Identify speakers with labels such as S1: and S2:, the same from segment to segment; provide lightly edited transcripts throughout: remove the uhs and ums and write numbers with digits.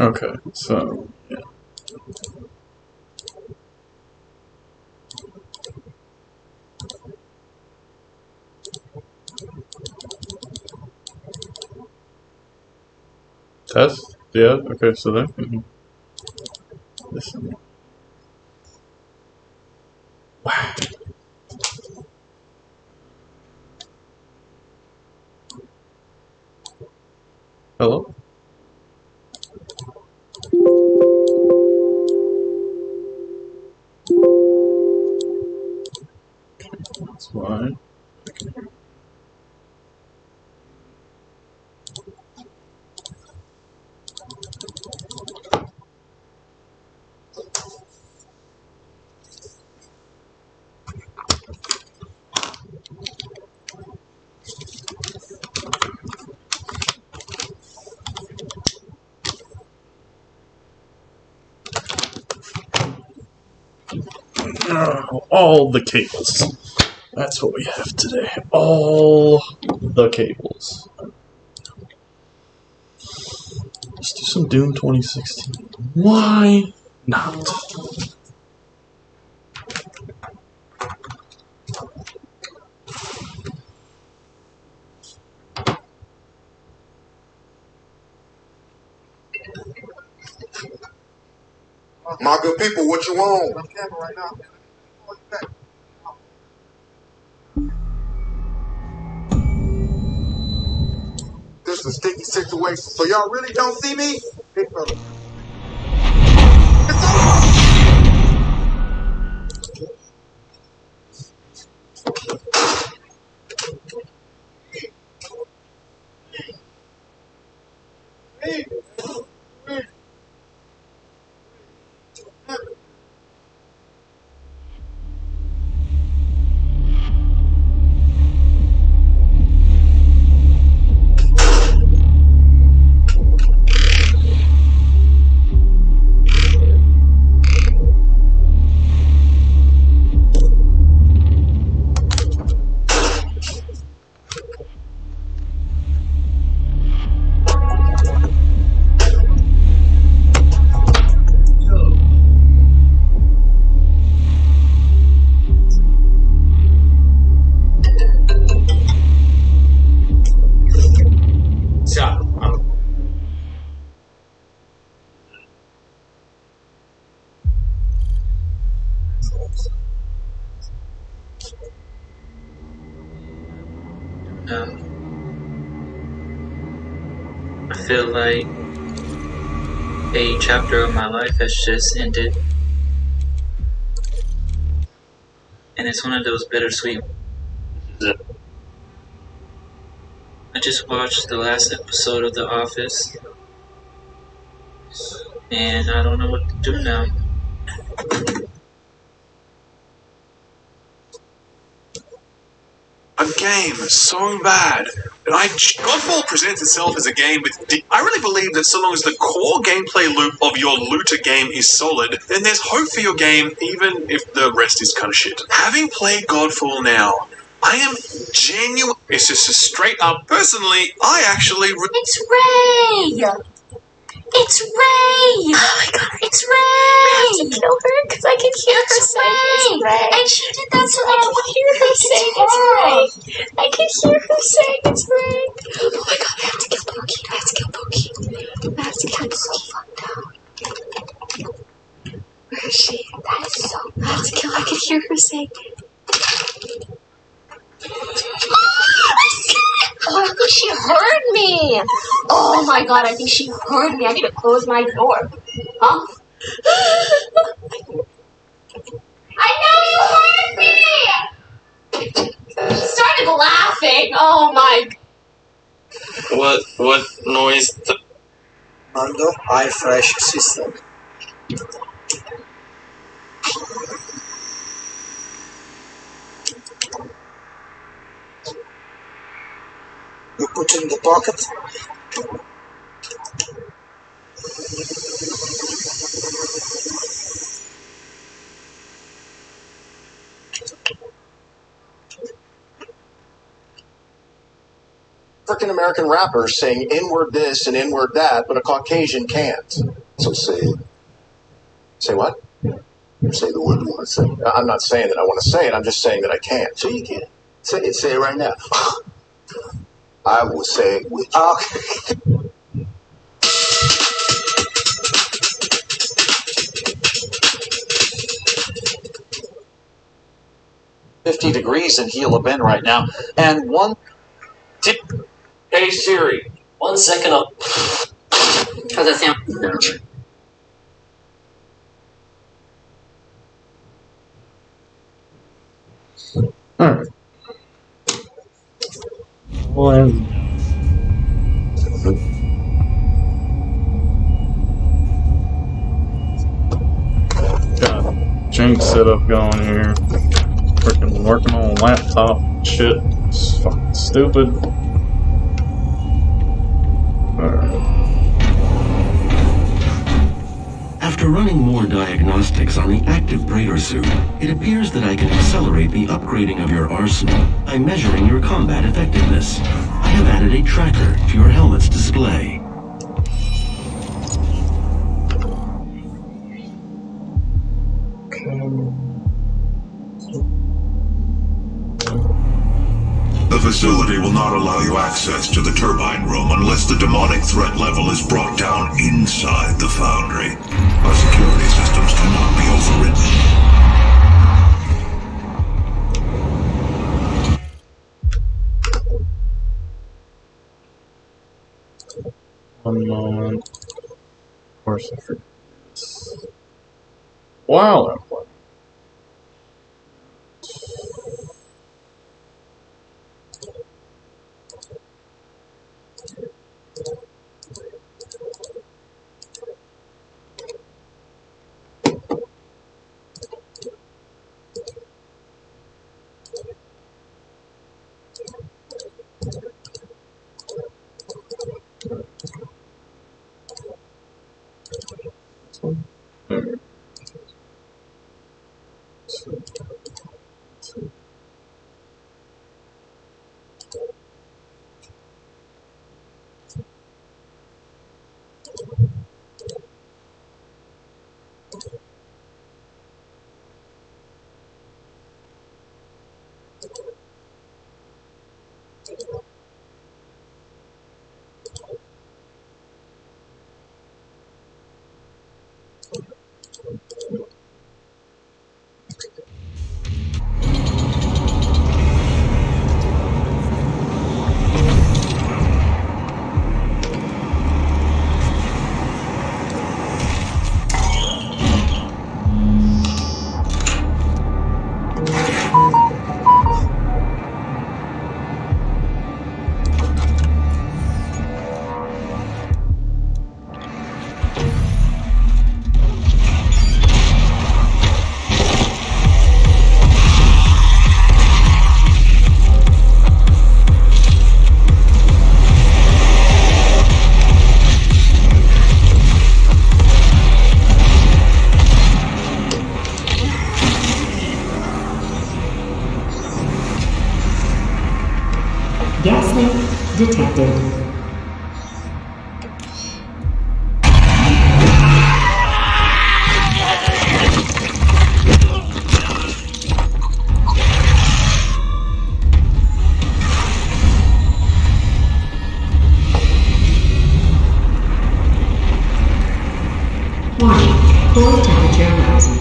S1: Okay, so yeah. Test? Yeah, okay, so then listen. Hello? That's fine. All the cables. That's what we have today. All the cables. Let's do some Doom 2016. Why not?
S2: My good people, what you want? I'm camera right now. This is a sticky situation, so y'all really don't see me? Big fella. It's over! Hey.
S3: I feel like a chapter of my life has just ended. And it's one of those bittersweet. I just watched the last episode of The Office. And I don't know what to do now.
S4: A game so bad. Godfall presents itself as a game with I really believe that so long as the core gameplay loop of your looter game is solid, then there's hope for your game, even if the rest is kind of shit. Having played Godfall now, I am genuine. It's just a straight up. Personally, I actually.
S5: It's Ray! It's Ray!
S6: Oh my god,
S5: it's Ray!
S6: I have to kill her because I can hear her saying it's Ray.
S5: And she did that so that I
S6: can hear her saying it's Ray. I can hear her saying it's Ray. Oh my god, I have to kill Pokey. I have to kill Pokey. I have to kill Pokey. So fucked up. Where is she?
S5: That is so
S6: I have to kill her. I can hear her saying.
S5: Oh, I think she heard me! Oh my god, I think she heard me. I need to close my door. Huh? I know you heard me! She started laughing. Oh my.
S3: What noise?
S7: Mando iFresh system. You put it in the pocket.
S2: African-American rappers saying N-word this and N-word that, but a Caucasian can't. So say it. Say what? Say the word you want to say. I'm not saying that I want to say it. I'm just saying that I can't. So you can. Say it. Say it right now. I will say it with you. Okay.
S8: 50 degrees in Gila Bend right now, and one tip. Hey Siri, 1 second up.
S5: How's that sound?
S1: Alright. Well, got jank setup going here. Freaking working on a laptop shit. It's fucking stupid. Alright.
S9: After running more diagnostics on the active Praetor suit, it appears that I can accelerate the upgrading of your arsenal by measuring your combat effectiveness. I have added a tracker to your helmet's display.
S10: The facility will not allow you access to the turbine room unless the demonic threat level is brought down inside the foundry. Our security systems cannot be overridden.
S1: 1 moment. Of course I forgot. Wow, I'm playing.
S11: Gas leak detected. Warning, core temperature rising.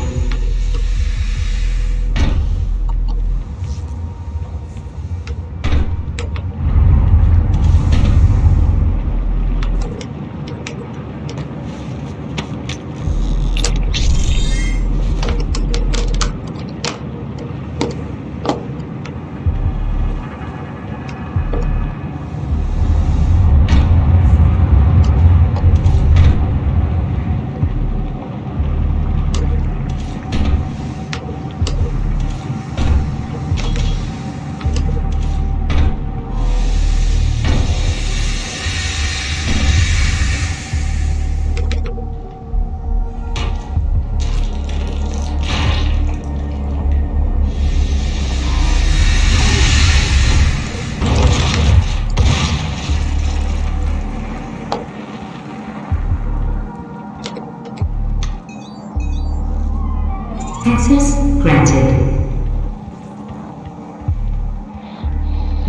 S11: Access granted.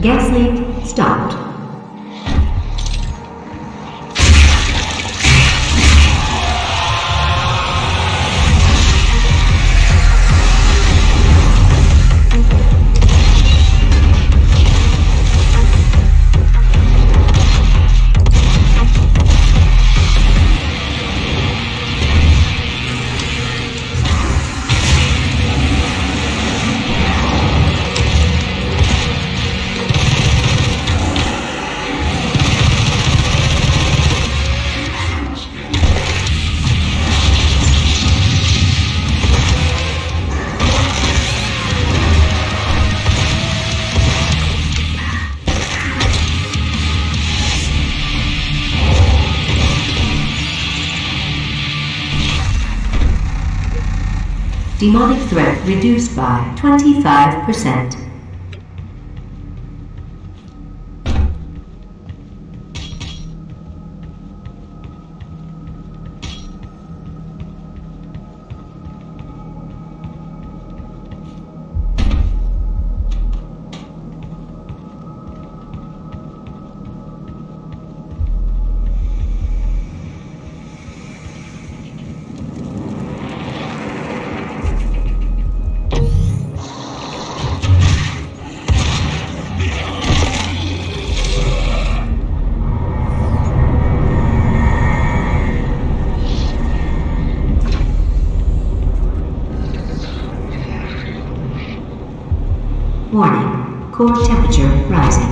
S11: Gas leak stopped. Demonic threat reduced by 25%. Warning, core temperature rising.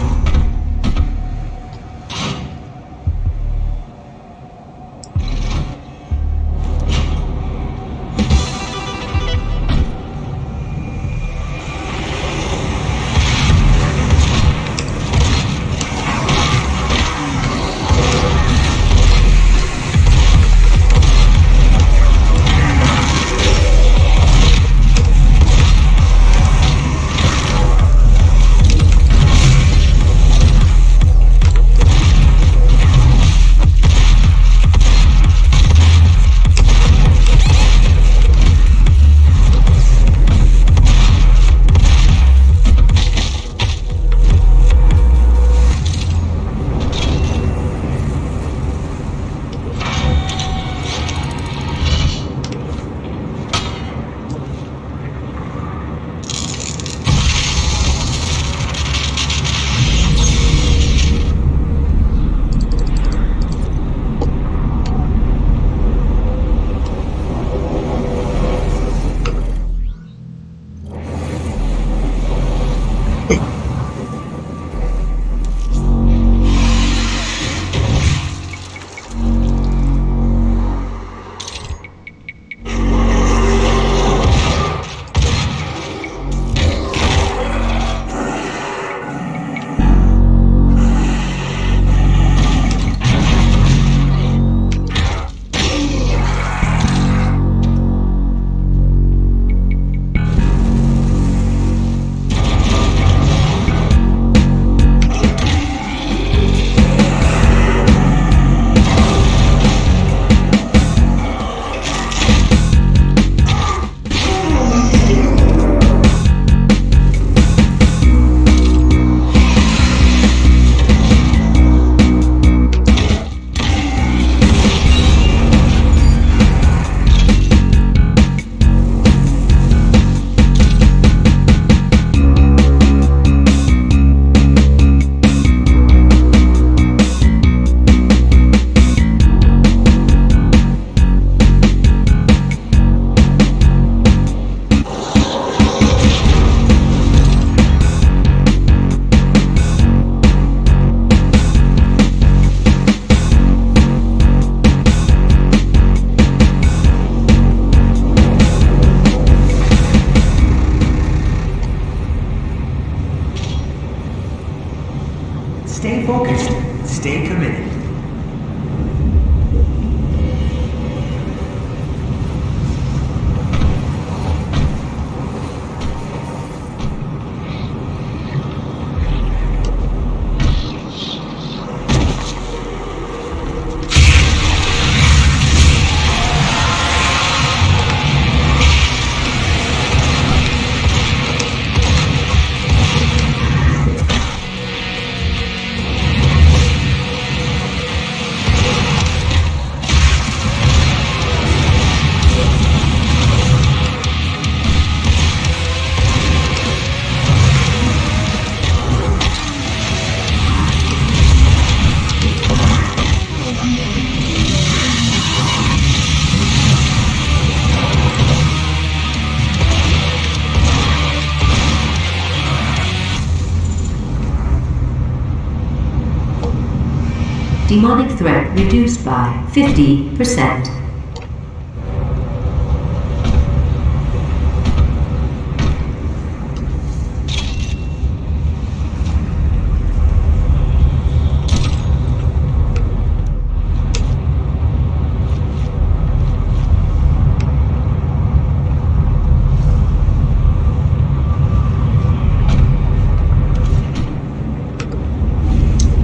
S11: Demonic threat reduced by 50%.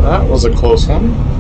S1: That was a close one.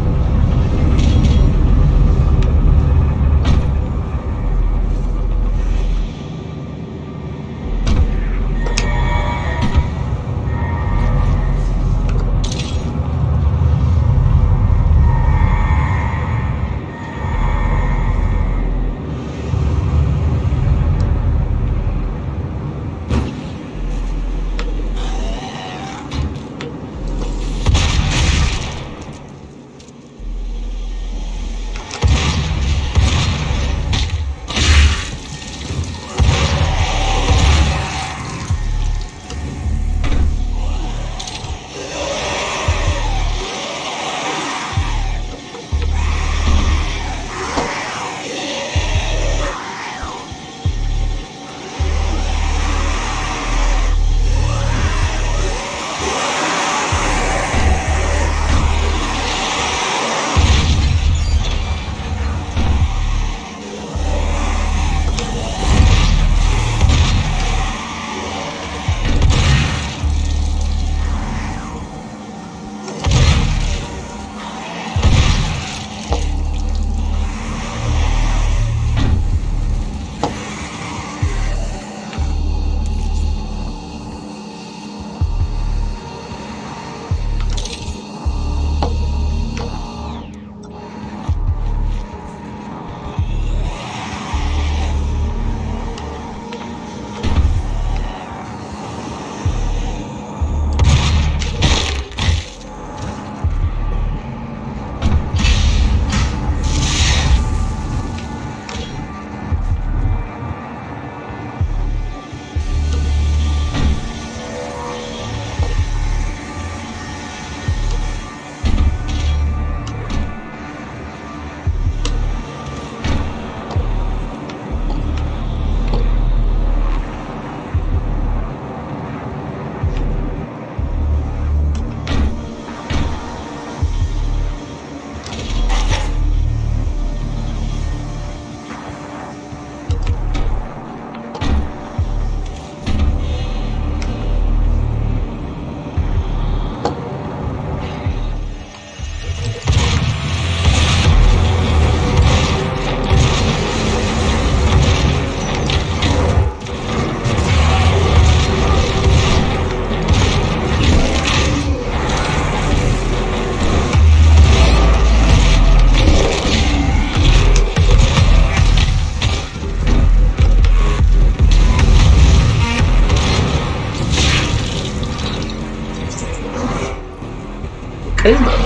S1: Okay then.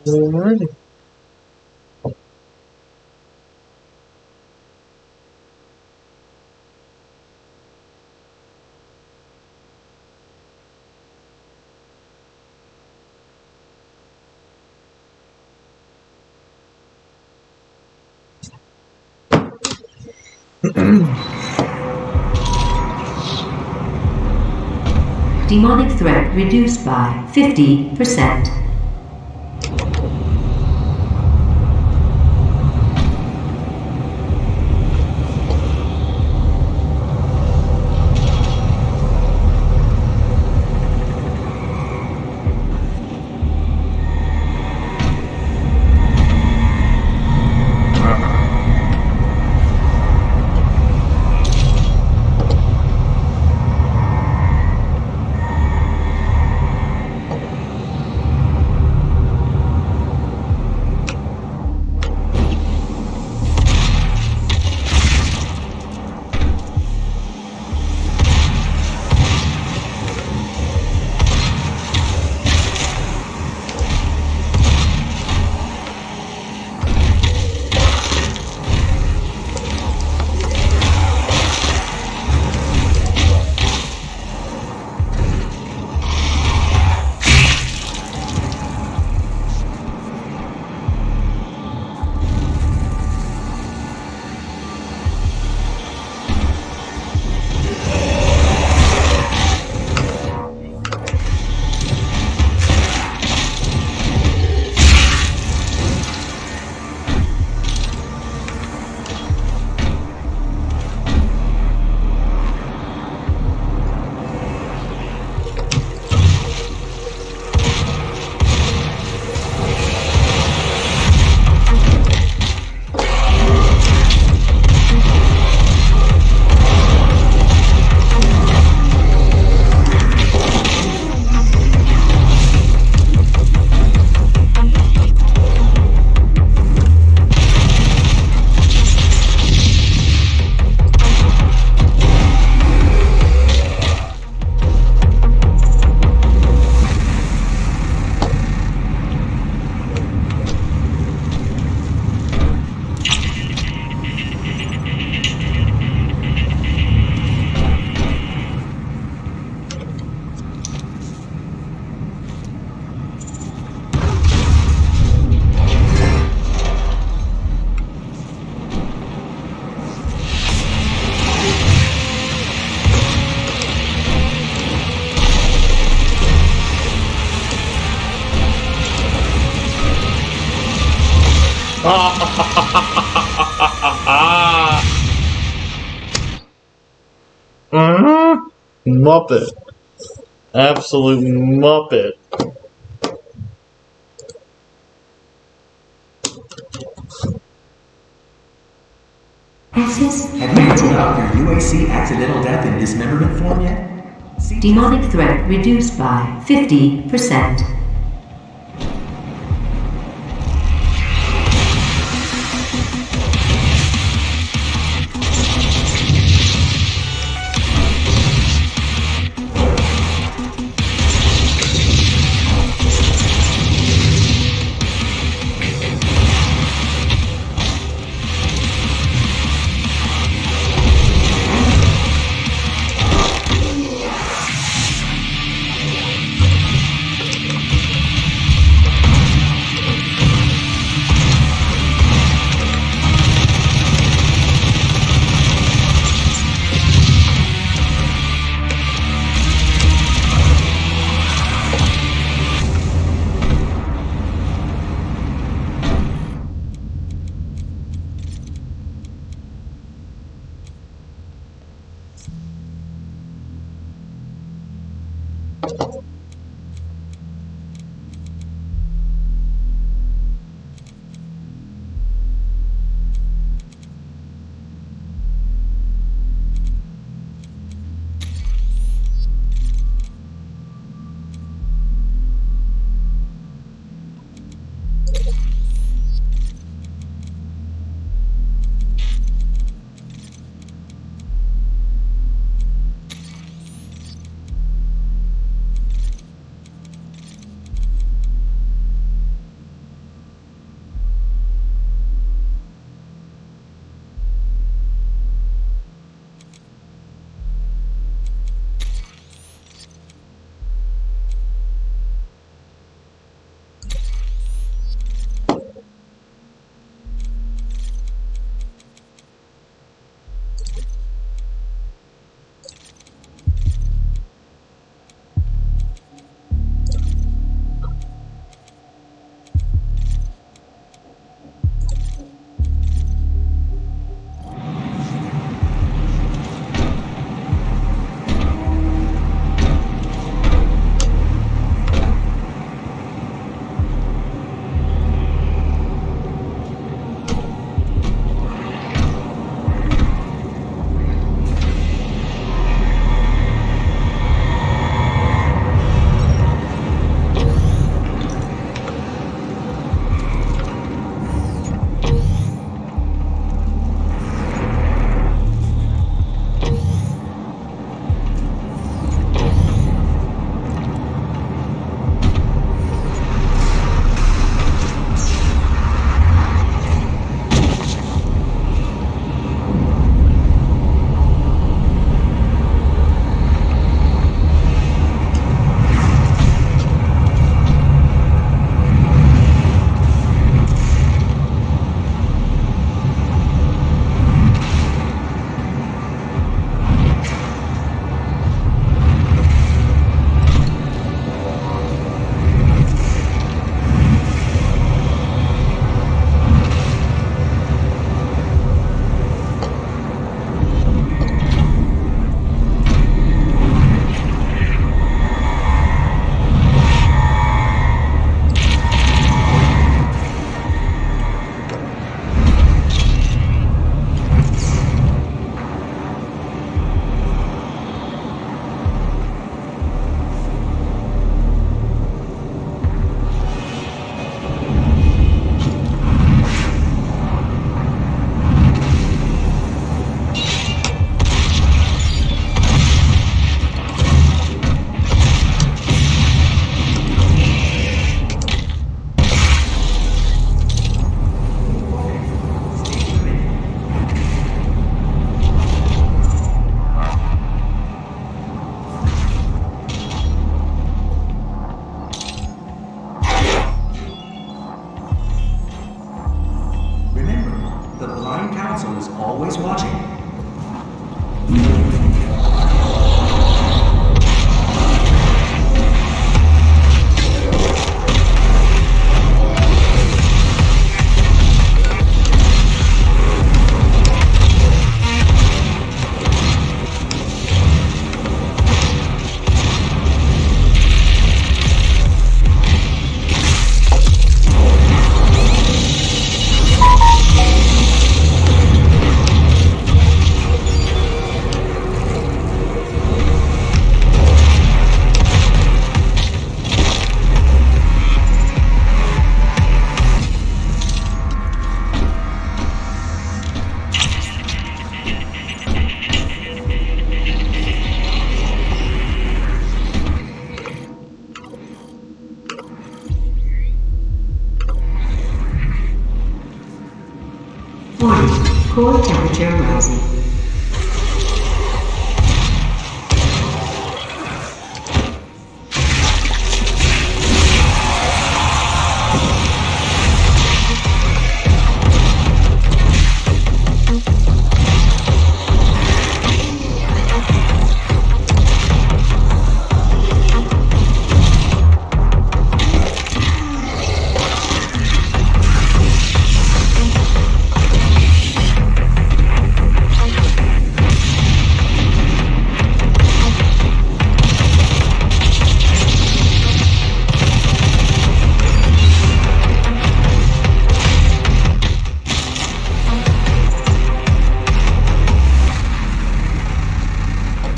S1: Alrighty.
S11: Demonic threat reduced by 50%.
S1: Muppet. Absolute Muppet.
S11: Have you
S12: filled out your UAC accidental death and dismemberment form yet?
S11: Demonic threat reduced by 50%. Warning, core temperature rising.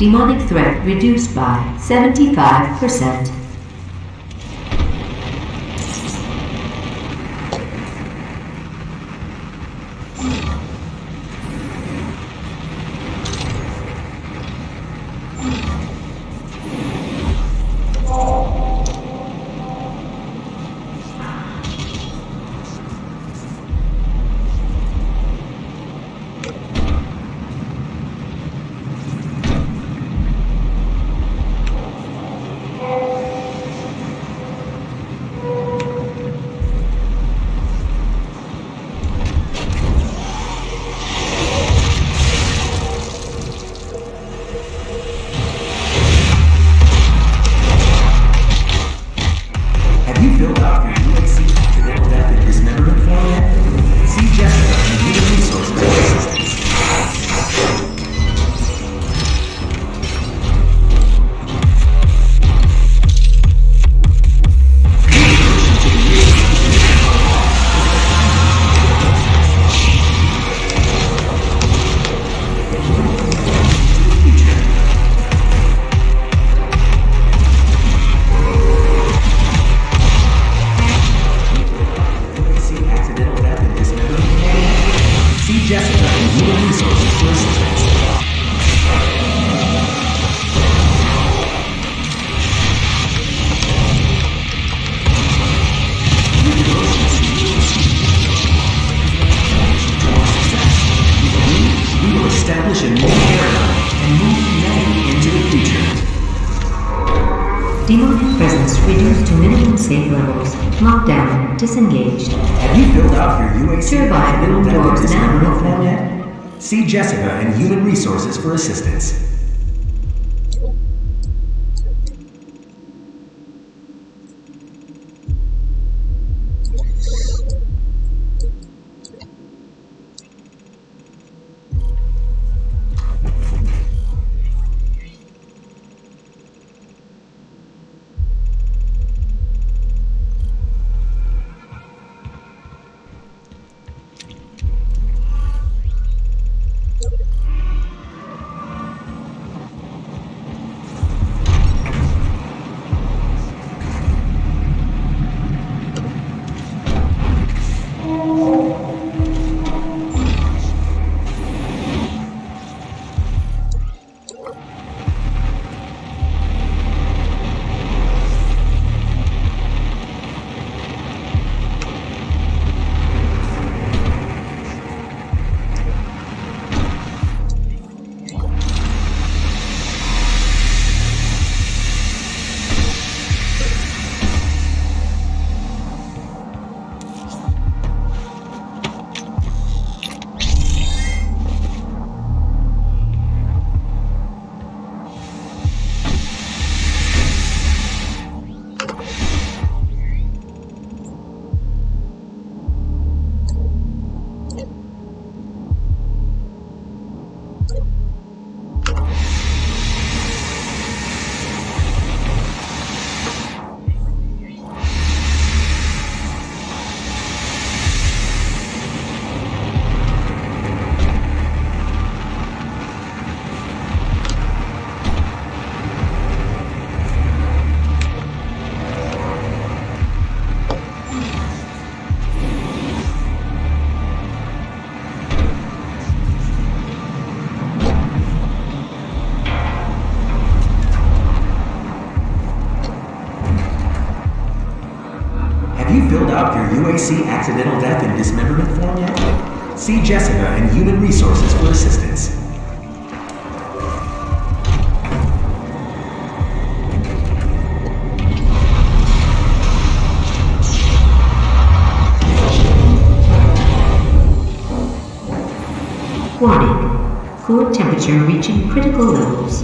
S11: Demonic threat reduced by 75%. Demonic presence reduced to minimum safe levels. Lockdown disengaged.
S12: Have you filled out your UAC
S11: Turbine room doors now
S12: dismemberment form
S11: open.
S12: yet? See Jessica and Human Resources for assistance. Have you filled out your UAC accidental death and dismemberment form yet? See Jessica in Human Resources for assistance.
S11: Warning. Core temperature reaching critical levels.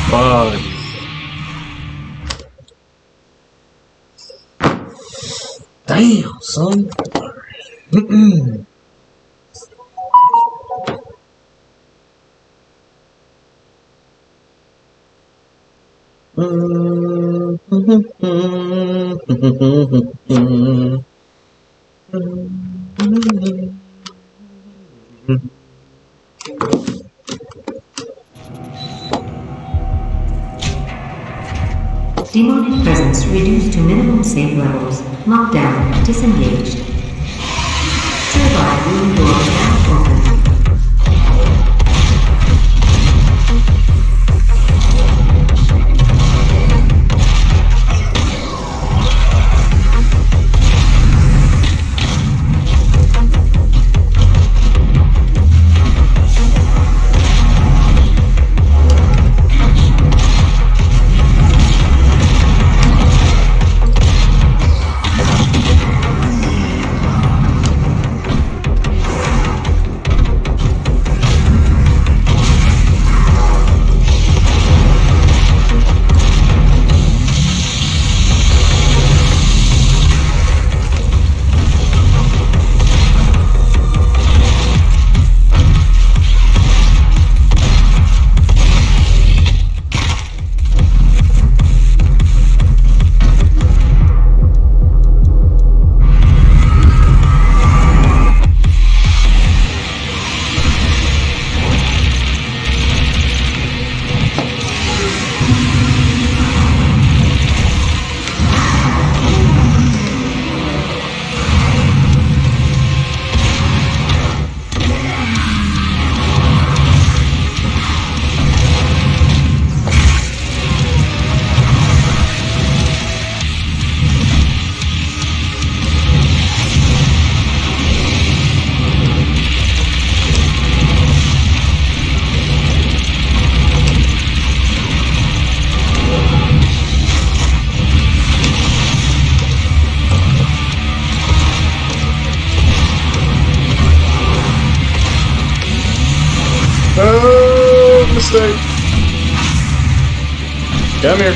S1: Fuck. Damn, son.
S11: Demonic presence reduced to minimum safe levels. Lockdown disengaged. Turbine room door now open.
S1: mistake. Come here.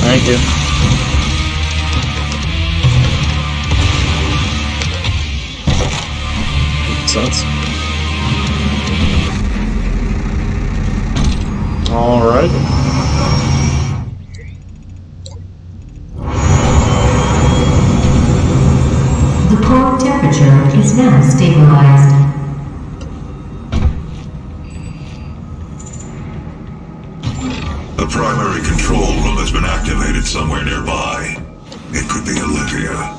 S1: Thank you. Makes sense. Alright.
S11: The core temperature is now stabilized.
S10: The primary control room has been activated somewhere nearby. It could be Olivia.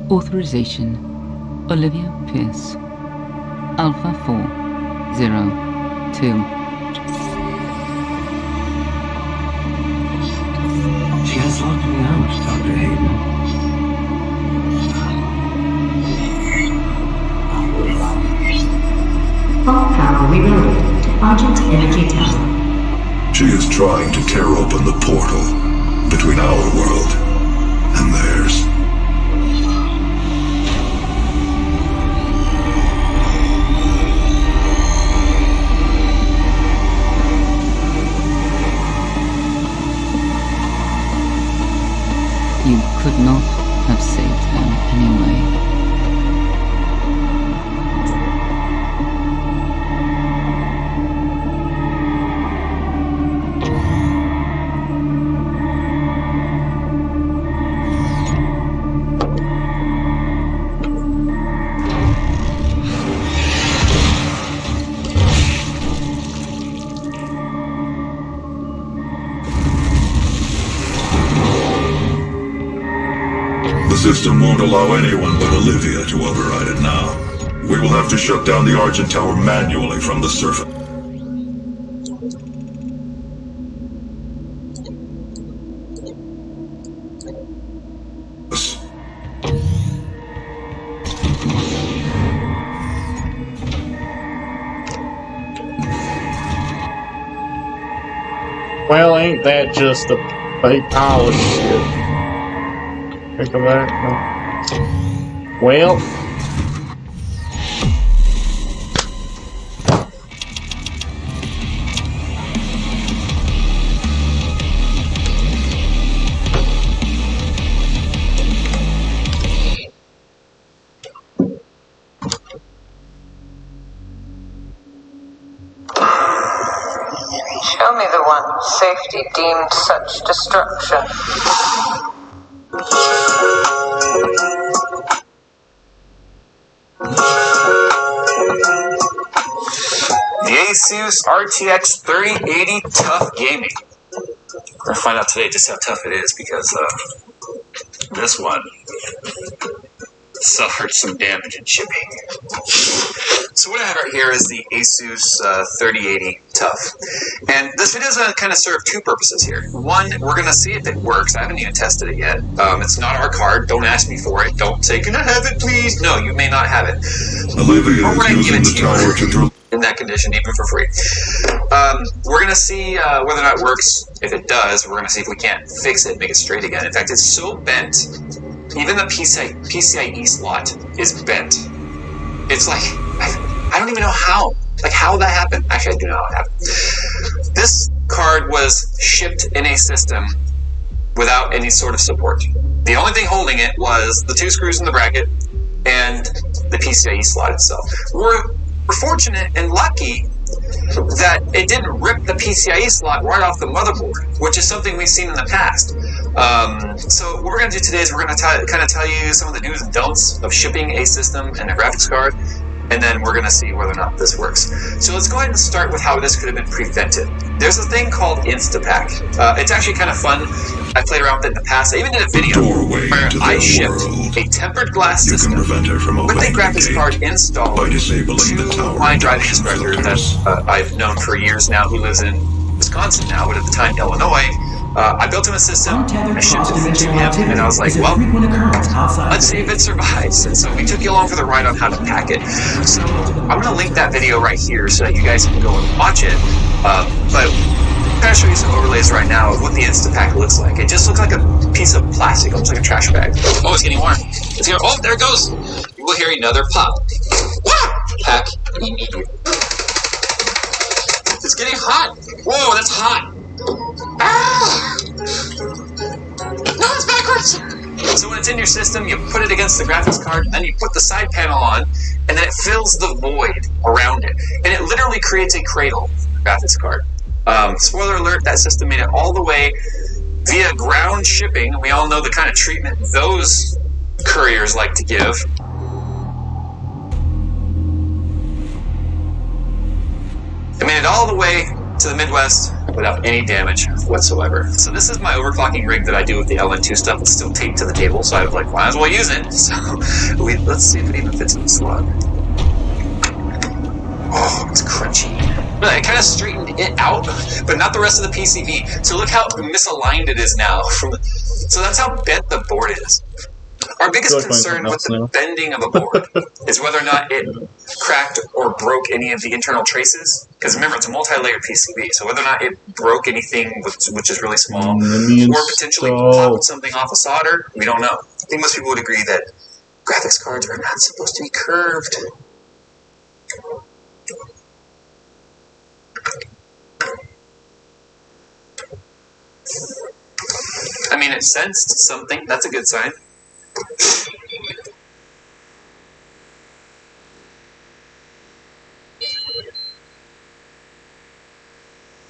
S13: Authorization: Olivia Pierce. Alpha 402.
S9: She has locked me out, Dr. Hayden.
S11: All power rerouted to Argent Energy Tower.
S10: She is trying to tear open the portal between our world and theirs.
S13: You could not have saved them anyway.
S10: The system won't allow anyone but Olivia to override it now. We will have to shut down the Argent Tower manually from the surface.
S1: Well, ain't that just a big pile of shit? Pick them back. No. Well.
S14: Show me the one safety deemed such destruction.
S8: The Asus RTX 3080 Tough Gaming. We're gonna find out today just how tough it is because this one suffered some damage in shipping. So what I have right here is the Asus 3080 Tough. And this video is going to kind of serve two purposes here. One, we're going to see if it works. I haven't even tested it yet. It's not our card. Don't ask me for it. Don't say, can I have it, please? No, you may not have it.
S10: Olivia is using the tower to
S8: in that condition, even for free. We're going to see whether or not it works. If it does, we're going to see if we can't fix it, make it straight again. In fact, it's so bent, even the PCIe slot is bent. It's like, I don't even know how. Like, how that happened. Actually, I do know how it happened. This card was shipped in a system without any sort of support. The only thing holding it was the two screws in the bracket and the PCIe slot itself. We're fortunate and lucky that it didn't rip the PCIe slot right off the motherboard, which is something we've seen in the past. So what we're going to do today is we're going to kind of tell you some of the do's and don'ts of shipping a system and a graphics card, and then we're going to see whether or not this works. So let's go ahead and start with how this could have been prevented. There's a thing called Instapack. It's actually kind of fun. I played around with it in the past. I even did a video where I shipped a tempered glass system with a graphics card installed to my driving instructor that I've known for years now, who lives in Wisconsin now, but at the time Illinois. I built him a system, I shipped it to
S12: Cross-dimensional
S8: him,
S12: activity
S8: and I was like,
S12: is a
S8: well,
S12: frequent occurrence outside
S8: let's see if it survives. And so we took you along for the ride on how to pack it. So I'm going to link that video right here so that you guys can go and watch it. But I'm going to show you some overlays right now of what the Instapack looks like. It just looks like a piece of plastic, almost like a trash bag. Oh, it's getting warm. It's here. Oh, there it goes. You will hear another pop. Pack immediate. It's getting hot. Whoa, that's hot. Ah! No, it's backwards. So when it's in your system, you put it against the graphics card, and then you put the side panel on, and then it fills the void around it. And it literally creates a cradle for the graphics card. Spoiler alert, that system made it all the way via ground shipping. We all know the kind of treatment those couriers like to give. I made it all the way to the Midwest without any damage whatsoever. So this is my overclocking rig that I do with the LN2 stuff. It's still taped to the table, so I was like, might as well use it. So let's see if it even fits in the slot. Oh, it's crunchy. But I kind of straightened it out, but not the rest of the PCB. So look how misaligned it is now. So that's how bent the board is. Our biggest concern with the bending of a board is whether or not it cracked or broke any of the internal traces. Because remember, it's a multi-layered PCB, so whether or not it broke anything which is really small, or potentially popped something off a solder, we don't know. I think most people would agree that graphics cards are not supposed to be curved. I mean, it sensed something. That's a good sign.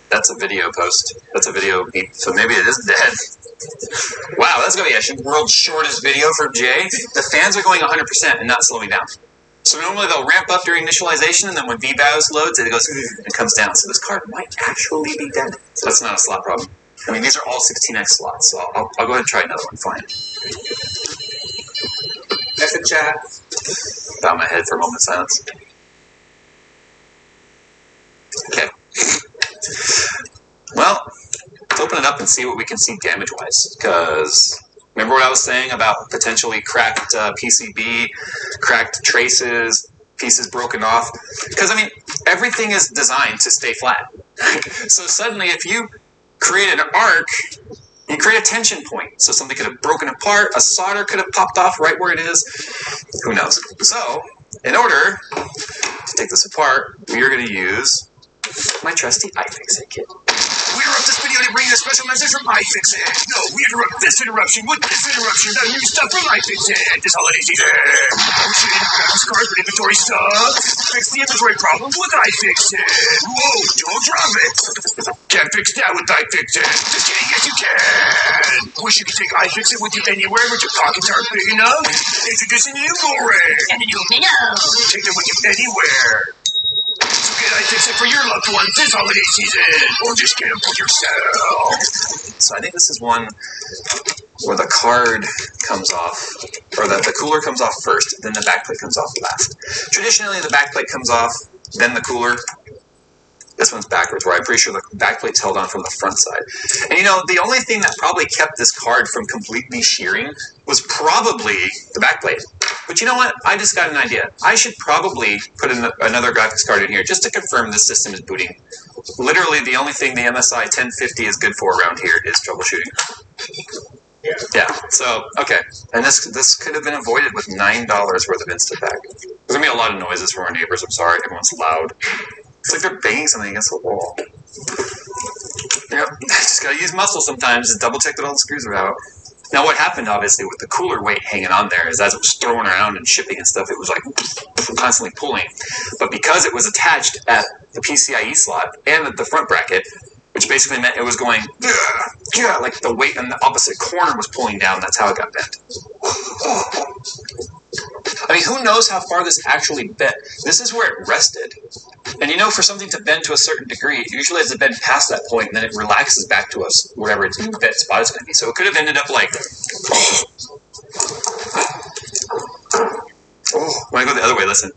S8: That's a video post. That's a video beep. So maybe it is dead. Wow, that's going to be a world's shortest video for Jay. The fans are going 100% and not slowing down. So normally they'll ramp up during initialization, and then when VBIOS loads, it goes and it comes down. So this card might actually be dead. So that's not a slot problem. I mean, these are all 16x slots, so I'll go ahead and try another one. Fine.
S7: That's a chat.
S8: Bow my head for a moment of silence. Okay. Well, let's open it up and see what we can see damage-wise. Because remember what I was saying about potentially cracked PCB, cracked traces, pieces broken off? Because, I mean, everything is designed to stay flat. So suddenly, if you create an arc, you create a tension point. So something could have broken apart, a solder could have popped off right where it is. Who knows? So, in order to take this apart, we are going to use my trusty iFixit kit.
S15: We interrupt this video to bring you a special message from iFixit. No, we interrupt this interruption with this interruption. Now new stuff from iFixit this holiday season. Ocean graphics cards with inventory sucks. Fix the inventory problems with iFixit. Whoa, don't drop it. Can't fix that with iFixit. Just kidding, yes you can. Wish you could take iFixit with you anywhere, but your pockets aren't big enough. Introducing the new Blu-ray. And the new Minnow. Take them with you anywhere. So get iFixit for your loved ones this holiday season, or just get them for yourself.
S8: So I think this is one where the card comes off, or that the cooler comes off first, then the backplate comes off last. Traditionally, the backplate comes off, then the cooler. This one's backwards, where I'm pretty sure the backplate's held on from the front side. And you know, the only thing that probably kept this card from completely shearing was probably the backplate. But you know what? I just got an idea. I should probably put in another graphics card in here just to confirm this system is booting. Literally, the only thing the MSI 1050 is good for around here is troubleshooting. Yeah, so, okay. And this could have been avoided with $9 worth of Instapack. There's going to be a lot of noises from our neighbors. I'm sorry. Everyone's loud. It's like they're banging something against the wall. Yep, just gotta use muscle sometimes. Just double check that all the screws are out. Now what happened, obviously, with the cooler weight hanging on there is as it was thrown around and shipping and stuff, it was like constantly pulling. But because it was attached at the PCIe slot and at the front bracket, which basically meant it was going, like the weight in the opposite corner was pulling down, that's how it got bent. I mean, who knows how far this actually bent? This is where it rested. And you know, for something to bend to a certain degree, it usually has to bend past that point, and then it relaxes back to us, wherever its new bent spot is going to be. So it could have ended up like... Oh, when I go the other way, listen.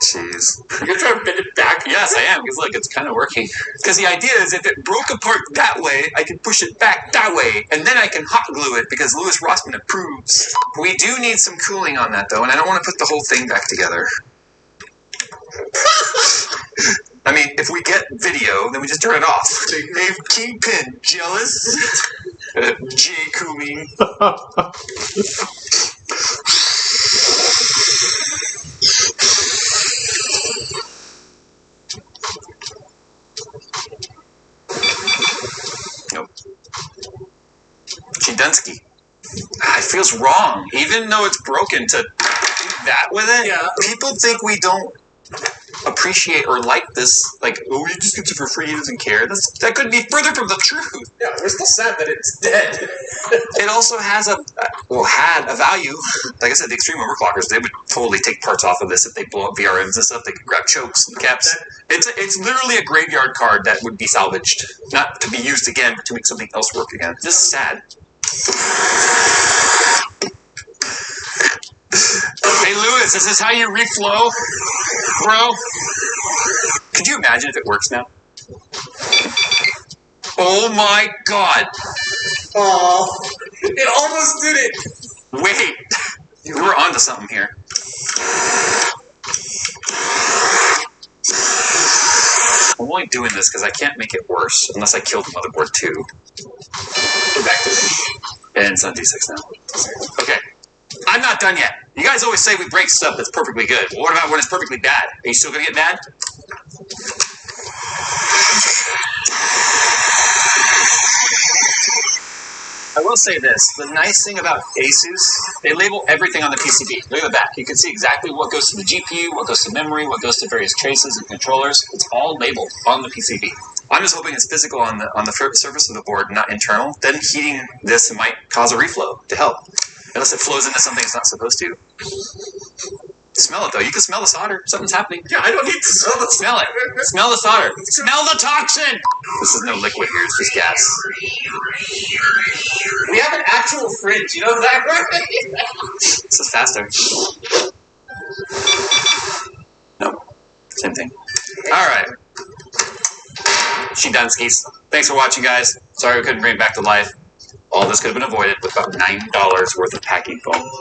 S8: Jeez.
S4: You're trying to bend it back?
S8: Yes, I am, because look, it's kind of working. Because the idea is if it broke apart that way, I can push it back that way, and then I can hot glue it, because Louis Rossman approves. We do need some cooling on that, though, and I don't want to put the whole thing back together. I mean, if we get video, then we just turn it off. Dave Kingpin, jealous? J. Kumi. Nope. Chidunsky. It feels wrong, even though it's broken to do that with it.
S4: Yeah.
S8: People think we don't appreciate or like this, like, oh, he just gets it for free, he doesn't care. That could be further from the truth.
S4: Yeah, we're still sad that it's dead.
S8: It also has had a value. Like I said, the extreme overclockers, they would totally take parts off of this if they blow up VRMs and stuff. They could grab chokes and caps. It's literally a graveyard card that would be salvaged, not to be used again, but to make something else work again. Just sad. Hey, Lewis, is this how you reflow, bro? Could you imagine if it works now? Oh my god!
S4: Oh, it almost did it!
S8: Wait! We were onto something here. I'm only doing this because I can't make it worse unless I kill the motherboard too.
S4: Go back to this.
S8: And it's on D6 now. Okay. I'm not done yet. You guys always say we break stuff that's perfectly good. Well, what about when it's perfectly bad? Are you still going to get mad? I will say this. The nice thing about Asus, they label everything on the PCB. Look at the back. You can see exactly what goes to the GPU, what goes to memory, what goes to various traces and controllers. It's all labeled on the PCB. I'm just hoping it's physical on the surface of the board, not internal. Then heating this might cause a reflow to help. Unless it flows into something it's not supposed to. Smell it, though. You can smell the solder. Something's happening.
S4: Yeah, I don't need to smell the
S8: Smell it. Smell the solder. Smell the toxin! This is no liquid here. It's just gas.
S4: We have an actual fridge, you know that, right?
S8: This is faster. No. Same thing. Alright. Shidunskis. Thanks for watching, guys. Sorry we couldn't bring it back to life. All this could have been avoided with about $9 worth of packing foam.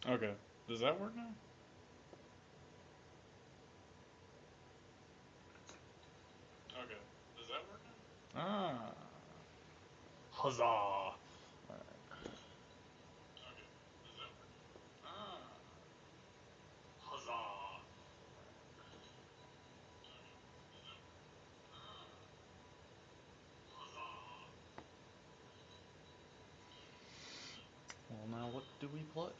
S1: Okay, does that work now? Okay, does that work now? Ah, huzzah! Alright. Okay, does that work? Ah, huzzah! Well, now what do we play?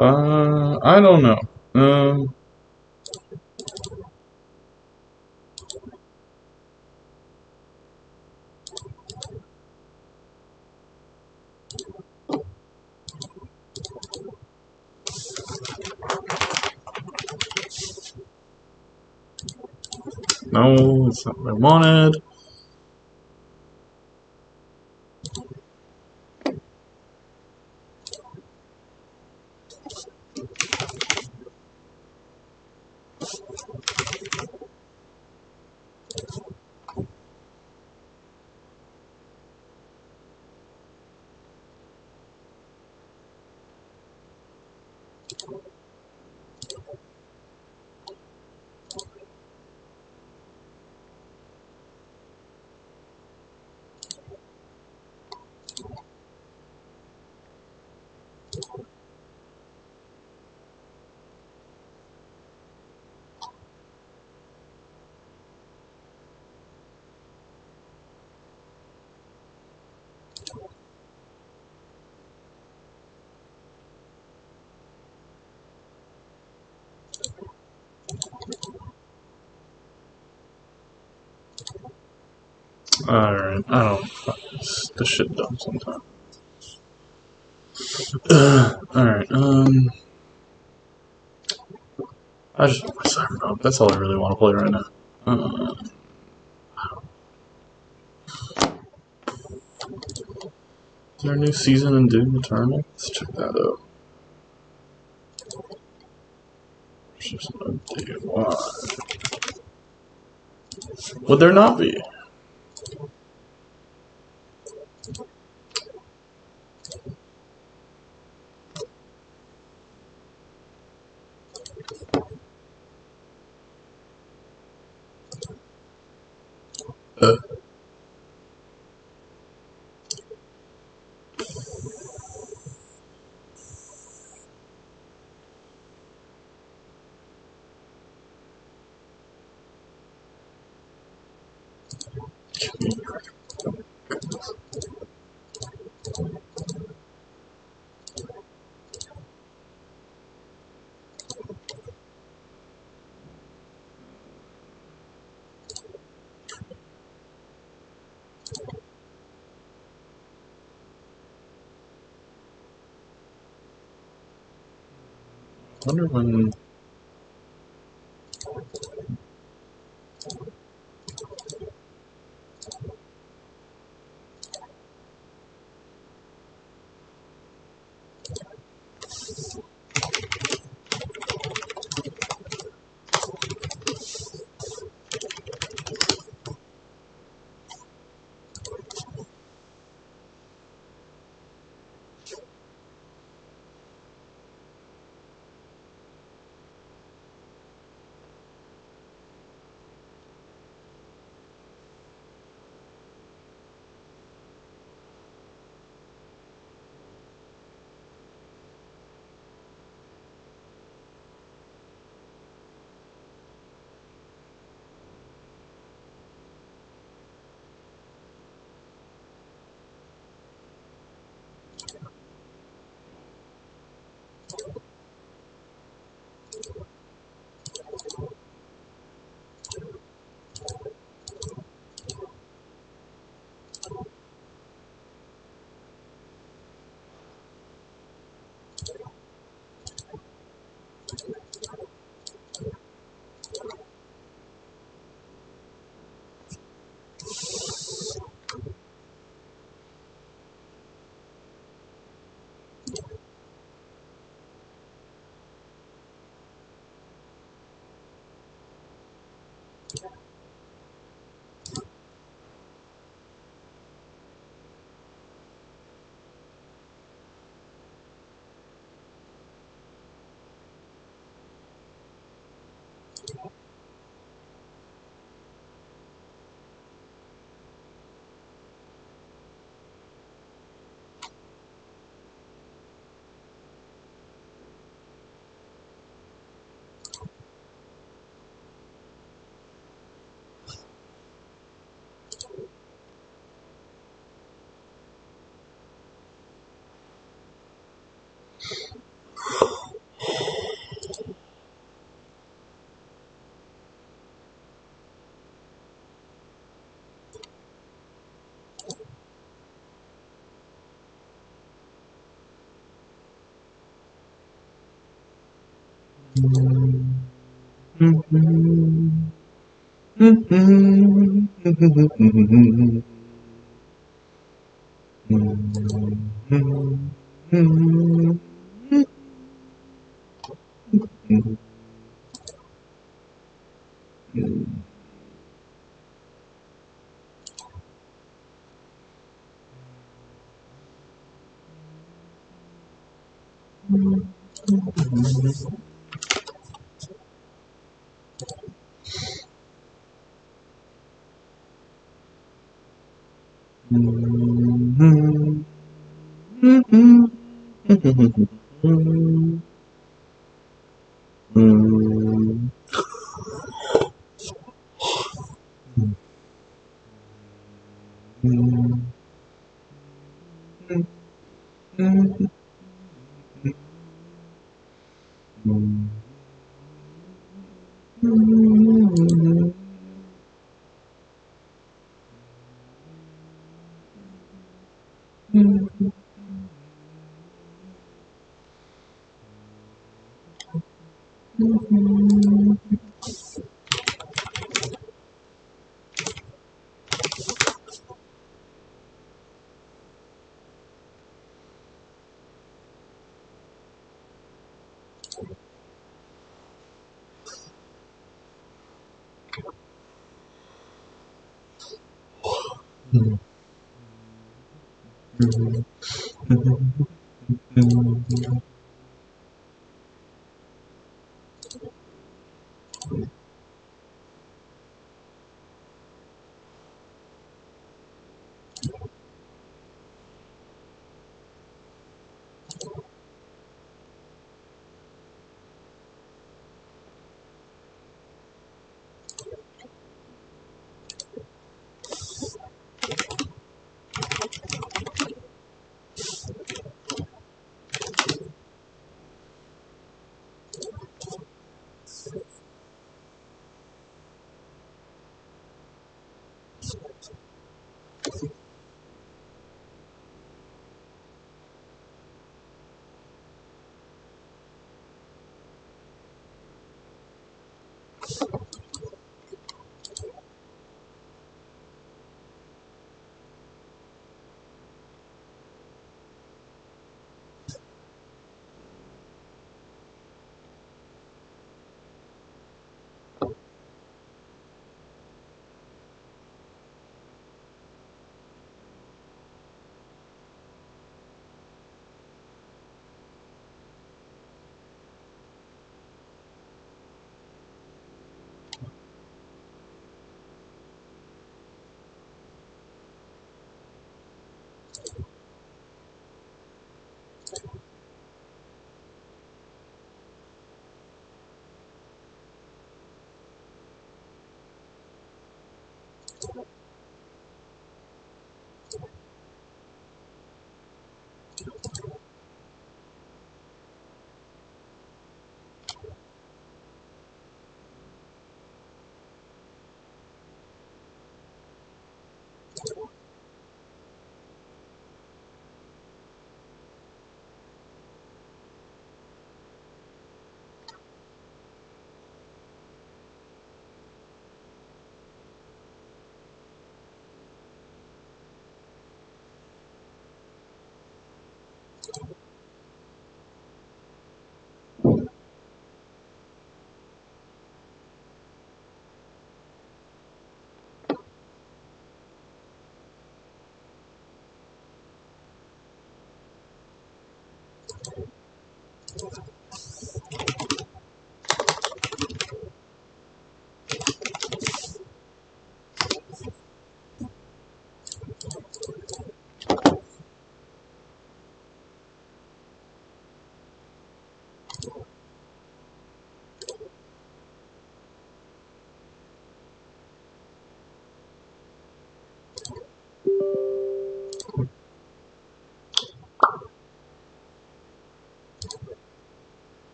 S1: I don't know. No, it's not what I wanted. Alright, I don't fuck this shit dumb sometimes. Alright, I just want my Cyberpunk. That's all I really want to play right now. Is there a new season in Doom Eternal? Let's check that out. There's just an update. Why? Would there not be? I wonder when...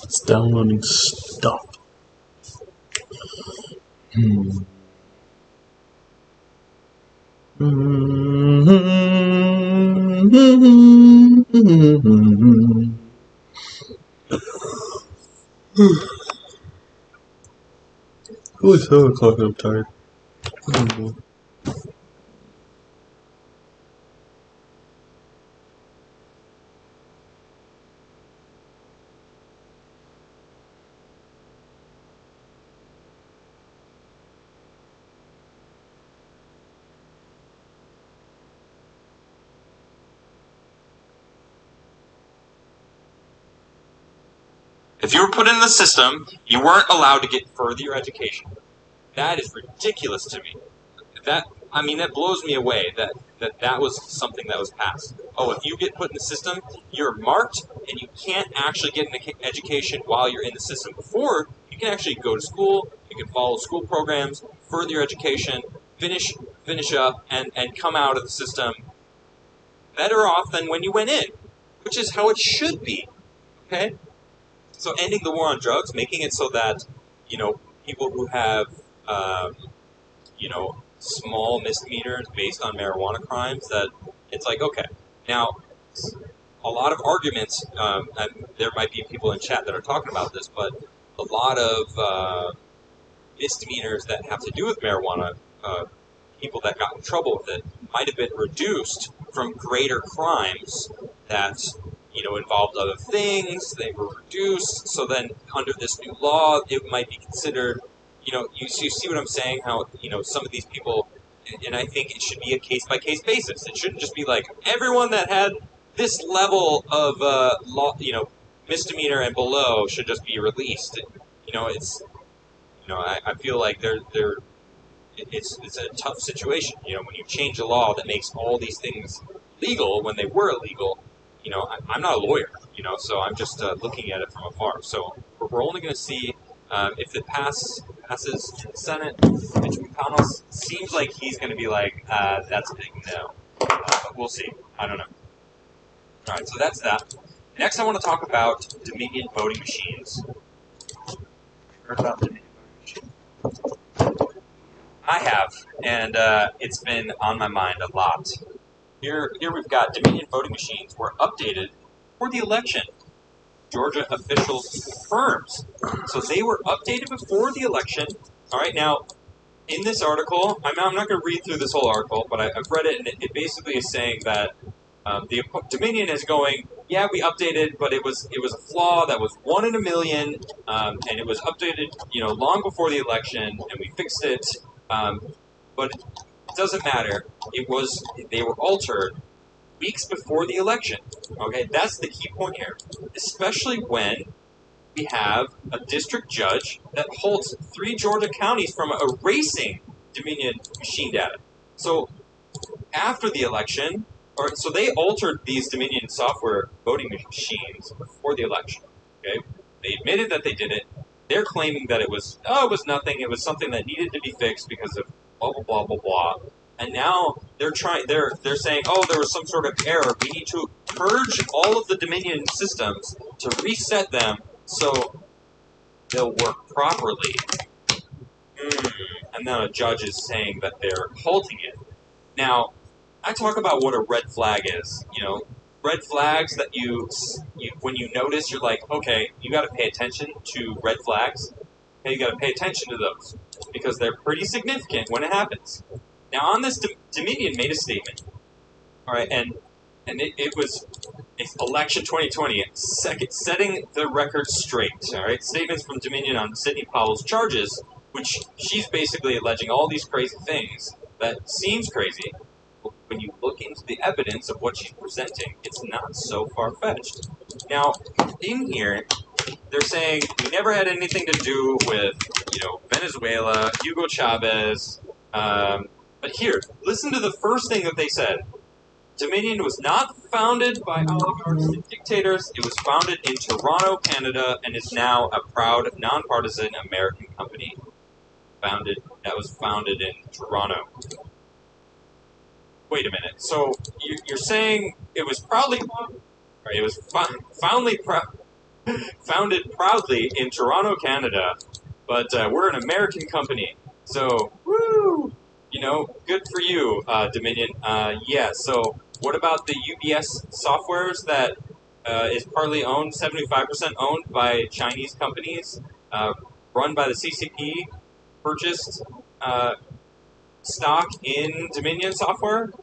S1: It's downloading stuff. Oh, it's 7 o'clock and I'm tired.
S16: If you were put in the system, you weren't allowed to get further education. That is ridiculous to me. That blows me away that was something that was passed. Oh, if you get put in the system, you're marked, and you can't actually get an education while you're in the system. Before, you can actually go to school, you can follow school programs, further your education, finish up, and come out of the system better off than when you went in, which is how it should be. Okay? So ending the war on drugs, making it so that, people who have, small misdemeanors based on marijuana crimes, that it's like, okay. Now, a lot of arguments, and there might be people in chat that are talking about this, but a lot of misdemeanors that have to do with marijuana, people that got in trouble with it, might have been reduced from greater crimes that involved other things. They were reduced, so then under this new law, it might be considered, you see what I'm saying, how, some of these people, and I think it should be a case-by-case basis. It shouldn't just be like, everyone that had this level of, law, misdemeanor and below should just be released. I feel like it's a tough situation, when you change a law that makes all these things legal when they were illegal. I'm not a lawyer, so I'm just looking at it from afar. So we're only going to see if it passes the Senate. Mitch McConnell seems like he's going to be like, that's a big no. But we'll see. I don't know. All right, so that's that. Next, I want to talk about Dominion voting machines. Heard about Dominion voting machines? I have, and it's been on my mind a lot. Here we've got Dominion voting machines were updated for the election. Georgia officials confirms. So they were updated before the election. All right, now, in this article, I'm not going to read through this whole article, but I've read it, and it basically is saying that the Dominion is going, yeah, we updated, but it was a flaw that was 1 in a million, and it was updated, long before the election, and we fixed it. But it doesn't matter. They were altered weeks before the election. Okay, that's the key point here. Especially when we have a district judge that holds 3 Georgia counties from erasing Dominion machine data. So after the election, so they altered these Dominion software voting machines before the election. Okay, they admitted that they did it. They're claiming that it was nothing. It was something that needed to be fixed because of blah blah blah blah blah. And now they're saying, oh, there was some sort of error. We need to purge all of the Dominion systems to reset them so they'll work properly. And now a judge is saying that they're halting it. Now, I talk about what a red flag is. Red flags that you when you notice, you're like, okay, you got to pay attention to red flags. Okay, you got to pay attention to those because they're pretty significant when it happens. Now, on this, Dominion made a statement. All right, and it's election 2020, setting the record straight. All right, statements from Dominion on Sidney Powell's charges, which she's basically alleging all these crazy things that seems crazy. When you look into the evidence of what she's presenting, it's not so far-fetched. Now, in here, they're saying we never had anything to do with, Venezuela, Hugo Chavez. But here, listen to the first thing that they said. Dominion was not founded by oligarchs and dictators. It was founded in Toronto, Canada, and is now a proud, nonpartisan American company. That was founded in Toronto. Wait a minute. So you're saying it was founded proudly in Toronto, Canada, but we're an American company. So, woo! You know, good for you, Dominion. Yeah, so what about the UBS softwares that is partly owned, 75% owned by Chinese companies, run by the CCP, purchased stock in Dominion software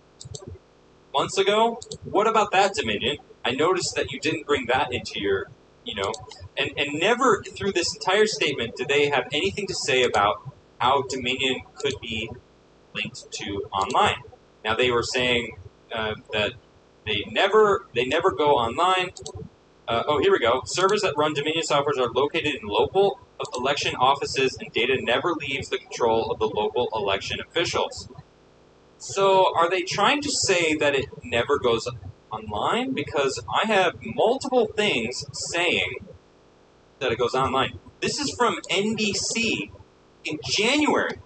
S16: months ago? What about that, Dominion? I noticed that you didn't bring that into your, and never through this entire statement did they have anything to say about how Dominion could be linked to online. Now they were saying that they never go online. Oh, here we go. Servers that run Dominion softwares are located in local election offices, and data never leaves the control of the local election officials. So are they trying to say that it never goes online? Because I have multiple things saying that it goes online. This is from NBC in January.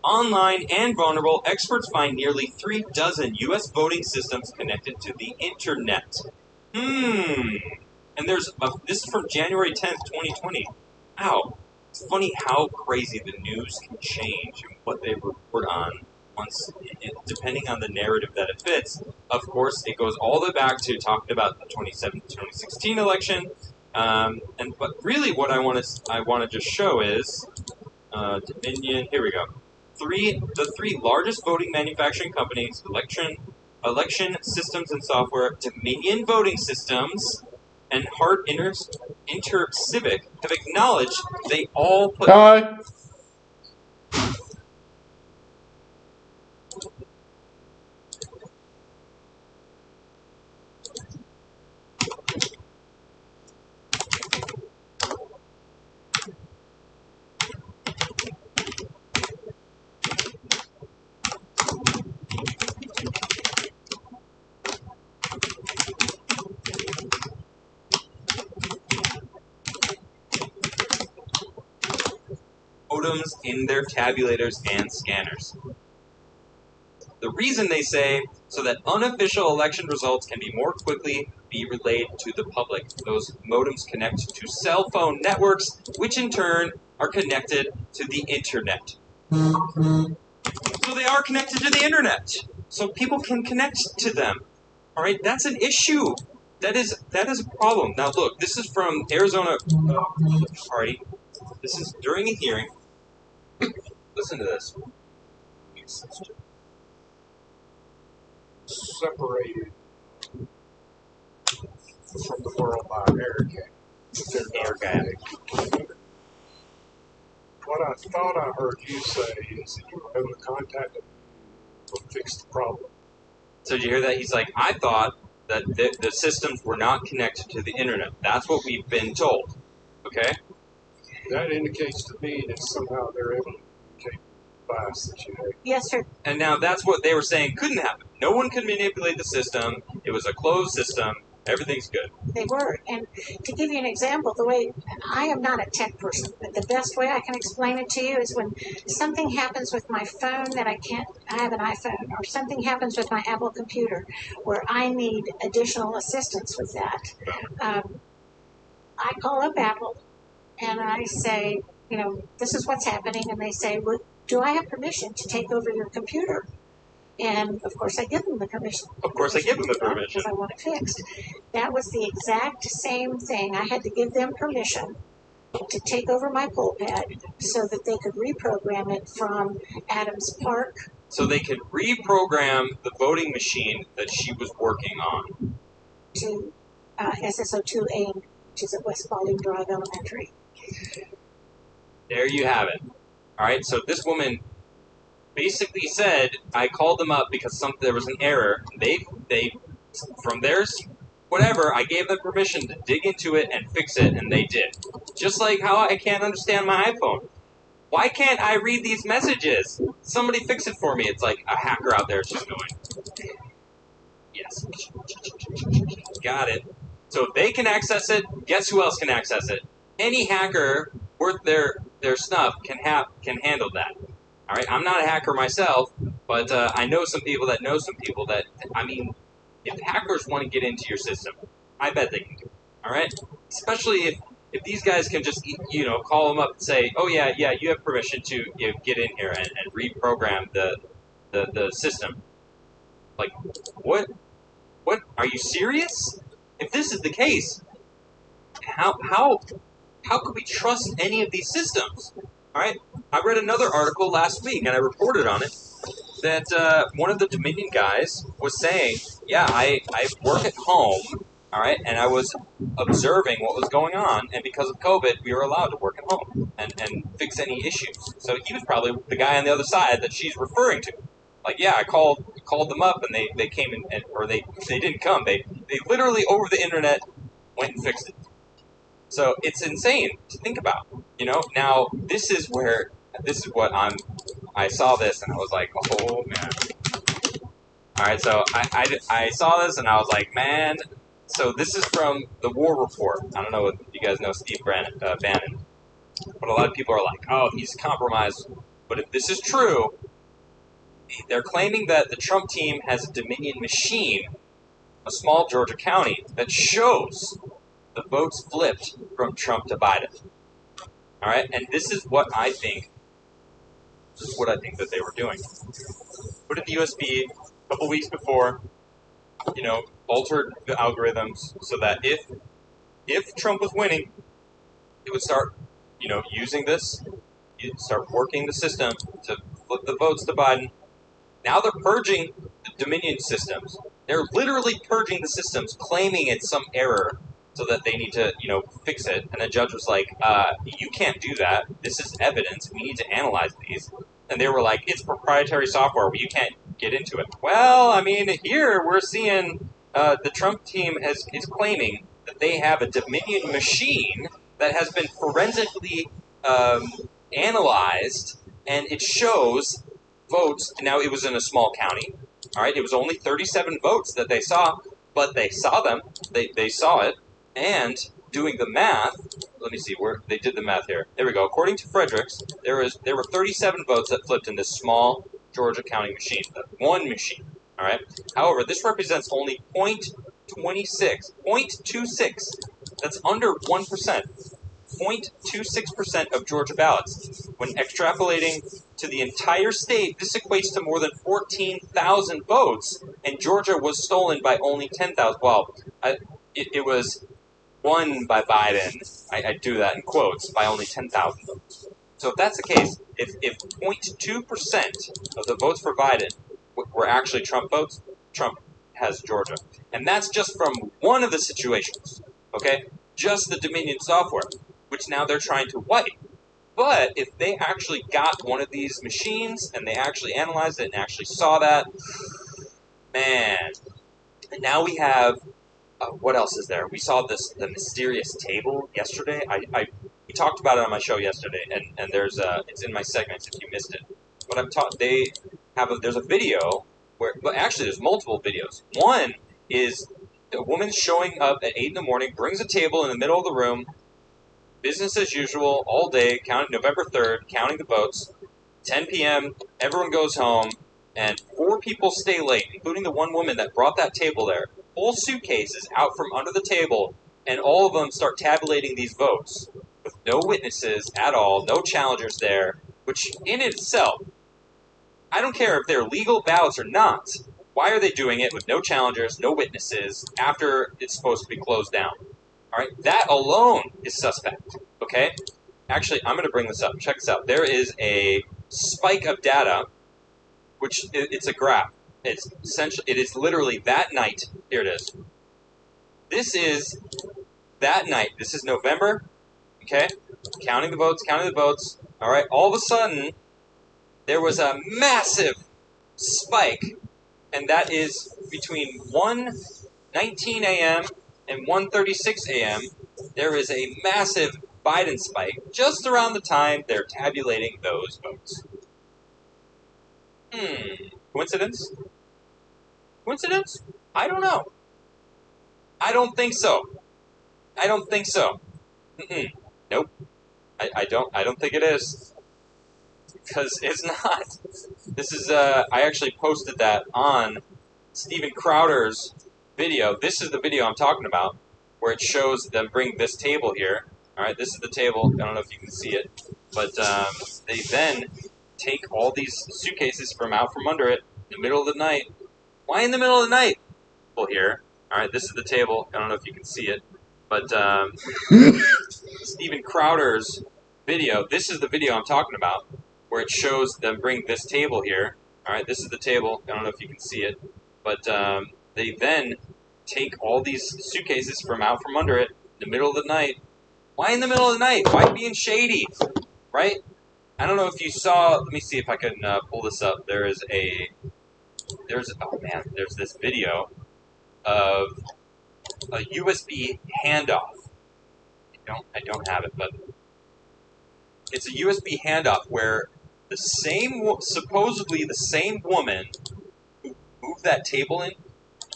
S16: Online and vulnerable, experts find nearly 36 U.S. voting systems connected to the internet. And this is from January 10th, 2020. Wow. It's funny how crazy the news can change and what they report on once, depending on the narrative that it fits. Of course, it goes all the way back to talking about the 2016 election. But really what I want to just show is Dominion. Here we go. The three largest voting manufacturing companies, election systems and software, Dominion Voting Systems, and Hart InterCivic have acknowledged they all put... modems in their tabulators and scanners. The reason, they say, so that unofficial election results can be more quickly be relayed to the public. Those modems connect to cell phone networks, which in turn are connected to the internet. So they are connected to the internet. So people can connect to them. All right, that's an issue. That is a problem. Now look, this is from Arizona Party. This is during a hearing. Listen to this.
S17: Separated from the world by an air gap. What I thought I heard you say is that you were able to contact them to fix the problem.
S16: So did you hear that? He's like, I thought that the systems were not connected to the internet. That's what we've been told. Okay?
S17: That indicates to me that somehow they're able to communicate the device that you have.
S6: Yes, sir.
S16: And now that's what they were saying couldn't happen. No one could manipulate the system. It was a closed system. Everything's good.
S6: They were. And to give you an example, the way, I am not a tech person, but the best way I can explain it to you is when something happens with my phone that I have an iPhone, or something happens with my Apple computer where I need additional assistance with that. I call up Apple and I say, this is what's happening. And they say, well, do I have permission to take over your computer? And, of course, I give them the permission.
S16: Of course I give them the permission.
S6: Because I want it fixed. That was the exact same thing. I had to give them permission to take over my pull pad so that they could reprogram it from Adams Park.
S16: So they could reprogram the voting machine that she was working on.
S6: To SSO2A, which is at West Baldwin Drive Elementary.
S16: There you have it. All right, so this woman basically said, I called them up because there was an error. They from theirs, whatever, I gave them permission to dig into it and fix it, and they did. Just like how I can't understand my iPhone. Why can't I read these messages? Somebody fix it for me. It's like a hacker out there just going, yes. Got it. So if they can access it, guess who else can access it? Any hacker worth their snuff can handle that. All right, I'm not a hacker myself, but I know some people that know some people that, if hackers want to get into your system, I bet they can do it. All right? Especially if if these guys can just, call them up and say, oh yeah, you have permission to get in here and reprogram the system. Like, what are you serious? If this is the case, how could we trust any of these systems? All right, I read another article last week and I reported on it that one of the Dominion guys was saying, yeah, I work at home, all right, and I was observing what was going on, and because of COVID, we were allowed to work at home and fix any issues. So he was probably the guy on the other side that she's referring to. Like, yeah, I called them up, and they came in, or they didn't come. They literally over the internet went and fixed it. So it's insane to think about. Now this is what I saw this and I was like, oh man. All right, so I saw this and I was like, man. So this is from the War Report. I don't know if you guys know Steve Bannon, but a lot of people are like, oh, he's compromised. But if this is true, they're claiming that the Trump team has a Dominion machine, a small Georgia county, that shows the votes flipped from Trump to Biden. All right, and this is what I think. This is what I think that they were doing. Put in the USB a couple weeks before, altered the algorithms so that if Trump was winning, it would start, using this, you'd start working the system to flip the votes to Biden. Now they're purging the Dominion systems. They're literally purging the systems, claiming it's some error so that they need to, fix it. And the judge was like, you can't do that. This is evidence. We need to analyze these. And they were like, it's proprietary software. You can't get into it. Well, I mean, here we're seeing the Trump team is claiming that they have a Dominion machine that has been forensically analyzed, and it shows votes. Now, it was in a small county. All right, it was only 37 votes that they saw, but they saw them. They saw it. And doing the math, let me see where they did the math here. There we go. According to Fredericks, there were 37 votes that flipped in this small Georgia county machine, one machine. All right. However, this represents only 0.26. That's under 1%. 0.26% of Georgia ballots. When extrapolating to the entire state, this equates to more than 14,000 votes, and Georgia was stolen by only 10,000. Well, it was won by Biden, I do that in quotes, by only 10,000 votes. So if that's the case, if 0.2% of the votes for Biden were actually Trump votes, Trump has Georgia. And that's just from one of the situations, okay? Just the Dominion software, which now they're trying to wipe. But if they actually got one of these machines and they actually analyzed it and actually saw that, man. And now we have... what else is there? We saw the mysterious table yesterday. We talked about it on my show yesterday, and there's it's in my segments if you missed it. But there's a video but actually there's multiple videos. One is a woman showing up at 8 in the morning, brings a table in the middle of the room, business as usual, all day, November 3rd, counting the votes. 10 p.m., everyone goes home, and 4 people stay late, including the one woman that brought that table there. Whole suitcases out from under the table, and all of them start tabulating these votes with no witnesses at all, no challengers there, which in itself, I don't care if they're legal ballots or not. Why are they doing it with no challengers, no witnesses, after it's supposed to be closed down? All right, that alone is suspect, okay? Actually, I'm going to bring this up. Check this out. There is a spike of data, which it's a graph. It's essentially, it is literally that night. Here it is. This is that night. This is November, okay? Counting the votes. All right, all of a sudden, there was a massive spike, and that is between 1:19 a.m. and 1:36 a.m., there is a massive Biden spike just around the time they're tabulating those votes. Coincidence? Coincidence? I don't know. I don't think so. Nope. I don't think it is. Because it's not. This is, I actually posted that on Steven Crowder's video. This is the video I'm talking about, where it shows them bring this table here, Alright, this is the table. I don't know if you can see it. But they then take all these suitcases from out from under it in the middle of the night. Why in the middle of the night? Well, here. Alright, this is the table. I don't know if you can see it. But Steven Crowder's video, this is the video I'm talking about, where it shows them bring this table here. Alright, this is the table. I don't know if you can see it. But they then take all these suitcases from out from under it in the middle of the night. Why in the middle of the night? Why being shady? Right? I don't know if you saw, let me see if I can pull this up. There's this video of a USB handoff. I don't have it, but it's a USB handoff where supposedly the same woman who moved that table in,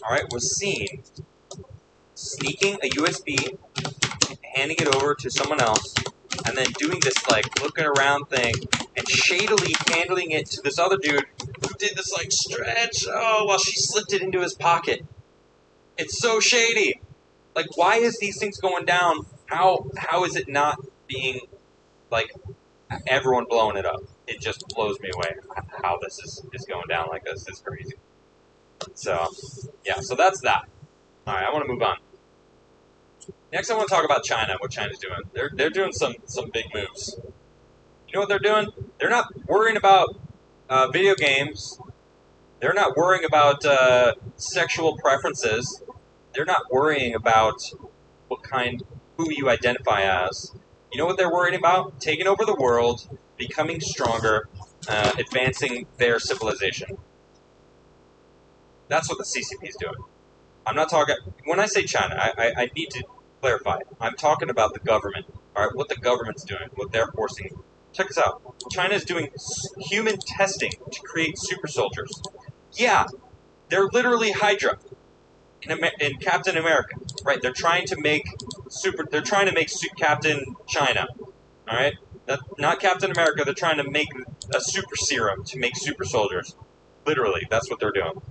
S16: alright, was seen sneaking a USB, handing it over to someone else, and then doing this, like, looking around thing, and shadily handling it to this other dude who did this, like, stretch, while she slipped it into his pocket. It's so shady. Like, why is these things going down? How is it not being, like, everyone blowing it up? It just blows me away how this is going down like this. It's crazy. So, yeah, so that's that. Alright, I want to move on. Next, I want to talk about China, what China's doing. They're doing some big moves. You know what they're doing? They're not worrying about video games. They're not worrying about sexual preferences. They're not worrying about who you identify as. You know what they're worried about? Taking over the world, becoming stronger, advancing their civilization. That's what the CCP is doing. I'm not talking... When I say China, I need to clarify. I'm talking about the government. Alright, what the government's doing, what they're forcing. Check this out. China is doing human testing to create super soldiers. Yeah, they're literally Hydra in Captain America. Right, they're trying to make Captain China. Alright? Not Captain America, they're trying to make a super serum to make super soldiers. Literally, that's what they're doing.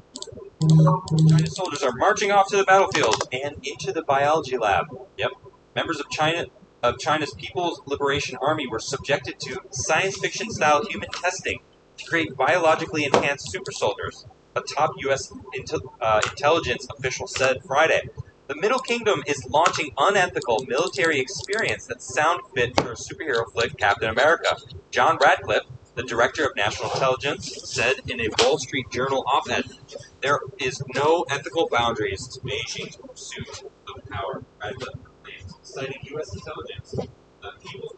S16: China's soldiers are marching off to the battlefield and into the biology lab. Yep. Members of China's People's Liberation Army were subjected to science fiction-style human testing to create biologically enhanced super soldiers, a top U.S. intelligence official said Friday. The Middle Kingdom is launching unethical military experiments that sound fit for a superhero flick, Captain America. John Radcliffe, the director of national intelligence, said in a Wall Street Journal op-ed, "There is no ethical boundaries to Beijing's pursuit of power," Radcliffe claimed, citing U.S. intelligence. People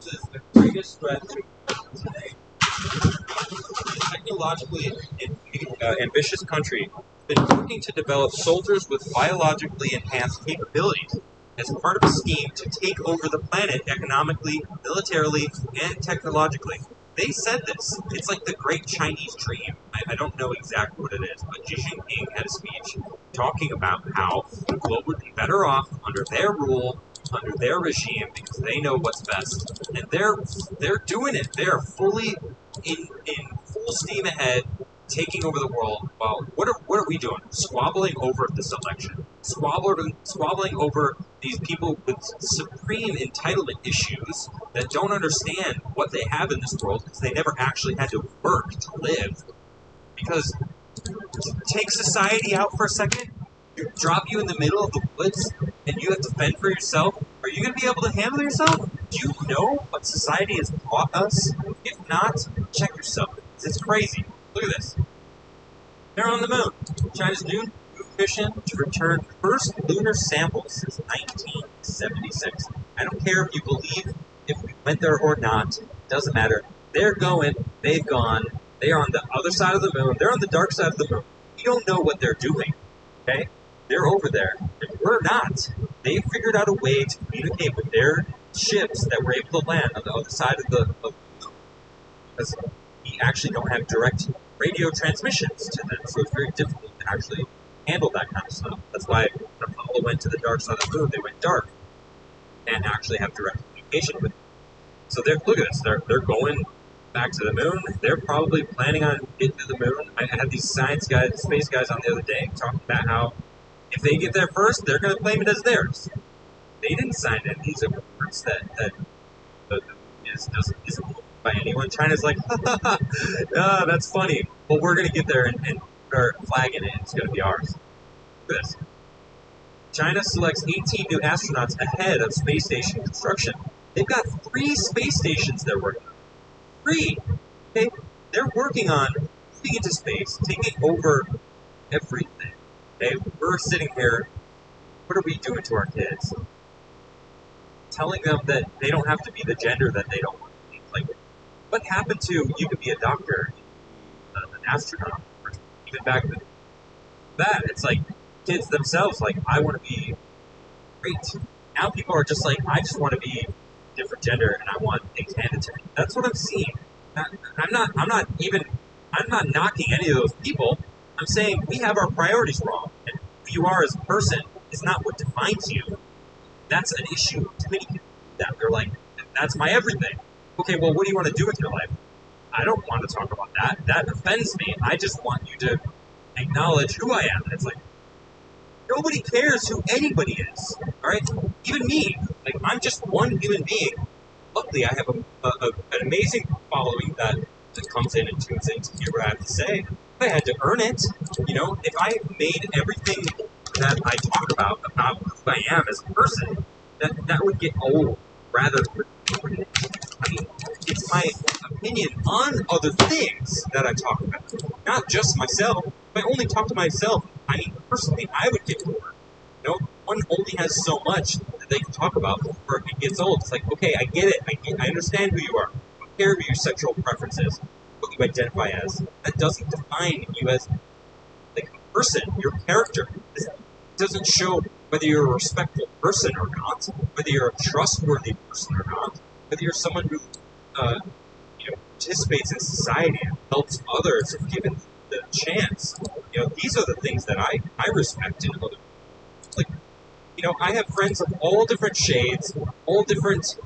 S16: poses the greatest threat to today. A technologically ambitious country has been working to develop soldiers with biologically enhanced capabilities as part of a scheme to take over the planet economically, militarily, and technologically. They said this. It's like the great Chinese dream. I don't know exactly what it is, but Xi Jinping had a speech talking about how the globe would be better off under their rule, under their regime, because they know what's best. And they're doing it. They're fully in full steam ahead, taking over the world. Well, what are we doing? Squabbling over this election. Squabbling over these people with supreme entitlement issues that don't understand what they have in this world because they never actually had to work to live. Because take society out for a second, drop you in the middle of the woods, and you have to fend for yourself. Are you going to be able to handle yourself? Do you know what society has taught us? If not, check yourself. It's crazy. Look at this. They're on the moon. China's new mission to return first lunar samples since 1976. I don't care if you believe if we went there or not. It doesn't matter. They're going. They've gone. They're on the other side of the moon. They're on the dark side of the moon. You don't know what they're doing. Okay? They're over there. And we're not. They figured out a way to communicate with their ships that were able to land on the other side of the moon. Because we actually don't have direct radio transmissions to them, so it's very difficult to actually handle that kind of stuff. That's why when Apollo went to the dark side of the moon, they went dark and actually have direct communication with them. So look at this. They're going back to the moon. They're probably planning on getting to the moon. I had these science guys, space guys on the other day talking about how if they get there first, they're going to claim it as theirs. They didn't sign any of these agreements that the isn't by anyone. China's like, that's funny. Well, we're going to get there and start flagging it. It's going to be ours. Look at this. China selects 18 new astronauts ahead of space station construction. They've got 3 space stations they're working on. 3! Okay? They're working on moving into space, taking over everything. Okay? We're sitting here. What are we doing to our kids? Telling them that they don't have to be the gender that they don't want to be. Like, what happened to you could be a doctor, an astronaut, or even back then? That it's like kids themselves, like, I want to be great. Now people are just like, I just want to be a different gender and I want things handed to me. That's what I'm seeing. I'm not knocking any of those people. I'm saying we have our priorities wrong, and who you are as a person is not what defines you. That's an issue. Too many people do that. They're like, that's my everything. Okay, well, what do you want to do with your life? I don't want to talk about that. That offends me. I just want you to acknowledge who I am. And it's like, nobody cares who anybody is. All right? Even me. Like, I'm just one human being. Luckily, I have an amazing following that comes in and tunes in to hear what I have to say. I had to earn it. You know, if I made everything that I talk about who I am as a person, that would get old rather quickly. I mean, it's my opinion on other things that I talk about, not just myself. If I only talk to myself, I mean, personally, I would get bored. You know, one only has so much that they can talk about before it gets old. It's like, okay, I get it. I understand who you are. I don't care what your sexual preferences, what you identify as. That doesn't define you as like a person, your character. It doesn't show whether you're a respectful person or not, whether you're a trustworthy person or not, whether you're someone who participates in society and helps others if given the chance. You know, these are the things that I respect in other people. Like, you know, I have friends of all different shades, all different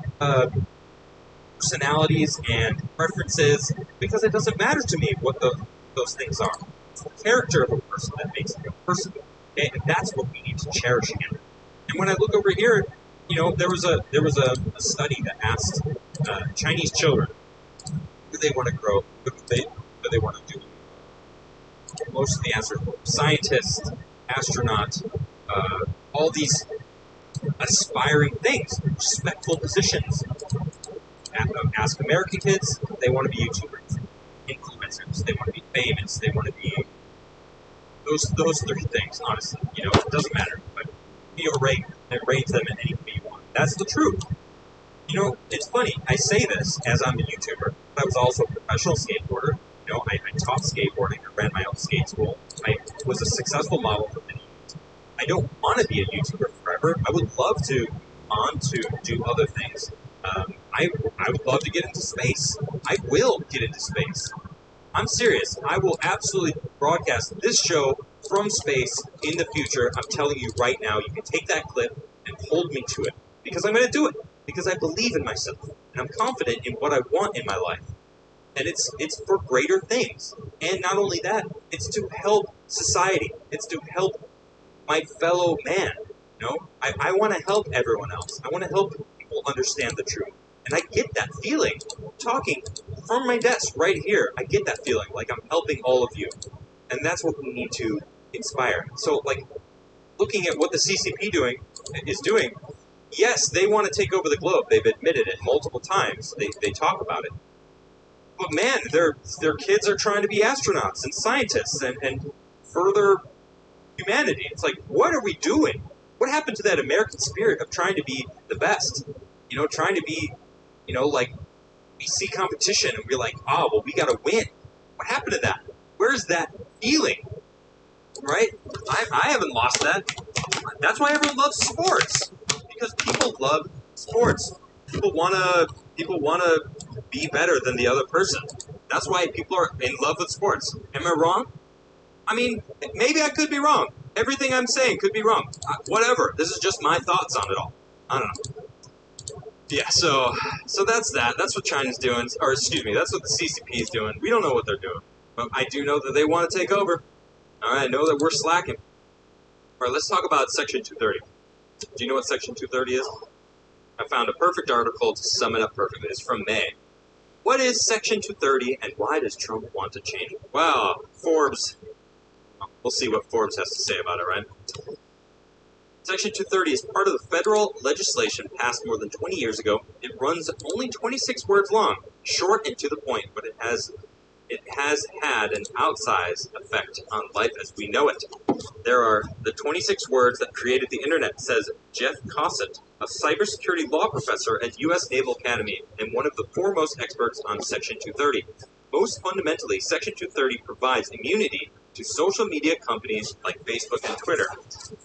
S16: personalities and preferences, because it doesn't matter to me what those things are. It's the character of a person that makes them a person. Okay? And that's what we need to cherish again. And when I look over here, you know, there was a study that asked Chinese children who they want to grow, what do they want to do. Most of the answers were scientist, astronaut, all these aspiring things, respectful positions. Ask American kids, they want to be YouTubers, influencers, they want to be famous, they want to be those 3 things, honestly. You know, it doesn't matter. But you arrange them in any way you want. That's the truth. You know, it's funny. I say this as I'm a YouTuber. I was also a professional skateboarder. You know, I taught skateboarding. I ran my own skate school. I was a successful model for many years. I don't want to be a YouTuber forever. I would love to do other things. I would love to get into space. I will get into space. I'm serious. I will absolutely broadcast this show from space in the future. I'm telling you right now, you can take that clip and hold me to it. Because I'm going to do it. Because I believe in myself. And I'm confident in what I want in my life. And it's for greater things. And not only that, it's to help society. It's to help my fellow man. You know, I want to help everyone else. I want to help people understand the truth. And I get that feeling talking from my desk right here. I get that feeling like I'm helping all of you. And that's what we need to inspire. So, like, looking at what the CCP is doing, yes, they want to take over the globe. They've admitted it multiple times. They talk about it. But man, their kids are trying to be astronauts and scientists and further humanity. It's like, what are we doing? What happened to that American spirit of trying to be the best? You know, trying to be, you know, like, we see competition and we're like, oh, well, we got to win. What happened to that? Where's that feeling? Right? I haven't lost that. That's why everyone loves sports. Because people love sports. People wanna be better than the other person. That's why people are in love with sports. Am I wrong? I mean, maybe I could be wrong. Everything I'm saying could be wrong. Whatever. This is just my thoughts on it all. I don't know. Yeah, so that's that. That's what China's doing. Or, excuse me, that's what the CCP is doing. We don't know what they're doing. But I do know that they want to take over. All right, I know that we're slacking. All right, let's talk about Section 230. Do you know what Section 230 is? I found a perfect article to sum it up perfectly. It's from May. What is Section 230 and why does Trump want to change it? Well, Forbes. We'll see what Forbes has to say about it, right? Section 230 is part of the federal legislation passed more than 20 years ago. It runs only 26 words long, short and to the point, but it has had an outsized effect on life as we know it. There are the 26 words that created the internet, says Jeff Cossett, a cybersecurity law professor at U.S. Naval Academy and one of the foremost experts on Section 230. Most fundamentally, Section 230 provides immunity to social media companies like Facebook and Twitter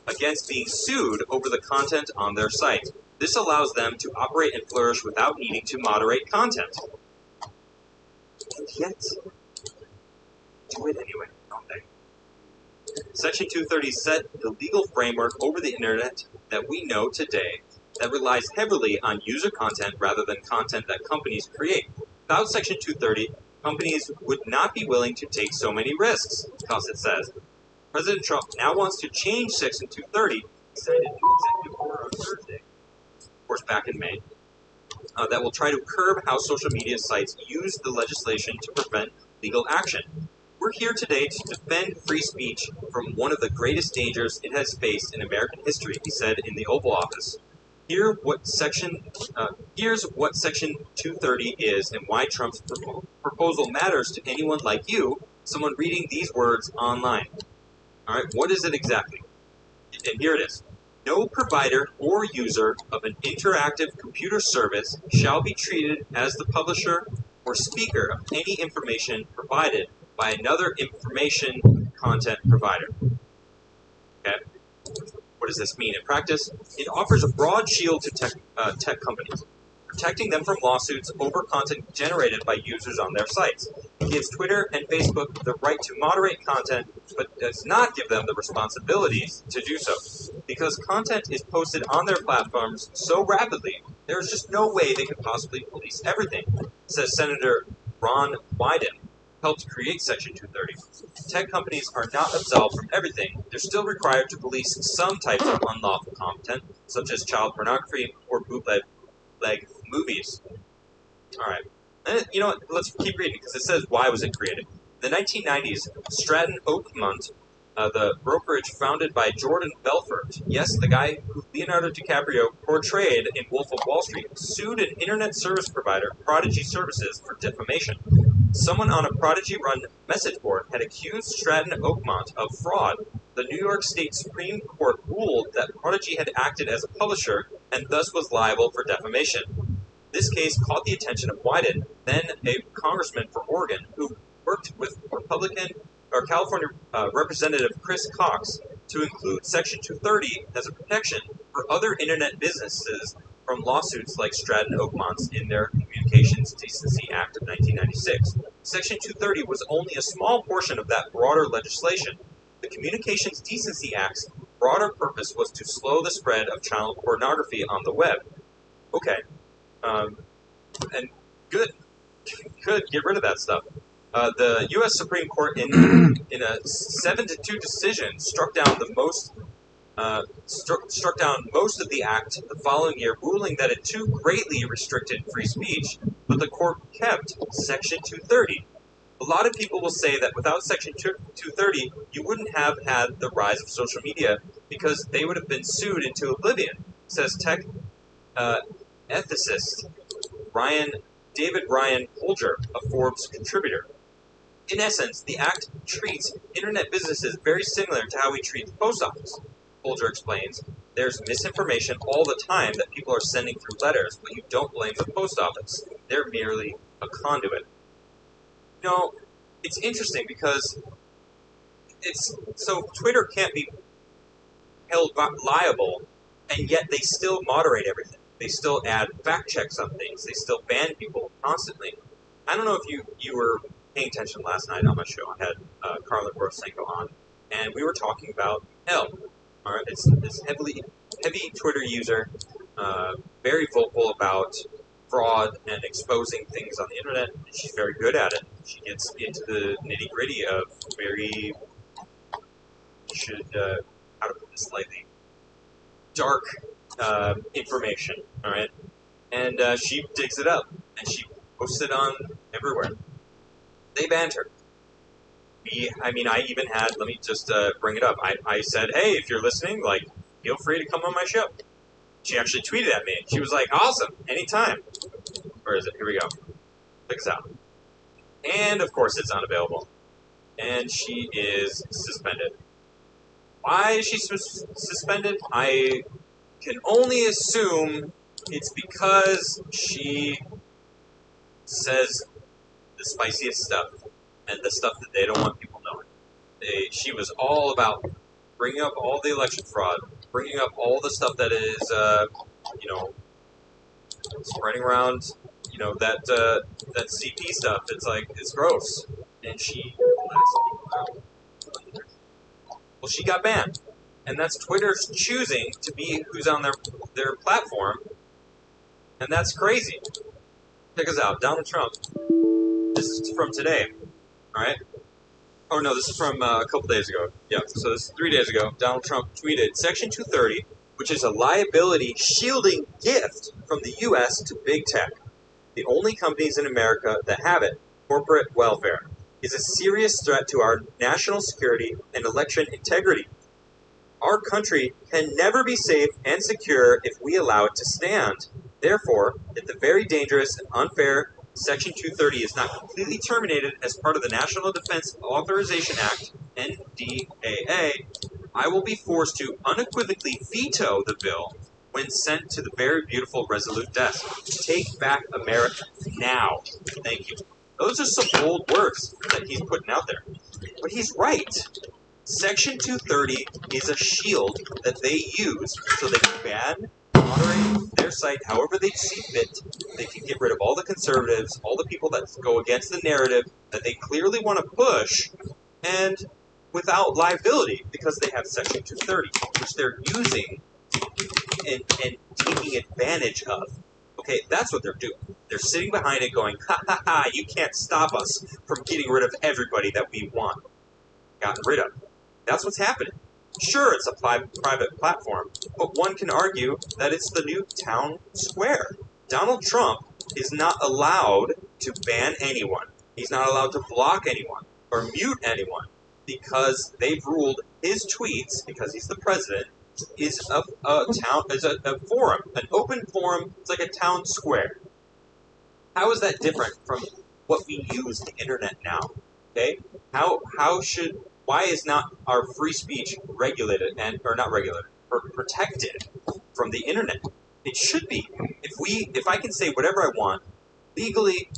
S16: against being sued over the content on their site. This allows them to operate and flourish without needing to moderate content. And yet, do it anyway, don't they? Section 230 set the legal framework over the internet that we know today that relies heavily on user content rather than content that companies create. Without Section 230, companies would not be willing to take so many risks, Cossett says. President Trump now wants to change Section 230, signed a new executive order on Thursday, of course back in May, that will try to curb how social media sites use the legislation to prevent legal action. We're here today to defend free speech from one of the greatest dangers it has faced in American history, he said in the Oval Office. Here's what Section 230 is and why Trump's proposal matters to anyone like you, someone reading these words online. All right, what is it exactly? And here it is. No provider or user of an interactive computer service shall be treated as the publisher or speaker of any information provided by another information content provider. Okay? What does this mean in practice? It offers a broad shield to tech companies, protecting them from lawsuits over content generated by users on their sites. It gives Twitter and Facebook the right to moderate content, but does not give them the responsibilities to do so. Because content is posted on their platforms so rapidly, there is just no way they could possibly police everything, says Senator Ron Wyden, helped create Section 230. Tech companies are not absolved from everything. They're still required to police some types of unlawful content, such as child pornography or bootleg movies. All right. And you know what? Let's keep reading because it says why was it created. In the 1990s, Stratton Oakmont, the brokerage founded by Jordan Belfort, yes, the guy who Leonardo DiCaprio portrayed in Wolf of Wall Street, sued an internet service provider, Prodigy Services, for defamation. Someone on a Prodigy-run message board had accused Stratton Oakmont of fraud. The New York State Supreme Court ruled that Prodigy had acted as a publisher and thus was liable for defamation. This case caught the attention of Wyden, then a congressman for Oregon, who worked with California Representative Chris Cox to include Section 230 as a protection for other internet businesses from lawsuits like Stratton Oakmont's in their Communications Decency Act of 1996. Section 230 was only a small portion of that broader legislation. The Communications Decency Act's broader purpose was to slow the spread of child pornography on the web. Okay. And good, get rid of that stuff. The U.S. Supreme Court, in a 7-2 decision, struck down most of the act the following year, ruling that it too greatly restricted free speech. But the court kept Section 230. A lot of people will say that without Section 230, you wouldn't have had the rise of social media because they would have been sued into oblivion, says tech ethicist David Ryan Holger, a Forbes contributor. In essence, the Act treats internet businesses very similar to how we treat the post office. Holger explains, there's misinformation all the time that people are sending through letters, but you don't blame the post office. They're merely a conduit. You know, it's interesting because Twitter can't be held liable, and yet they still moderate everything. They still add fact checks on things. They still ban people constantly. I don't know if you were paying attention last night on my show. I had Carla Borosenko on, and we were talking about Elm. All right, it's heavy Twitter user, very vocal about fraud and exposing things on the internet. She's very good at it. She gets into the nitty gritty of how to put this slightly, dark information. All right, and she digs it up and she posts it on everywhere. They banned her. I even had, let me just bring it up. I said, hey, if you're listening, feel free to come on my show. She actually tweeted at me. She was like, awesome, anytime. Where is it? Here we go. Check this out. And, of course, it's unavailable. And she is suspended. Why is she suspended? I can only assume it's because she says the spiciest stuff. And the stuff that they don't want people knowing. She was all about bringing up all the election fraud, bringing up all the stuff that is, spreading around, that CP stuff. It's gross. And she got banned. And that's Twitter's choosing to be who's on their platform. And that's crazy. Check us out, Donald Trump. This is from today. Alright? Oh no, this is from a couple days ago. Yeah, so this is 3 days ago. Donald Trump tweeted, Section 230, which is a liability shielding gift from the U.S. to big tech, the only companies in America that have it, corporate welfare, is a serious threat to our national security and election integrity. Our country can never be safe and secure if we allow it to stand. Therefore, if the very dangerous and unfair Section 230 is not completely terminated as part of the National Defense Authorization Act, NDAA, I will be forced to unequivocally veto the bill when sent to the very beautiful Resolute desk. Take back America now. Thank you. Those are some bold words that he's putting out there. But he's right. Section 230 is a shield that they use so they can ban, moderate their site however they see fit. They can get rid of all the conservatives, all the people that go against the narrative that they clearly want to push, and without liability because they have Section 230, which they're using and taking advantage of. Okay, that's what they're doing. They're sitting behind it going, ha ha ha, you can't stop us from getting rid of everybody that we want gotten rid of. That's what's happening. Sure, it's a private platform, but one can argue that it's the new town square. Donald Trump is not allowed to ban anyone. He's not allowed to block anyone or mute anyone because they've ruled his tweets, because he's the president, is a forum, an open forum. It's like a town square. How is that different from what we use the internet now? Okay, why is not our free speech regulated or not regulated or protected from the internet? It should be. If I can say whatever I want legally,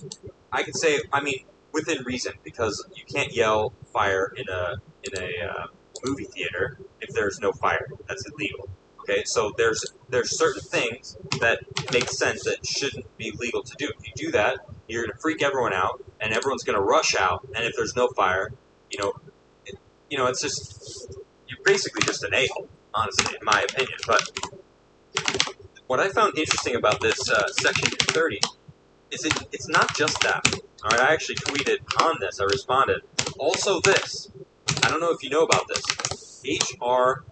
S16: I can say. I mean, within reason, because you can't yell fire in a movie theater if there's no fire. That's illegal. Okay, so there's certain things that make sense that shouldn't be legal to do. If you do that, you're gonna freak everyone out, and everyone's gonna rush out. And if there's no fire, it's just you're basically just an a-hole, honestly, in my opinion. But what I found interesting about this section 230 is it's not just that. All right, I actually tweeted on this. I responded. Also, this. I don't know if you know about this. HR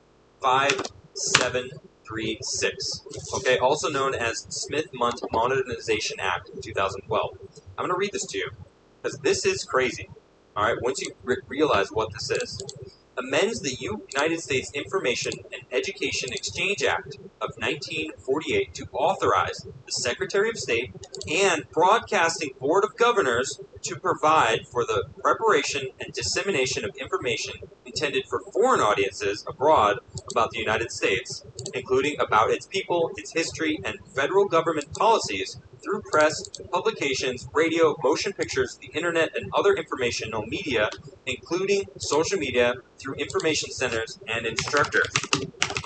S16: 5736. Okay, also known as Smith-Mundt Modernization Act of 2012. I'm going to read this to you because this is crazy. All right, once you realize what this is. Amends the United States Information and Education Exchange Act of 1948 to authorize the Secretary of State and Broadcasting Board of Governors to provide for the preparation and dissemination of information intended for foreign audiences abroad about the United States, including about its people, its history, and federal government policies through press, publications, radio, motion pictures, the internet, and other informational media, including social media, through information centers and instructors.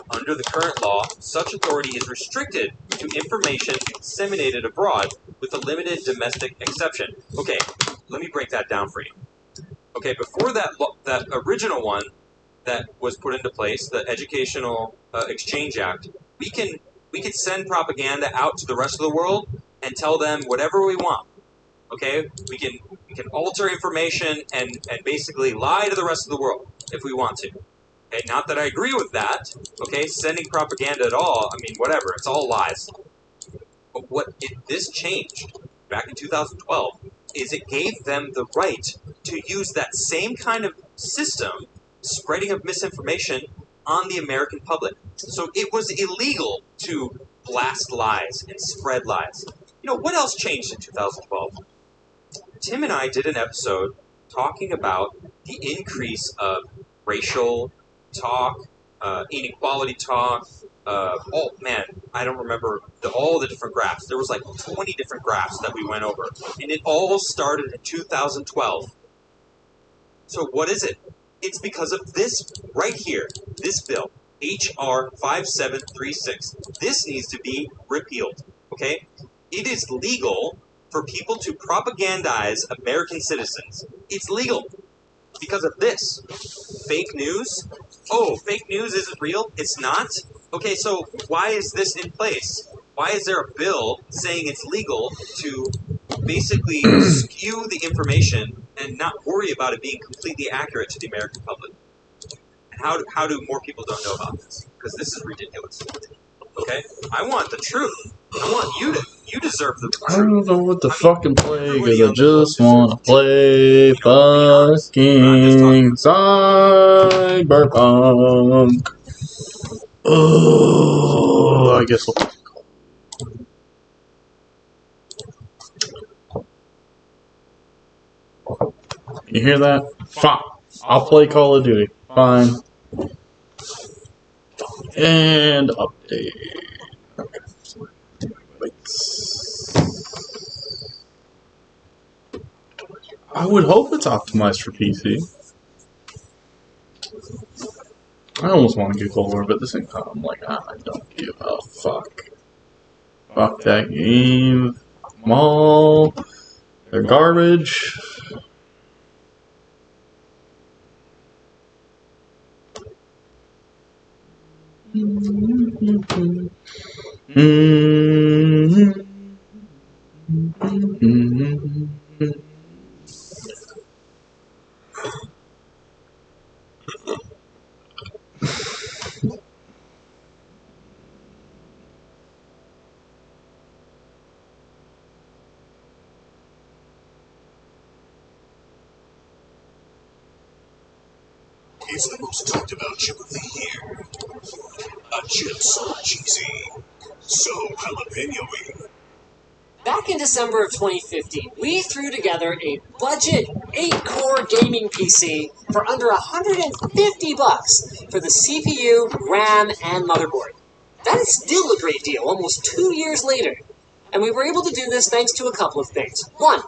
S16: Under the current law, such authority is restricted to information disseminated abroad with a limited domestic exception. Okay, let me break that down for you. Okay, before that original one that was put into place, the Educational Exchange Act, we can send propaganda out to the rest of the world and tell them whatever we want. Okay, we can alter information and basically lie to the rest of the world if we want to. Okay, not that I agree with that. Okay, sending propaganda at all, I mean, whatever, it's all lies. But this changed back in 2012 is it gave them the right to use that same kind of system, spreading of misinformation, on the American public. So it was illegal to blast lies and spread lies. What else changed in 2012? Tim and I did an episode talking about the increase of racial talk, inequality talk. Oh man, I don't remember all the different graphs. There was like 20 different graphs that we went over, and it all started in 2012. So what is it? It's because of this right here, this bill, HR 5736. This needs to be repealed. Okay, it is legal for people to propagandize American citizens. It's legal because of this. Fake news? Oh, fake news isn't real? It's not? Okay, so why is this in place? Why is there a bill saying it's legal to basically skew the information and not worry about it being completely accurate to the American public? And how do more people don't know about this? Because this is ridiculous. Okay? I want the truth. I want you deserve the truth.
S1: I don't know what to fucking play, because I just want to play fucking Cyberpunk. Oh, I guess we'll... You hear that? Fine. I'll play Call of Duty. Fine. And update. Okay. Wait. I would hope it's optimized for PC. I almost want to get Cold War, but at the same time, I'm like, I don't give a fuck. Fuck that game. Fuck them all. They're garbage.
S10: It's the most talked about chip of the year. A chip so cheesy, so jalapeno-y.
S18: Back in December of 2015, we threw together a budget 8-core gaming PC for under $150 for the CPU, RAM, and motherboard. That is still a great deal, almost 2 years later. And we were able to do this thanks to a couple of things. One,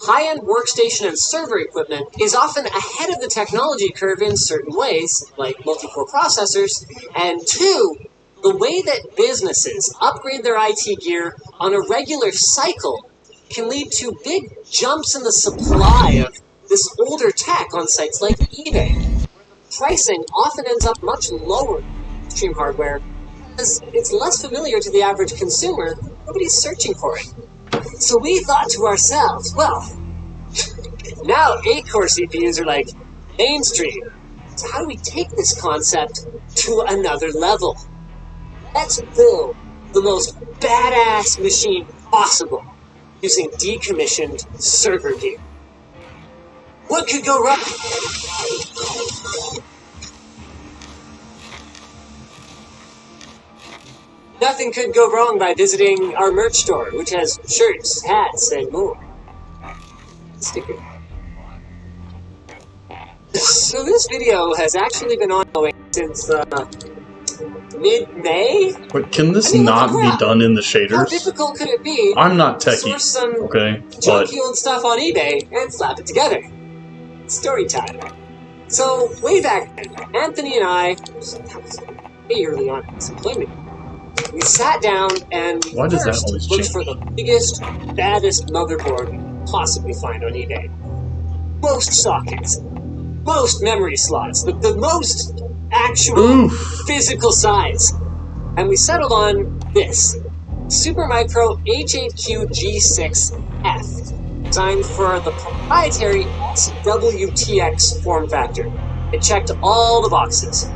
S18: high-end workstation and server equipment is often ahead of the technology curve in certain ways, like multi-core processors. And two, the way that businesses upgrade their IT gear on a regular cycle can lead to big jumps in the supply of this older tech on sites like eBay. Pricing often ends up much lower than mainstream hardware because it's less familiar to the average consumer. Nobody's searching for it. So we thought to ourselves, well, now 8-core CPUs are like mainstream. So how do we take this concept to another level? Let's build the most badass machine possible using decommissioned server gear. What could go wrong? Nothing could go wrong by visiting our merch store, which has shirts, hats, and more. Sticker. So this video has actually been ongoing since mid-May?
S1: But can this not be done in the shaders?
S18: How difficult could it be?
S1: I'm not techie,
S18: source some
S1: okay?
S18: junky old stuff on eBay and slap it together. Story time. So, way back then, Anthony and I, way early on in this employment, we sat down and
S1: Why does that
S18: first
S1: always
S18: looked
S1: change?
S18: for the biggest, baddest motherboard we could possibly find on eBay. Most sockets, most memory slots, the most actual physical size. And we settled on this, Supermicro H8Q G6F, designed for the proprietary SWTX form factor. It checked all the boxes.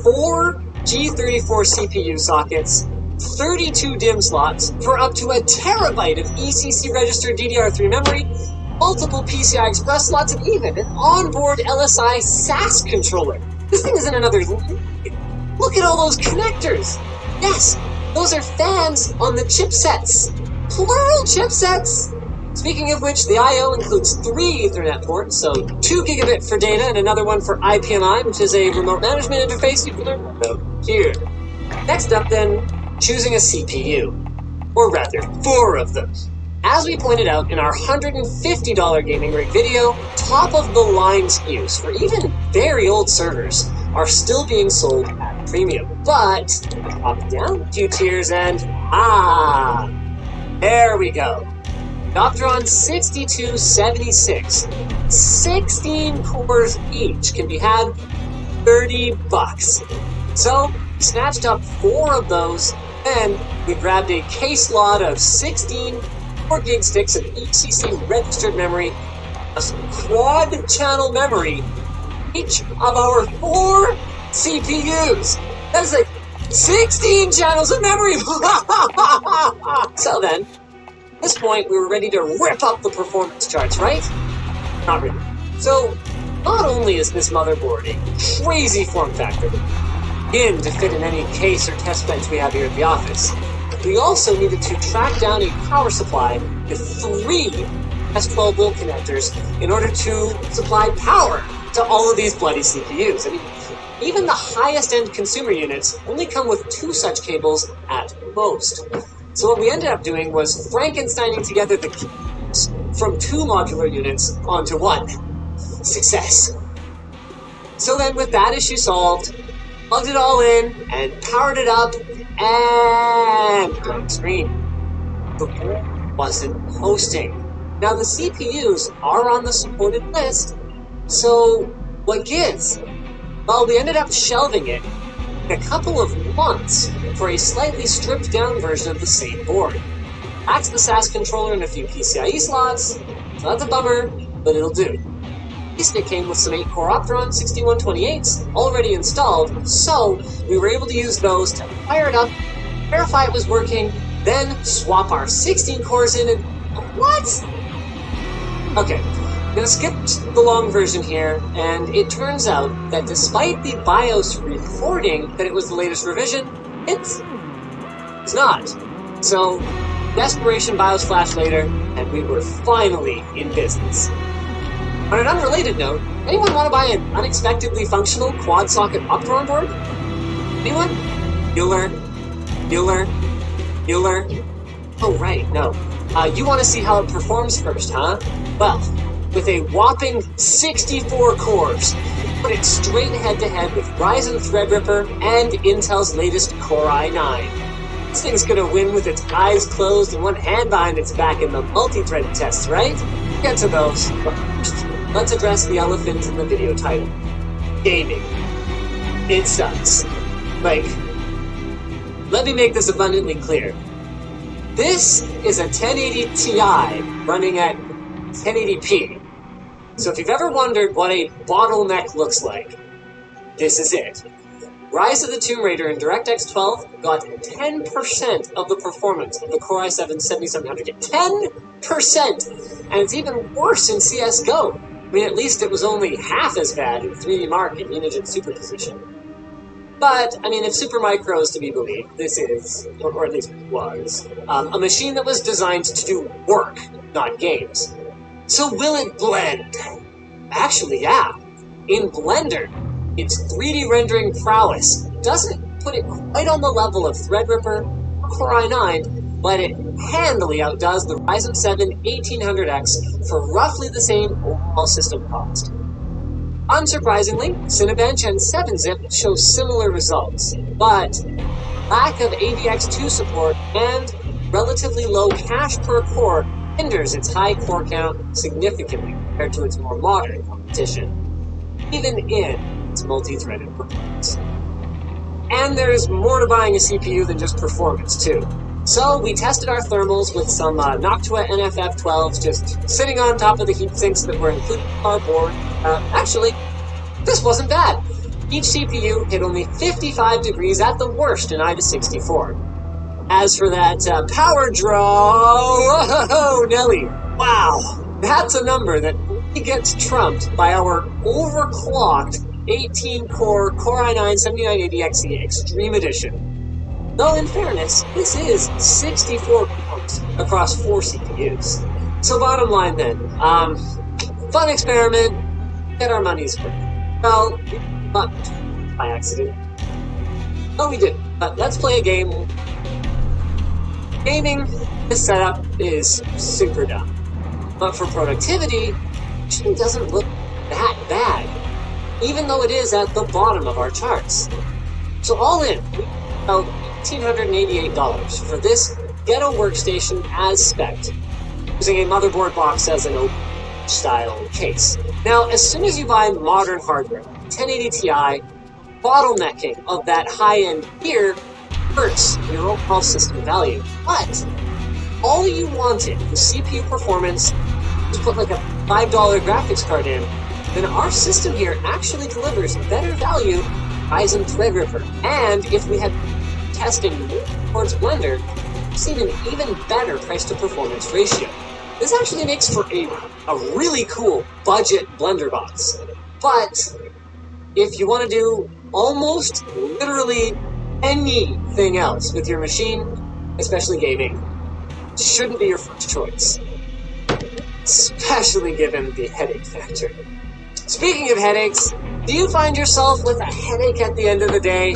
S18: 4 G34 CPU sockets, 32 DIMM slots for up to a terabyte of ECC registered DDR3 memory, multiple PCI Express slots, and even an onboard LSI SAS controller. This thing isn't another... Look at all those connectors! Yes, those are fans on the chipsets. Plural chipsets! Speaking of which, the I.O. includes 3 Ethernet ports, so 2 gigabit for data and another one for IPMI, which is a remote management interface you can learn about here. Next up then, choosing a CPU. Or rather, 4 of them. As we pointed out in our $150 gaming rig video, top-of-the-line SKUs for even very old servers are still being sold at premium. But, drop down a few tiers and, there we go. Optron 6276, 16 cores each, can be had $30. So, we snatched up 4 of those, and we grabbed a case lot of 16 4 gig sticks of ECC registered memory, plus quad channel memory, each of our 4 CPUs. That is like 16 channels of memory! So then, at this point, we were ready to rip up the performance charts, right? Not really. So, not only is this motherboard a crazy form factor, in to fit in any case or test bench we have here at the office, we also needed to track down a power supply with 3 S12 volt connectors in order to supply power to all of these bloody CPUs. I mean, even the highest end consumer units only come with 2 such cables at most. So what we ended up doing was Frankensteining together the cables from 2 modular units onto 1. Success. So then with that issue solved, plugged it all in and powered it up, and blank screen. The board wasn't posting. Now the CPUs are on the supported list, so what gives? Well, we ended up shelving it in a couple of months for a slightly stripped down version of the same board. That's the SAS controller and a few PCIe slots, so that's a bummer, but it'll do. It came with some 8-core Opteron 6128s already installed, so we were able to use those to fire it up, verify it was working, then swap our 16 cores in and... What? Okay, I'm gonna skip the long version here, and it turns out that despite the BIOS reporting that it was the latest revision, it's not. So, desperation BIOS flash later, and we were finally in business. On an unrelated note, anyone want to buy an unexpectedly functional quad-socket Opteron board? Anyone? You'll learn. Bueller? Oh, right, no. You want to see how it performs first, huh? Well, with a whopping 64 cores, put it straight head-to-head with Ryzen Threadripper and Intel's latest Core i9. This thing's gonna win with its eyes closed and one hand behind its back in the multi-threaded tests, right? Get to those. But first, let's address the elephant in the video title. Gaming. It sucks. Like, let me make this abundantly clear. This is a 1080 Ti running at 1080p. So if you've ever wondered what a bottleneck looks like, this is it. Rise of the Tomb Raider in DirectX 12 got 10% of the performance of the Core i7-7700. 10%! And it's even worse in CSGO. I mean, at least it was only half as bad in 3D Mark and Unigine Superposition. But, I mean, if Supermicro is to be believed, this is, or at least was, a machine that was designed to do work, not games. So will it blend? Actually, yeah. In Blender, its 3D rendering prowess doesn't put it quite on the level of Threadripper or Core i9, but it handily outdoes the Ryzen 7 1800X for roughly the same overall system cost. Unsurprisingly, Cinebench and 7-Zip show similar results, but lack of AVX2 support and relatively low cache per core hinders its high core count significantly compared to its more modern competition, even in its multi-threaded performance. And there's more to buying a CPU than just performance, too. So we tested our thermals with some Noctua NFF12s just sitting on top of the heatsinks that were included in our board. Actually, this wasn't bad. Each CPU hit only 55 degrees at the worst in IDA 64. As for that power draw, whoa, Nelly, wow, that's a number that only gets trumped by our overclocked 18-core Core i9-7980XE Extreme Edition. Though in fairness, this is 64 cores across 4 CPUs. So bottom line then, fun experiment, get our money's worth. Well, not by accident. No, we didn't, but let's play a game. Gaming, this setup is super dumb. But for productivity, it doesn't look that bad, even though it is at the bottom of our charts. So all in, about $1,888 for this ghetto workstation as spec'd, using a motherboard box as an open style case. Now, as soon as you buy modern hardware, 1080 Ti, bottlenecking of that high-end gear hurts your overall system value. But all you wanted was CPU performance, to put like a $5 graphics card in, then our system here actually delivers better value Ryzen Threadripper. And if we had testing towards Blender, we've seen an even better price-to-performance ratio. This actually makes for a really cool budget Blender box. But if you want to do almost literally anything else with your machine, especially gaming, it shouldn't be your first choice. Especially given the headache factor. Speaking of headaches, do you find yourself with a headache at the end of the day?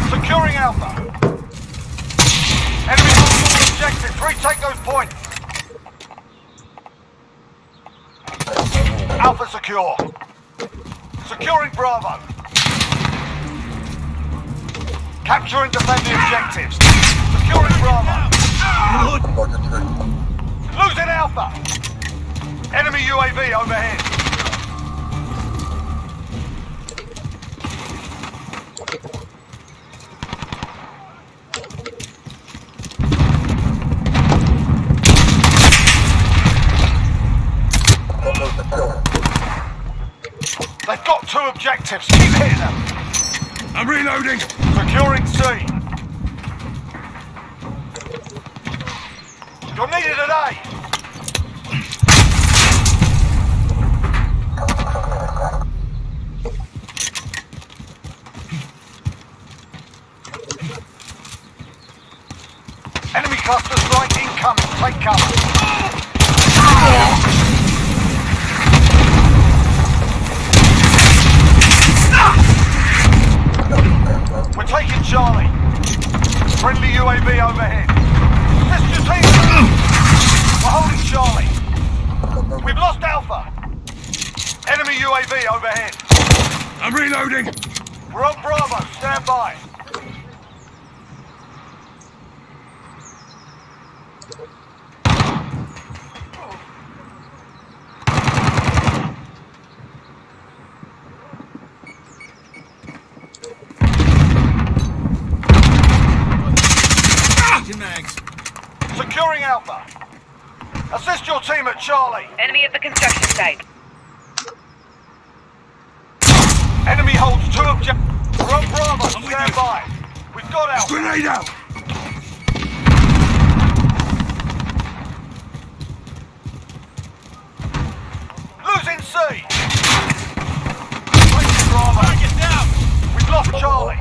S15: Securing Alpha. Enemy multiple objectives. Retake those points. Alpha secure. Securing Bravo. Capture and defend the objectives. Securing Bravo. Losing Alpha. Enemy UAV overhead. They've got 2 objectives. Keep hitting them. I'm reloading. Securing C. You're needed today. Enemy cluster strike incoming. Take cover. We're taking Charlie. Friendly UAV overhead. Assist your team. We're holding Charlie. We've lost Alpha. Enemy UAV overhead. I'm reloading. We're on Bravo. Stand by. Securing Alpha. Assist your team at Charlie.
S19: Enemy at the construction site.
S15: Enemy holds 2 objectives. We're on Bravo. Stand by. We've got Alpha. Grenade out. Losing C. Taking Bravo. Get down. We've lost Charlie.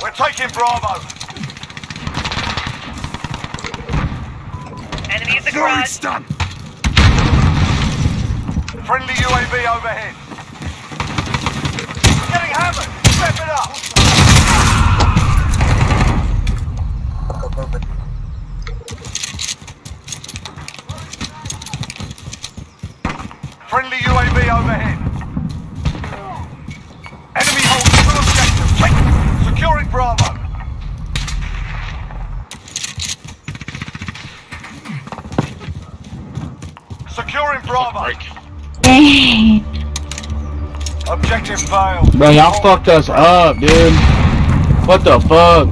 S15: We're taking Bravo.
S19: Enemy at the garage.
S15: Stun. Friendly UAV overhead. Getting hammered. Step it up. Friendly UAV overhead. Enemy holds 2 objectives. Take them. Securing Bravo. Securing Bravo. Objective failed.
S20: Bro, y'all fucked us up, dude. What the fuck?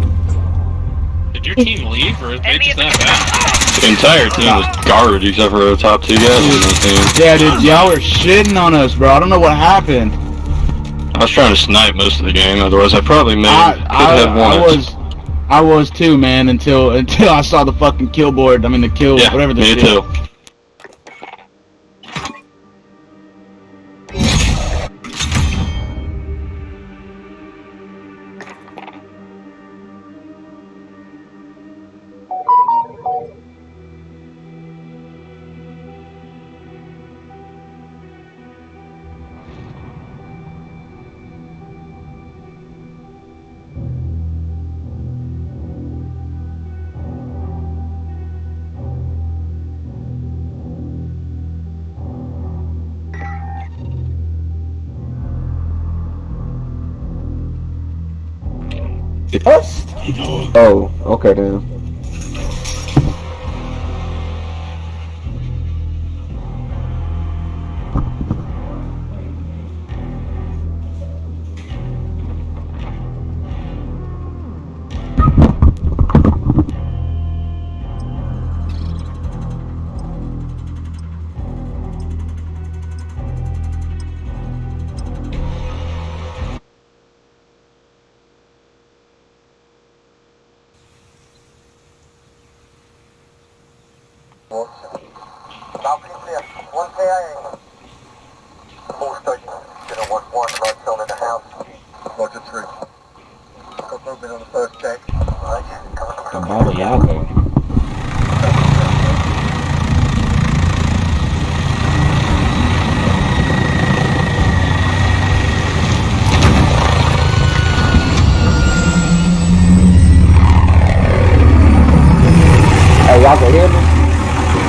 S21: Did your team leave, or is they just that bad?
S1: The entire team was garbage except for the top 2 guys on the team.
S20: Yeah, dude, y'all were shitting on us, bro. I don't know what happened.
S1: I was trying to snipe most of the game, otherwise I probably could have won.
S20: I was too, man, until I saw the fucking kill board. I mean, the kill, whatever the
S1: me
S20: shit.
S1: too.
S20: Us? Oh, okay then.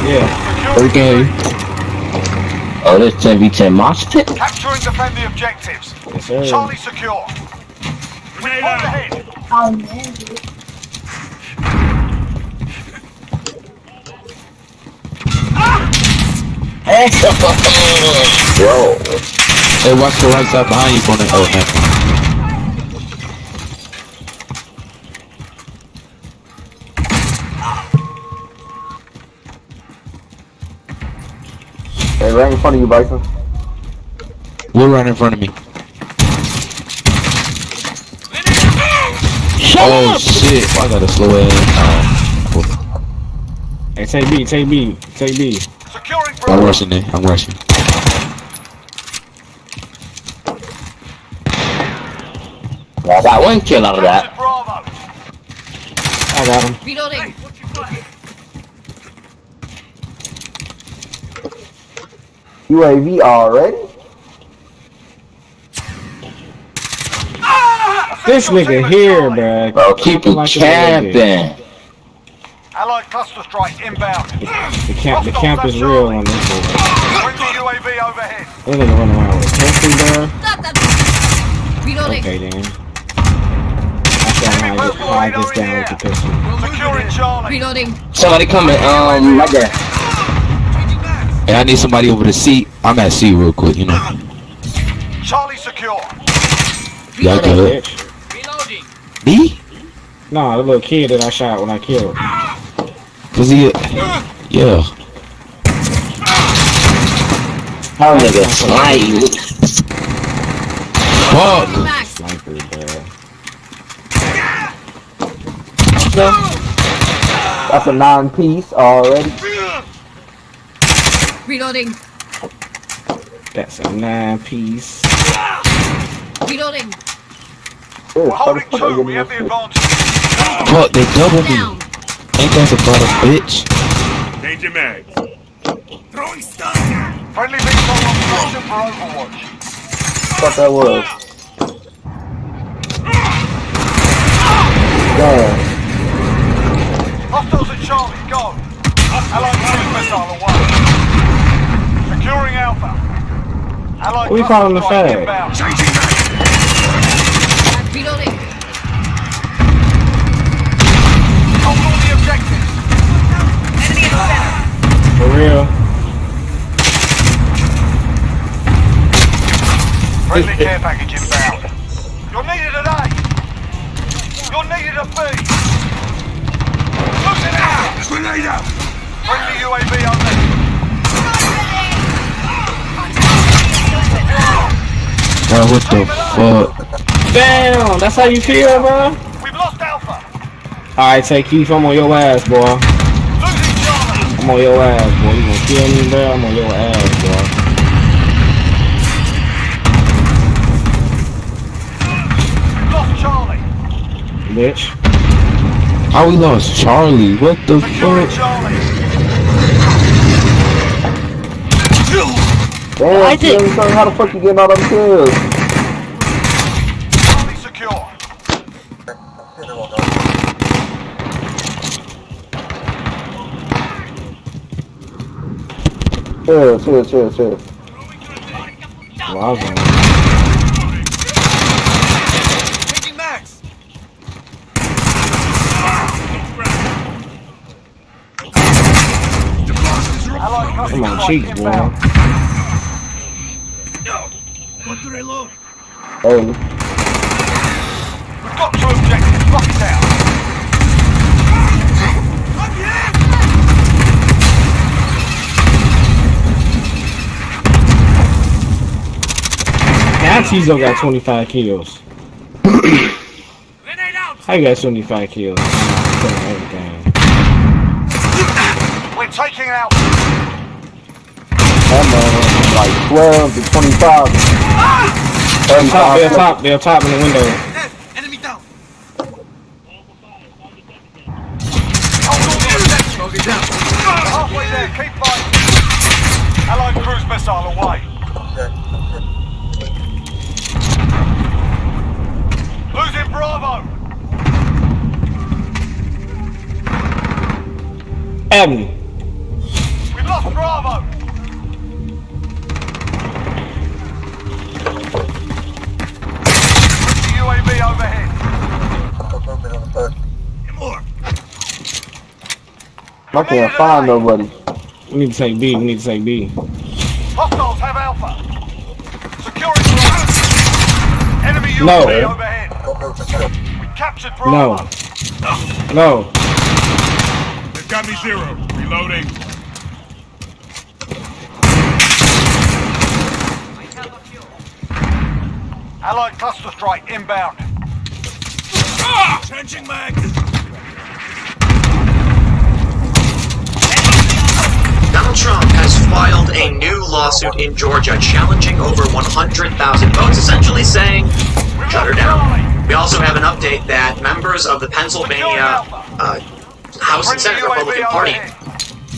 S20: Yeah. We can hear you. Oh, this 10v10 mosh pit?
S15: Capture and defend the objectives.
S20: Yes, sir.
S15: Charlie secure. Report ahead.
S20: Bro. Hey, watch the right side behind you for the
S3: Hey, right in front of you, Bison.
S20: We're right in front of me. Oh shit! I gotta slow it down.
S3: Hey, take B, take B, take B.
S20: I'm rushing it. I'm rushing.
S3: I got one kill out of that. I got him.
S19: Reloading.
S3: UAV already? This nigga here, bruh.
S20: Bro, keep it camping.
S15: Allied cluster strike inbound.
S3: The camp is real on this board.
S15: Bring the UAV overhead.
S3: This nigga running around with testing, bruh.
S19: Reloading.
S3: Okay, then. I just down with the pistol.
S15: Securing Charlie.
S19: Reloading.
S20: Somebody coming. Right there. Hey, I need somebody over the seat. I'm at C real quick, you know.
S15: Charlie secure.
S20: Y'all good? Me?
S3: Nah, the little kid that I shot when I killed.
S20: Was he? Yeah.
S3: How nigga snipe?
S20: Fuck.
S3: Sniper, bruh. That's a 9-piece already.
S19: Reloading.
S3: That's a 9-piece.
S19: Reloading.
S15: We're holding two. We have the advantage.
S20: Fuck, they doubled me. Ain't that about a bitch?
S15: Change your mag. Throwing stuff. Friendly missile on station for Overwatch.
S3: What that was? Damn.
S15: Hostiles at Charlie, go. Allied cruise missile away. Securing Alpha. Allied
S3: We calling the fag.
S15: inbound.
S19: Reloading.
S15: Hold all the objectives. Enemy in the center.
S3: For real.
S15: Friendly care package inbound. You're needed at A. You're needed at B. Lose it out. Grenade out. Friendly UAV on me.
S20: Bro, what the fuck?
S3: Damn, that's how you feel, bro?
S15: We've lost Alpha.
S3: Alright, take Keith, I'm on your ass, boy.
S15: Losing Charlie.
S3: I'm on your ass, boy. You gonna kill me, bro? I'm on your ass, boy.
S15: We've lost Charlie.
S3: Bitch.
S20: How we lost Charlie? What the
S15: Securing
S20: fuck?
S15: Charlie.
S3: Damn, tell me something, how the fuck you getting all them kills?
S15: Charlie secure.
S3: Chill. Well, I was on.
S15: Taking max.
S3: Come on, cheeks, boy. Hey.
S15: We've got two objectives. Lock it down.
S3: Now Tizo got 25 kills. How you got 75 kills? Everything.
S15: We're taking out.
S3: That man like 12 to 25. They're top in the window.
S15: Enemy down. Hold all the objectives. Halfway there. Keep fighting. Allied cruise missile away. Losing Bravo.
S3: Abney.
S15: We've lost Bravo.
S3: I can't find nobody. We need to take B. We need to take B.
S15: Hostiles have Alpha. Securing the enemy UAV overhead. We captured Bravo.
S3: No.
S15: They've got me 0. Reloading. Allied cluster strike inbound. Changing mag.
S4: Donald Trump has filed a new lawsuit in Georgia challenging over 100,000 votes, essentially saying, shut her down. We also have an update that members of the Pennsylvania House and Senate Republican Party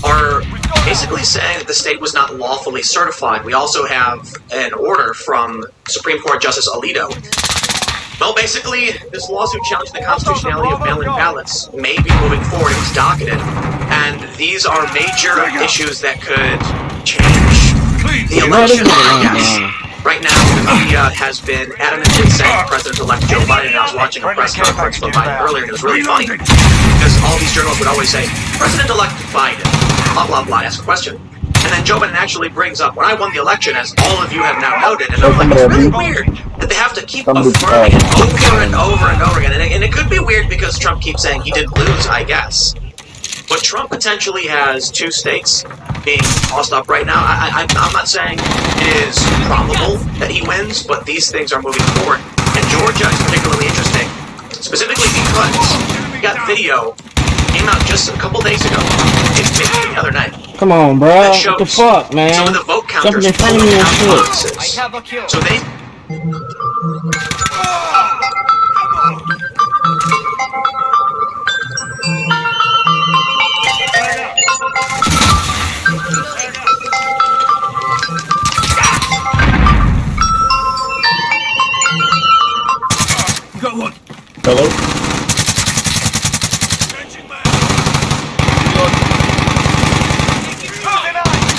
S4: are basically saying that the state was not lawfully certified. We also have an order from Supreme Court Justice Alito. Well, basically, this lawsuit challenging the constitutionality of mail-in ballots may be moving forward. It was docketed, and these are major issues that could change the election, I guess. Right now, the media has been adamantly saying President-elect Joe Biden, and I was watching a press conference from Biden earlier, and it was really funny, because all these journalists would always say, President-elect Biden, blah, blah, blah, ask a question. And then Joe Biden actually brings up, when I won the election, as all of you have now noted, and I'm like, it's really weird that they have to keep affirming it over and over and over again. And it could be weird because Trump keeps saying he didn't lose, I guess. But Trump potentially has 2 states being tossed up right now. I'm not saying it is probable that he wins, but these things are moving forward. And Georgia is particularly interesting, specifically because we got video, came out just a couple days ago, the other night.
S3: Come on, bro. What the fuck, man?
S4: Some of the vote counters
S3: jumping in front of me and shit.
S4: I have a kill. So they...
S15: Got one.
S1: Hello?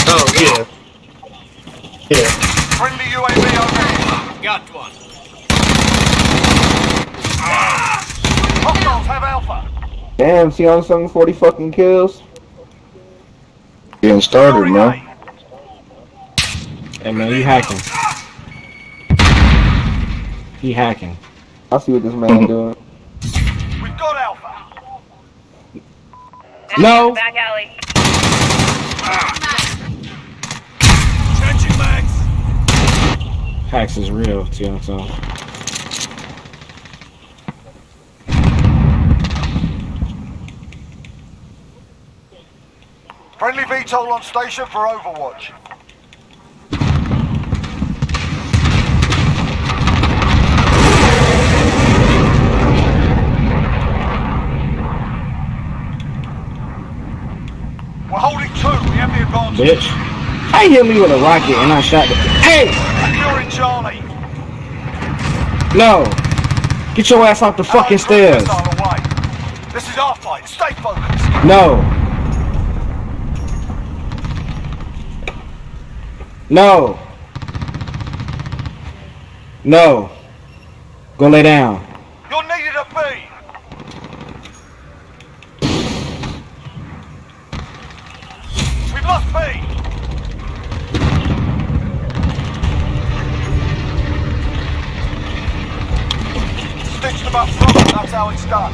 S1: Oh, yeah. Yeah.
S15: Friendly UAV overhead. Got one. Hostiles have Alpha.
S3: Damn, see on something 40 fucking kills.
S20: Getting started, man.
S3: Hey man, he hacking. He hacking. I see what this man doing.
S15: We've got Alpha.
S3: No.
S19: Back alley.
S15: Changing mags.
S3: Hacks is real, see what I'm saying?
S15: Friendly VTOL on station for Overwatch. We're holding 2. We have the advantage.
S3: Bitch. I hit me with a rocket and I shot the... Hey!
S15: Securing Charlie.
S3: No! Get your ass off the fucking stairs!
S15: This is our fight. Stay focused.
S3: No! No! No! Go lay down.
S15: You're needed at B. We've lost B. Stitched them up front, that's how it's done.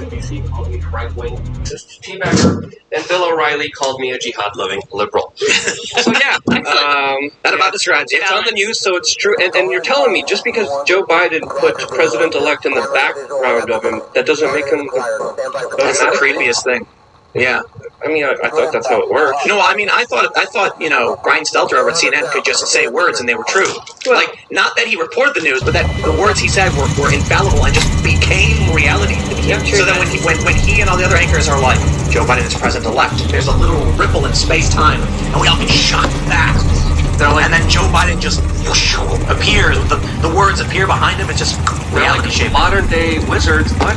S2: MSNBC called me a right-wing teabagger, and Bill O'Reilly called me a jihad-loving liberal. So yeah,
S8: that about describes
S2: it's on the news, so it's true. And you're telling me just because Joe Biden put president-elect in the background of him, that doesn't make him...
S8: That's the creepiest thing. Yeah.
S2: I mean, I thought that's how it worked.
S8: No, I mean, I thought, you know, Brian Stelter over at CNN could just say words and they were true. Like, not that he reported the news, but that the words he said were infallible and just became reality. So then when he and all the other anchors are like, Joe Biden is president-elect, there's a little ripple in space-time, and we all get shocked back. And then Joe Biden just appears, the words appear behind him, it's just reality shape.
S2: Modern day wizards, what?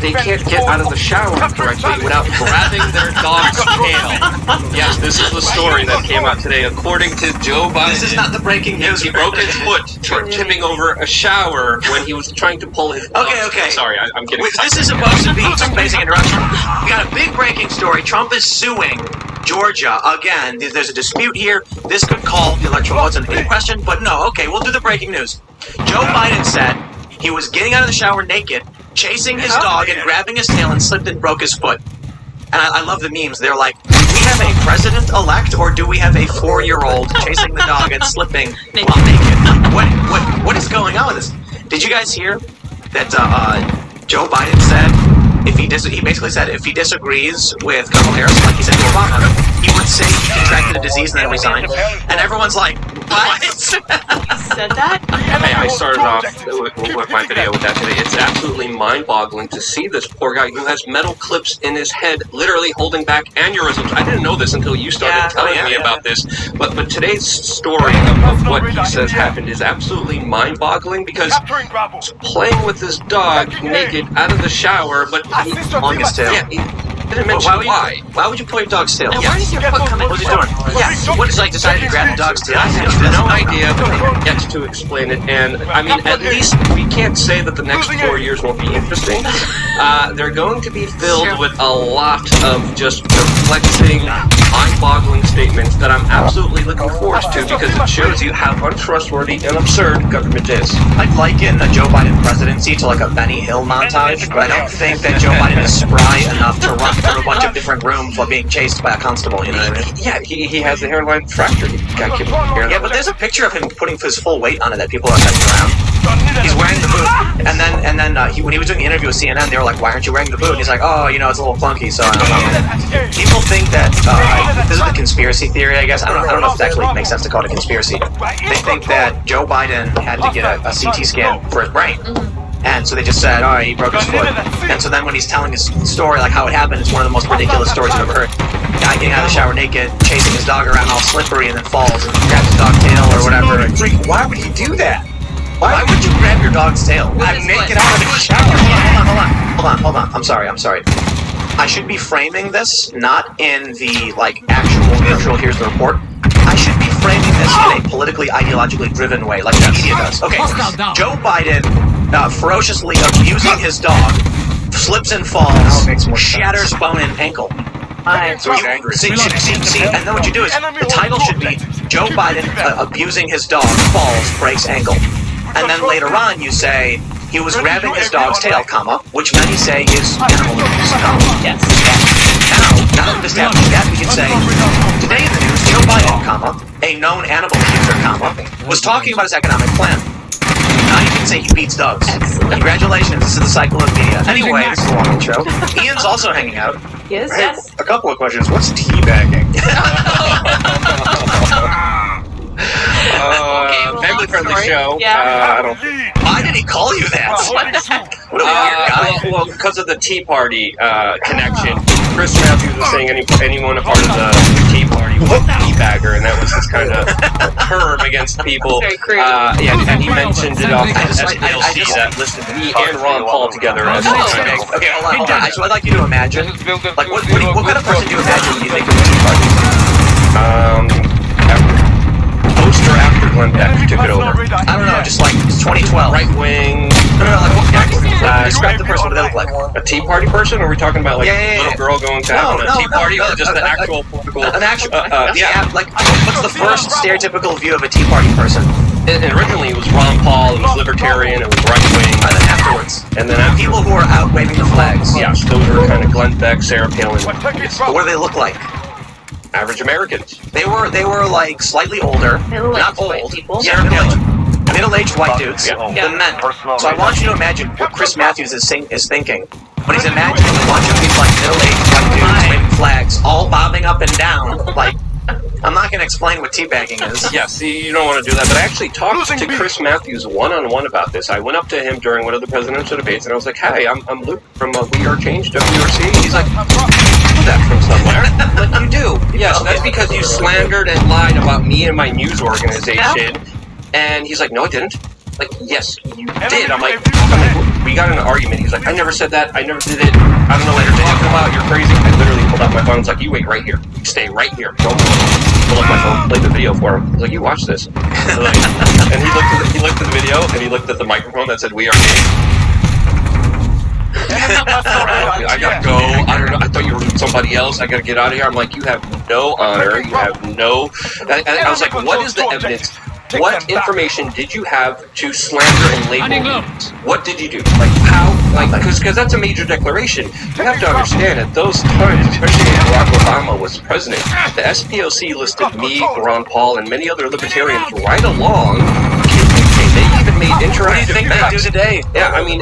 S2: They can't get out of the shower correctly without grabbing their dog's tail. Yes, this is the story that came out today. According to Joe Biden,
S8: this is not the breaking news.
S2: He broke his foot tipping over a shower when he was trying to pull his dog.
S8: Okay.
S2: Sorry, I'm getting
S8: This is supposed to be some basic interruption. We got a big breaking story. Trump is suing Georgia again. There's a dispute here. This could call the electoral votes in question, but no. Okay, we'll do the breaking news. Joe Biden said he was getting out of the shower naked, chasing his dog and grabbing his tail and slipped and broke his foot. And I love the memes. They're like, do we have a president-elect or do we have a 4-year-old chasing the dog and slipping while naked? What is going on with this? Did you guys hear that Joe Biden said he basically said if he disagrees with Kamala Harris, like he said to Obama, he would say he contracted a disease and then resigned. And everyone's like, what?
S22: You said that?
S2: Hey, I started off with my video with that today. It's absolutely mind-boggling to see this poor guy who has metal clips in his head, literally holding back aneurysms. I didn't know this until you started telling me about this. But today's story of what he says happened is absolutely mind-boggling because he's playing with his dog naked out of the shower, but he
S8: on his tail.
S2: Yeah, he didn't mention why.
S8: Why would you pull your dog's tail?
S22: Now, where does your foot come in?
S8: What was he doing? Yeah, what is like decided to grab the dog's tail?
S2: I have no idea, but he gets to explain it. And I mean, at least we can't say that the next 4 years won't be interesting. They're going to be filled with a lot of just perplexing, mind-boggling statements that I'm absolutely looking forward to because it shows you how untrustworthy and absurd government is.
S8: I'd liken a Joe Biden presidency to like a Benny Hill montage, but I don't think that Joe Biden is spry enough to run through a bunch of different rooms while being chased by a constable, you know what I mean?
S2: Yeah, he has the hairline fractured.
S8: Yeah, but there's a picture of him putting his full weight on it that people are sending around. He's wearing the boot, and then when he was doing the interview with CNN, they were like, "Why aren't you wearing the boot?" And he's like, "Oh, you know, it's a little clunky." So I don't know. People think that this is a conspiracy theory. I guess I don't know if it actually makes sense to call it a conspiracy. They think that Joe Biden had to get a CT scan for his brain. And so they just said, all right, he broke his foot. And so then when he's telling his story, like how it happened, it's one of the most ridiculous stories I've ever heard. Guy getting out of the shower naked, chasing his dog around all slippery, and then falls and grabs his dog's tail or whatever. And why would he do that? Why would you grab your dog's tail? I'm naked out of the shower. Hold on. I'm sorry. I should be framing this not in the actual neutral, here's the report. I should be framing this in a politically, ideologically driven way, like the media does. Okay, Joe Biden ferociously abusing his dog, slips and falls, shatters bone and ankle. So he's angry. See, and then what you do is, the title should be, Joe Biden abusing his dog, falls, breaks ankle. And then later on you say, he was grabbing his dog's tail, which many say is animal abuse. Yes. Now that we've established that, we can say, today in the news, Joe Biden, a known animal abuser, was talking about his economic plan. Now you can say he beats dogs. Excellent. Congratulations, this is the cycle of media. Anyway, this is a long intro. Ian's also hanging out.
S22: Yes,
S8: right?
S22: yes.
S8: A couple of questions. What's teabagging?
S2: Family friendly show.
S22: Yeah.
S2: I don't.
S8: Why did he call you that? What a weird guy.
S2: Well, because of the Tea Party connection. Chris Matthews was saying anyone a part of the Tea Party was a teabagger, and that was his kind of term against people. And he mentioned it off as DLC that listed he and Ron Paul together as
S8: Okay, hold on. So I'd like you to imagine, like, what kind of person do you imagine when you think of the Tea Party?
S2: Post or after Glenn Beck took it over?
S8: I don't know, just like 2012.
S2: Right wing.
S8: No, like what character? Describe the person, what do they look like?
S2: A Tea Party person? Or are we talking about like a little girl going to have a Tea Party, or just an actual political?
S8: An actual, like, what's the first stereotypical view of a Tea Party person?
S2: And originally it was Ron Paul, it was libertarian, it was right wing.
S8: And then afterwards.
S2: And then after
S5: people who are out waving the flags.
S2: Yes, those are kind of Glenn Beck, Sarah Palin.
S5: What do they look like?
S2: Average Americans.
S5: They were like slightly older, not old. Yeah, middle-aged white dudes, the men. So I want you to imagine what Chris Matthews is thinking when he's imagining a bunch of these like middle-aged white dudes waving flags, all bobbing up and down. Like, I'm not going to explain what teabagging is.
S2: Yeah, see, you don't want to do that. But I actually talked to Chris Matthews one-on-one about this. I went up to him during one of the presidential debates, and I was like, "Hey, I'm Luke from We Are Change WRC." He's like, "I know that from somewhere."
S5: But you do.
S2: Yes, that's because you slandered and lied about me and my news organization. And he's like, "No, I didn't." Like, "Yes, you did." I'm like, we got in an argument. He's like, "I never said that. I never did it. I don't know what you're talking about. You're crazy." I literally pulled out my phone. It's like, "You wait right here. You stay right here. Don't move." Pull up my phone, played the video for him. I was like, "You watch this." And he looked at the video, and he looked at the microphone that said, "We Are Change." I gotta go. I don't know. I thought you were somebody else. I gotta get out of here. I'm like, "You have no honor. You have no." I was like, "What is the evidence? What information did you have to slander and label me? What did you do? Like, how? Like, because that's a major declaration. You have to understand, at those times, especially when Barack Obama was president, the SPOC listed me, Ron Paul, and many other libertarians right along. They even made interactive maps.
S5: Today?
S2: Yeah, I mean,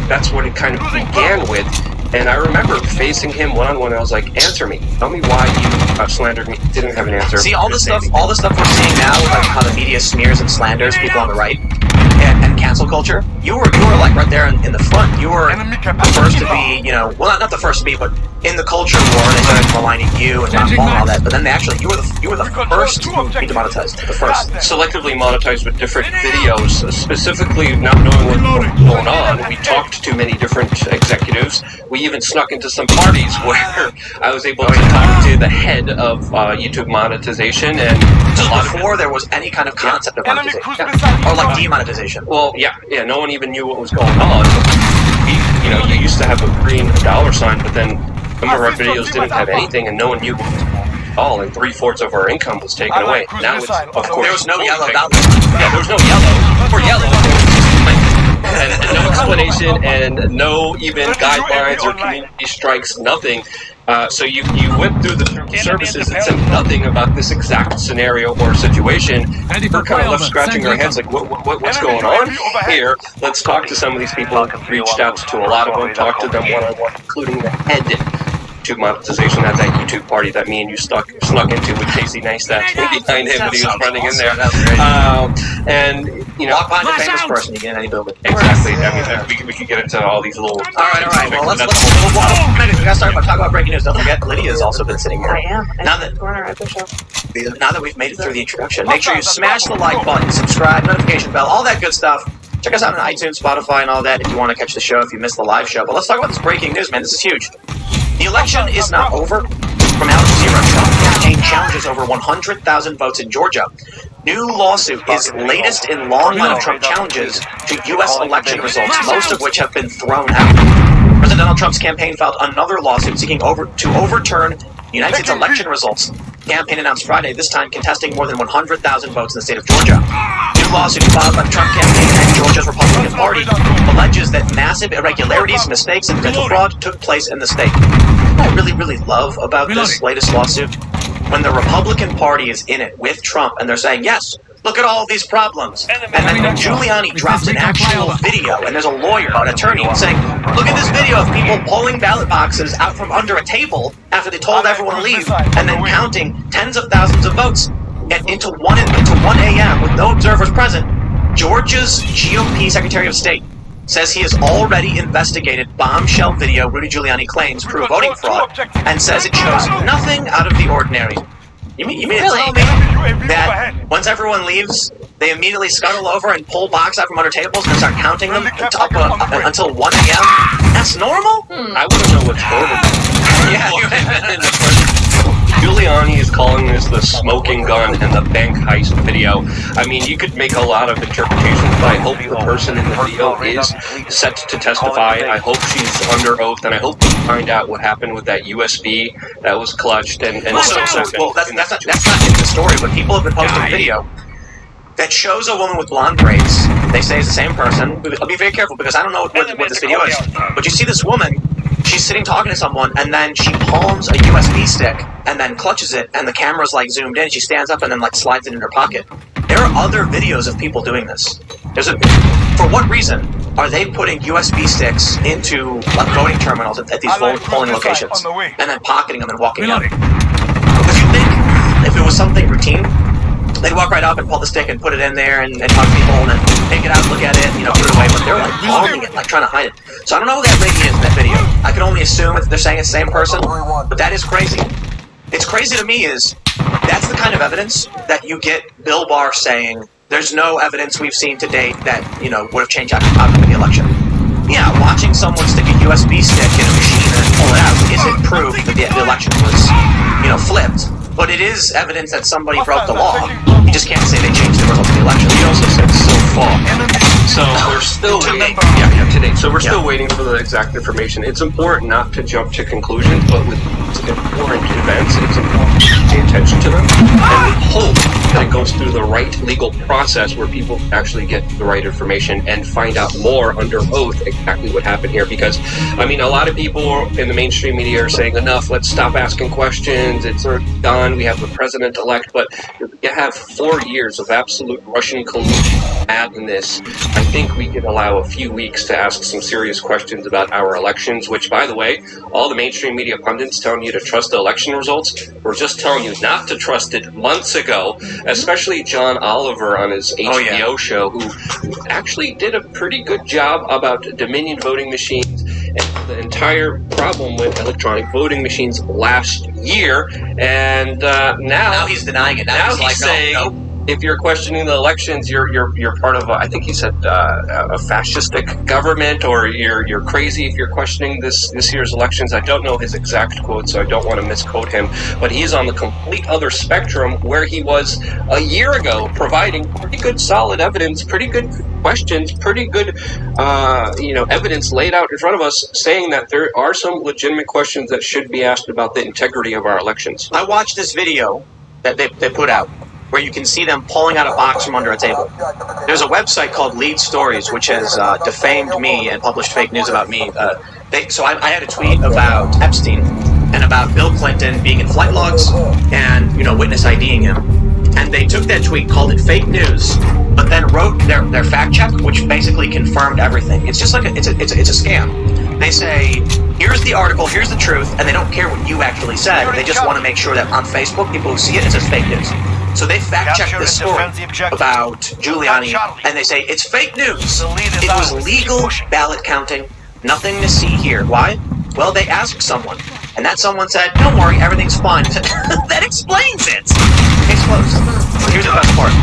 S2: that's what it kind of began with. And I remember facing him one-on-one, and I was like, "Answer me. Tell me why you slandered me." Didn't have an answer.
S5: See, all the stuff we're seeing now, like how the media smears and slanders people on the right, and cancel culture. You were like right there in the front. You were the first to be, well, not the first to be, but in the culture war, they started maligning you and Ron Paul and all that. But then you were the first to be demonetized. The first.
S2: Selectively monetized with different videos, specifically not knowing what was going on. We talked to many different executives. We even snuck into some parties where I was able to talk to the head of YouTube monetization, and
S5: before there was any kind of concept of monetization, or like demonetization.
S2: Well, yeah, no one even knew what was going on. You used to have a green dollar sign, but then some of our videos didn't have anything, and no one knew all, and 3/4 of our income was taken away. Now it's, of course,
S5: there was no yellow dollar.
S2: Yeah, there was no yellow. For yellow, there was just and no explanation, and no even guidelines or community strikes, nothing. So you went through the terms of services and said nothing about this exact scenario or situation. We're kind of left scratching our heads like, what's going on here? Let's talk to some of these people. Reached out to a lot of them, talked to them one-on-one, including the head YouTube monetization at that YouTube party that me and you snuck into with Casey Neistat behind him when he was running in there. And
S5: walk behind a famous person, you get in any building.
S2: Exactly. I mean, we could get into all these little.
S5: All right. Well, let's we gotta start by talking about breaking news. Don't forget, Lydia's also been sitting here.
S6: I am.
S5: Now that we've made it through the introduction, make sure you smash the like button, subscribe, notification bell, all that good stuff. Check us out on iTunes, Spotify, and all that if you want to catch the show if you missed the live show. But let's talk about this breaking news, man. This is huge. The election is not over. From Alex Zero, Trump campaign challenges over 100,000 votes in Georgia. New lawsuit is latest in long line of Trump challenges to U.S. election results, most of which have been thrown out. President Donald Trump's campaign filed another lawsuit seeking to overturn the United States election results. The campaign announced Friday, this time contesting more than 100,000 votes in the state of Georgia. New lawsuit filed by the Trump campaign and Georgia's Republican Party alleges that massive irregularities, mistakes, and potential fraud took place in the state. What I really love about this latest lawsuit, when the Republican Party is in it with Trump and they're saying, yes, look at all these problems. And then Giuliani drops an actual video, and there's a lawyer, an attorney, saying, look at this video of people pulling ballot boxes out from under a table after they told everyone to leave, and then counting tens of thousands of votes into 1 a.m. with no observers present. Georgia's GOP Secretary of State says he has already investigated bombshell video Rudy Giuliani claims prove voting fraud, and says it shows nothing out of the ordinary. You mean to tell me that once everyone leaves, they immediately scuttle over and pull box out from under tables and start counting them until 1 a.m.? That's normal?
S2: I wouldn't know what's normal. Giuliani is calling this the smoking gun and the bank heist video. I mean, you could make a lot of interpretations, but I hope the person in the video is set to testify. I hope she's under oath, and I hope we find out what happened with that USB that was clutched and
S5: that's not in the story, but people have been posting video that shows a woman with blonde braids they say is the same person. I'll be very careful because I don't know what this video is. But you see this woman, she's sitting talking to someone, and then she palms a USB stick and then clutches it, and the camera's like zoomed in. She stands up and then like slides it in her pocket. There are other videos of people doing this. For what reason are they putting USB sticks into like voting terminals at these polling locations and then pocketing them and walking out? Because you think if it was something routine, they'd walk right up and pull the stick and put it in there and talk to people and then take it out, look at it, put it away. But they're like palming it, like trying to hide it. So I don't know who that lady is in that video. I can only assume if they're saying it's the same person, but that is crazy. It's crazy to me is that's the kind of evidence that you get Bill Barr saying there's no evidence we've seen to date that, would have changed outcome of the election. Yeah, watching someone stick a USB stick in a machine and pull it out isn't proof that the election was, flipped. But it is evidence that somebody broke the law. You just can't say they changed the result of the election.
S2: He also said so far. So we're still waiting. Today. So we're still waiting for the exact information. It's important not to jump to conclusions, but with important events, it's important to pay attention to them. And we hope that it goes through the right legal process where people actually get the right information and find out more under oath exactly what happened here. Because, a lot of people in the mainstream media are saying, enough, let's stop asking questions, it's done, we have the president-elect, but you have 4 years of absolute Russian collusion madness. I think we could allow a few weeks to ask some serious questions about our elections, which, by the way, all the mainstream media pundits telling you to trust the election results were just telling you not to trust it months ago, especially John Oliver on his HBO show, who actually did a pretty good job about Dominion voting machines and the entire problem with electronic voting machines last year, and now
S5: he's denying it.
S2: Now he's saying, no. If you're questioning the elections, you're part of I think he said a fascistic government, or you're crazy if you're questioning this year's elections. I don't know his exact quote, so I don't want to misquote him, but he's on the complete other spectrum where he was a year ago, providing pretty good solid evidence, pretty good questions, pretty good evidence laid out in front of us, saying that there are some legitimate questions that should be asked about the integrity of our elections.
S5: I watched this video that they put out, where you can see them pulling out a box from under a table. There's a website called Lead Stories, which has defamed me and published fake news about me. So I had a tweet about Epstein and about Bill Clinton being in flight logs and, witness IDing him. And they took that tweet, called it fake news, but then wrote their fact check, which basically confirmed everything. It's just like it's a scam. They say, here's the article, here's the truth, and they don't care what you actually said. They just want to make sure that on Facebook, people who see it says fake news. So they fact-checked this story about Giuliani, and they say, it's fake news. It was legal ballot counting. Nothing to see here. Why? Well, they asked someone, and that someone said, don't worry, everything's fine. That explains it. Case closed. Here's the best part.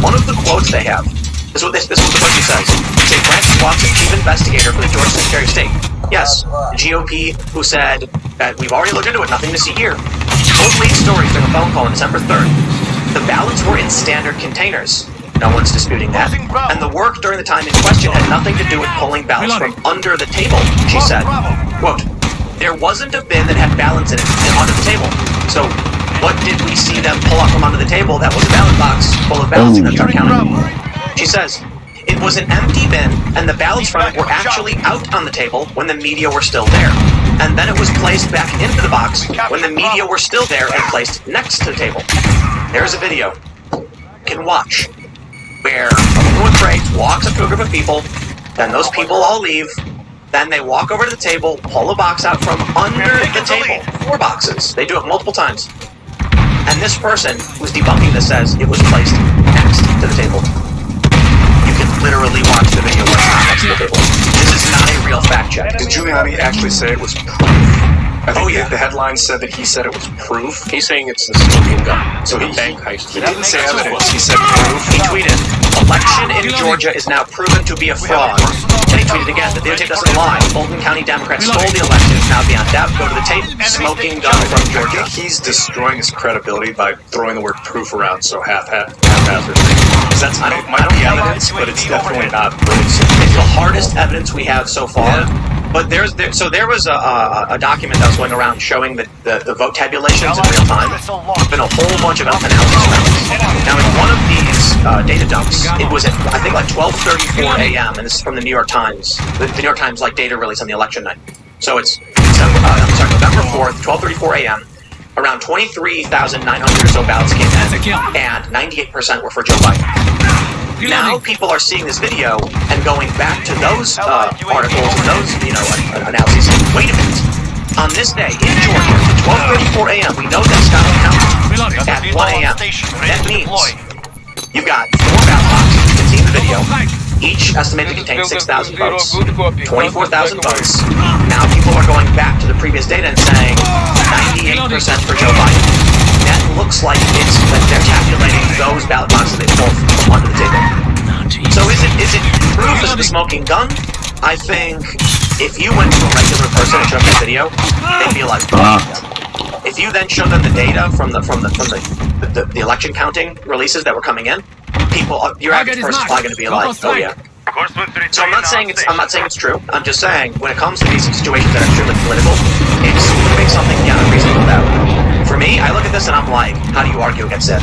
S5: One of the quotes they have, this is what the person says. Say, Francis Watson, chief investigator for the Georgia Secretary of State. Yes, the GOP, who said that we've already looked into it, nothing to see here. Both lead stories during a phone call on December 3rd. The ballots were in standard containers. No one's disputing that. And the work during the time in question had nothing to do with pulling ballots from under the table, she said. Quote, there wasn't a bin that had ballots in it under the table. So what did we see them pull up from under the table? That was a ballot box full of ballots and then start counting. She says, it was an empty bin, and the ballots from it were actually out on the table when the media were still there. And then it was placed back into the box when the media were still there and placed next to the table. There's a video you can watch where a woman with braids walks up to a group of people, then those people all leave, then they walk over to the table, pull a box out from under the table. 4 boxes. They do it multiple times. And this person who's debunking this says it was placed next to the table. You can literally watch the video when it's not next to the table. This is not a real fact check.
S4: Did Giuliani actually say it was proof? I think the headline said that he said it was proof.
S2: He's saying it's the smoking gun. So he bank heist.
S4: He didn't say evidence. He said proof.
S5: He tweeted, election in Georgia is now proven to be a fraud. And he tweeted again, the videotape doesn't lie. Fulton County Democrats stole the election. It's now beyond doubt. Go to the tape. Smoking gun from Georgia.
S4: I think he's destroying his credibility by throwing the word proof around so haphazardly. Because that's might be evidence, but it's definitely not proof.
S5: It's the hardest evidence we have so far. But there was a document that was going around showing the vote tabulations in real time. There's been a whole bunch of analysis around this. Now, in one of these data dumps. It was at, I think, like 12:34 a.m., and this is from the New York Times. The New York Times, like, data release on the election night. So it's November 4th, 12:34 a.m., around 23,900 or so ballots came in, and 98% were for Joe Biden. Now people are seeing this video and going back to those articles and those, analyses saying, wait a minute. On this day in Georgia, at 12:34 a.m., we know that Scott counted at 1 a.m. That means you've got 4 ballot boxes. You can see the video. Each estimated to contain 6,000 votes, 24,000 votes. Now people are going back to the previous data and saying 98% for Joe Biden. That looks like it's that they're calculating those ballot boxes they pulled onto the table. So is it proof of the smoking gun? I think if you went to a regular person and showed them the video, they'd be like, if you then show them the data from the election counting releases that were coming in, your average person's probably going to be like, oh yeah. So I'm not saying it's true. I'm just saying when it comes to these situations that are extremely political, it's to make something reasonable about. For me, I look at this and I'm like, how do you argue against it?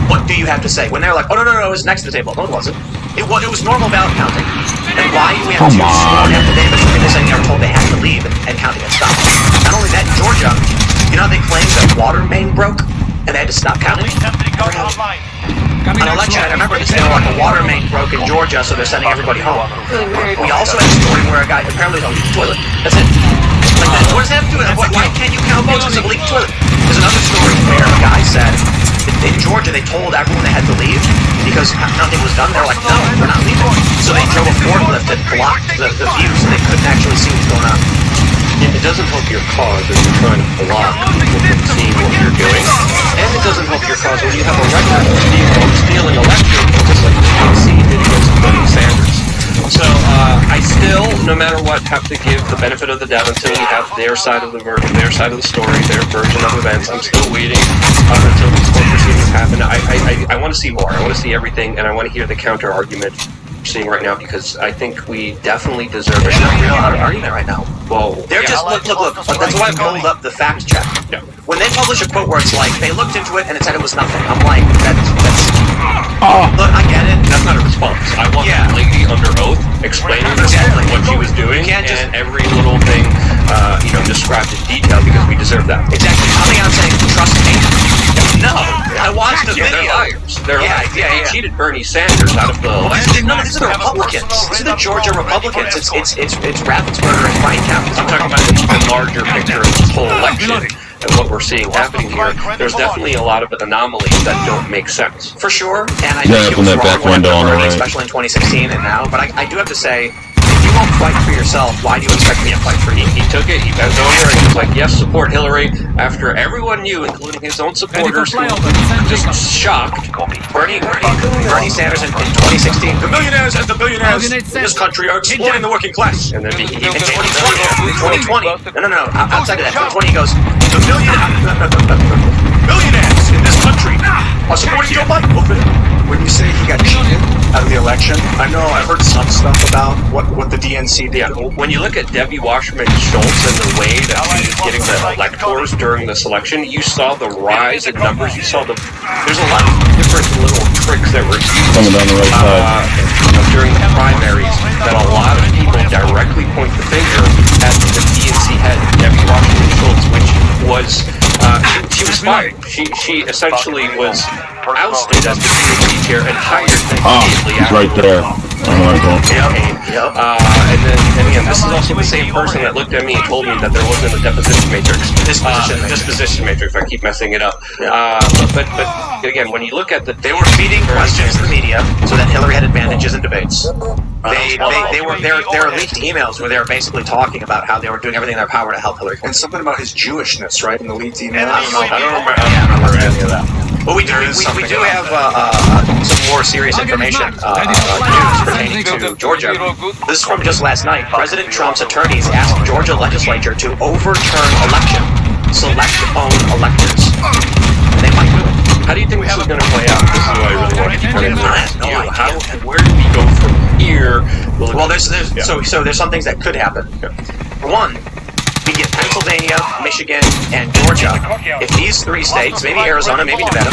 S5: What do you have to say? When they're like, oh no, it was next to the table. No, it wasn't. It was normal ballot counting. And why do we have two sworn affidavits from people saying they were told they had to leave and counting had stopped? Not only that, in Georgia, you know how they claimed that water main broke and they had to stop counting? On election, I remember this thing like a water main broke in Georgia, so they're sending everybody home. We also had a story where a guy apparently was on a leaky toilet. That's it. Like, what does that have to do with it? Why can't you count votes because of a leaky toilet? There's another story where a guy said in Georgia they told everyone they had to leave because counting was done. They're like, no, we're not leaving. So they drove a forklift that blocked the view so they couldn't actually see what's going on.
S2: It doesn't help your cause if you're trying to block people from seeing what you're doing, and it doesn't help your cause when you have a record of stealing elections, just like the DNC did against Bernie Sanders. So I still, no matter what, have to give the benefit of the doubt until we have their side of the story, their version of events. I'm still waiting until these court proceedings happen. I want to see more. I want to see everything, and I want to hear the counter argument we're seeing right now because I think we definitely deserve it.
S5: There's no real argument right now.
S2: Well,
S5: they're just look. That's why I pulled up the fact check.
S2: Yeah.
S5: When they publish a quote where it's like they looked into it and it said it was nothing, I'm like, that's. Look, I get it.
S2: That's not a response. I want the lady under oath explaining exactly what she was doing and every little thing, described in detail because we deserve that.
S5: Exactly. Coming out saying, trust me. No, I watched the video.
S2: They're liars. They're liars. They cheated Bernie Sanders out of the election.
S5: No, these are the Republicans. These are the Georgia Republicans. It's Raffensperger and Feinkamp.
S2: I'm talking about the larger picture of this whole election. And what we're seeing happening here, there's definitely a lot of anomalies that don't make sense.
S5: For sure, and I think it was wrong, especially in 2016 and now, but I do have to say, if you won't fight for yourself, why do you expect me to fight for you?
S2: He took it, he bent over, and he was like, yes, support Hillary, after everyone knew, including his own supporters, who were just shocked.
S5: Bernie Sanders in 2016, the millionaires and the billionaires in this country are exploiting the working class.
S2: And then he
S5: in 2020, no, outside of that, 2020 he goes, the millionaires in this country are supporting Joe Biden.
S4: When you say he got cheated out of the election, I know I've heard some stuff about what the DNC did.
S2: Yeah, when you look at Debbie Wasserman Schultz and the way that she was getting the electors during this election, you saw the rise in numbers. You saw there's a lot of different little tricks that were used during the primaries that a lot of people directly point the finger at the DNC head, Debbie Wasserman Schultz, which was she was fired. She essentially was ousted as the DNC chair and hired immediately after.
S20: Right there.
S2: And again, this is also the same person that looked at me and told me that there wasn't a deposition matrix. Disposition matrix. I keep messing it up. But again, when you look at
S5: they were feeding questions to the media so that Hillary had advantages in debates. There were leaked emails where they were basically talking about how they were doing everything in their power to help Hillary.
S4: And something about his Jewishness, right, in the leaked email.
S2: I don't remember any of that.
S5: But we do have some more serious information news pertaining to Georgia. This is from just last night. President Trump's attorneys asked Georgia legislature to overturn election, select own electors. They might do it.
S2: How do you think this is going to play out? This is what I really want to keep running on. Where do we go from here?
S5: Well, there's some things that could happen. For one, we get Pennsylvania, Michigan, and Georgia. If these 3 states, maybe Arizona, maybe Nevada,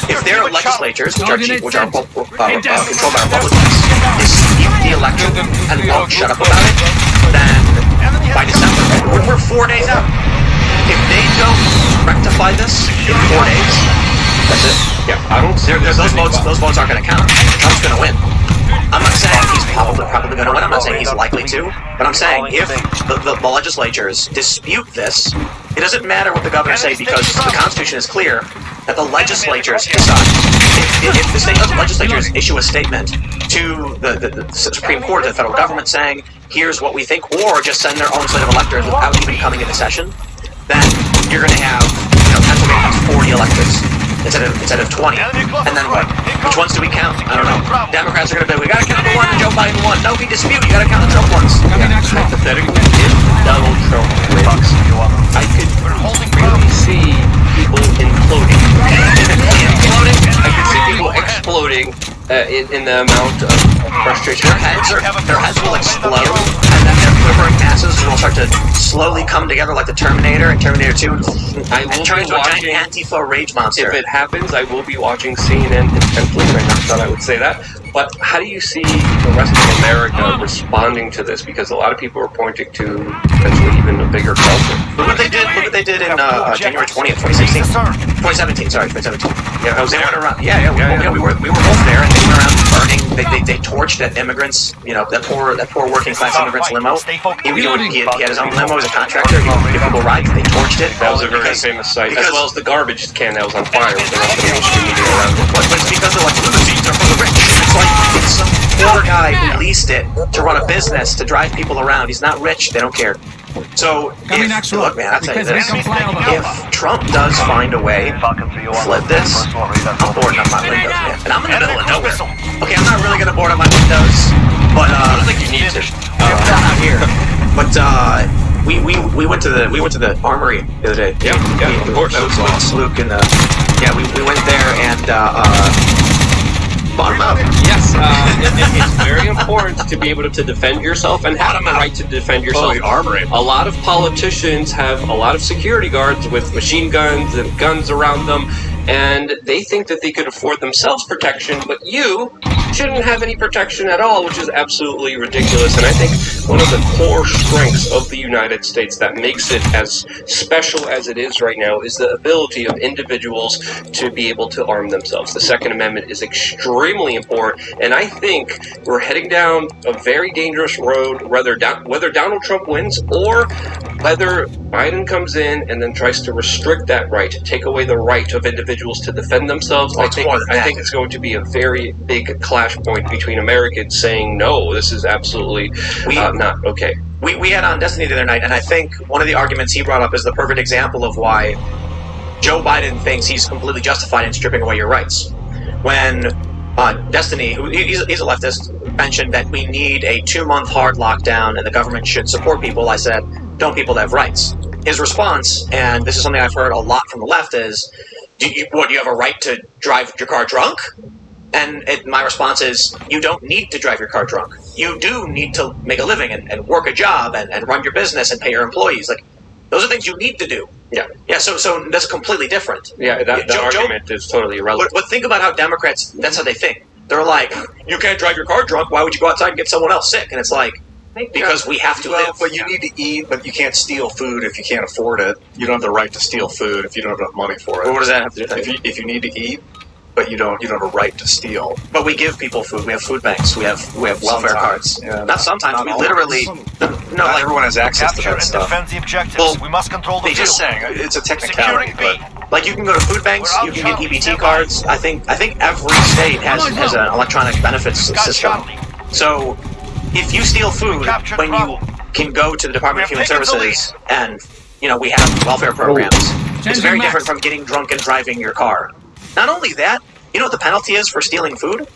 S5: if their legislatures, which are controlled by Republicans, dispute the election and won't shut up about it, then by December, we're 4 days out. If they don't rectify this in 4 days, that's it.
S2: Yeah, I don't see
S5: those votes aren't going to count. Trump's going to win. I'm not saying he's probably going to win. I'm not saying he's likely to. But I'm saying if the legislatures dispute this, it doesn't matter what the governors say because the Constitution is clear that the legislatures decide. If the state legislatures issue a statement to the Supreme Court, to the federal government saying, here's what we think, or just send their own slate of electors without even coming into session, then you're going to have, Pennsylvania has 40 electors instead of 20. And then what? Which ones do we count? I don't know. Democrats are going to be, we got to count the one that Joe Biden won. No, we dispute. You got to count the Trump ones.
S2: Hypothetically, if Donald Trump wins, I could really see people imploding. I could see people exploding in the amount of frustration.
S5: Their heads will explode, and then their quivering masses will start to slowly come together like the Terminator in Terminator 2.
S2: I will
S5: turn
S2: be
S5: into a
S2: watching
S5: giant Antifa rage monster.
S2: If it happens, I will be watching CNN intently. I never thought I would say that. But how do you see the rest of America responding to this? Because a lot of people are pointing to potentially even a bigger culprit.
S5: Look what they did. Look what they did in January 20th, 2016. 2017. Sorry, 2017.
S2: Yeah, I was there.
S5: Went around. We were both there, and they went around burning. They torched that immigrants. That poor working class immigrants limo. He had his own limo as a contractor. He would give people rides. They torched it.
S2: That was a very famous sight, as well as the garbage can that was on fire with the rest of the mainstream media around it.
S5: But it's because they're like, limousines are for the rich. It's some poor guy who leased it to run a business to drive people around. He's not rich. They don't care. So, look, man, I'll tell you this. If Trump does find a way to flip this, I'm boarding up my windows, man. And I'm in the middle of nowhere. Okay, I'm not really going to board up my windows, but
S2: I don't think you need to.
S5: Not out here. But we went to the armory the other day.
S2: Yeah, of course.
S5: That was awesome. Luke and we went there and bottom up.
S2: Yes, it's very important to be able to defend yourself and have the right to defend yourself.
S4: Oh, the armory.
S2: A lot of politicians have a lot of security guards with machine guns and guns around them, and they think that they could afford themselves protection, but you shouldn't have any protection at all, which is absolutely ridiculous. And I think one of the core strengths of the United States that makes it as special as it is right now is the ability of individuals to be able to arm themselves. The Second Amendment is extremely important, and I think we're heading down a very dangerous road, whether Donald Trump wins or whether Biden comes in and then tries to restrict that right, take away the right of individuals to defend themselves. I think it's going to be a very big clash point between Americans saying, no, this is absolutely not okay.
S5: We had on Destiny the other night, and I think one of the arguments he brought up is the perfect example of why Joe Biden thinks he's completely justified in stripping away your rights. When Destiny, he's a leftist, mentioned that we need a 2-month hard lockdown and the government should support people, I said, don't people have rights? His response, and this is something I've heard a lot from the left, is, do you have a right to drive your car drunk? And my response is, you don't need to drive your car drunk. You do need to make a living and work a job and run your business and pay your employees. Like, those are things you need to do.
S2: Yeah.
S5: Yeah, so that's completely different.
S2: Yeah, that argument is totally irrelevant.
S5: But think about how Democrats, that's how they think. They're like, you can't drive your car drunk, why would you go outside and get someone else sick? And it's like, because we have to live.
S4: But you need to eat, but you can't steal food if you can't afford it. You don't have the right to steal food if you don't have enough money for it.
S5: Well, what does that have to do with it?
S4: If you need to eat, but you don't have a right to steal.
S5: But we give people food. We have food banks. We have welfare cards.
S4: Yeah,
S5: not sometimes. We literally.
S4: Not everyone has access to that stuff.
S15: The objectives.
S5: Well,
S15: we must control the
S4: just saying it's a technicality, but
S5: like you can go to food banks, you can get EBT cards. I think every state has an electronic benefits system. So if you steal food, when you can go to the Department of Human Services and we have welfare programs, it's very different from getting drunk and driving your car. Not only that, you know what the penalty is for stealing food?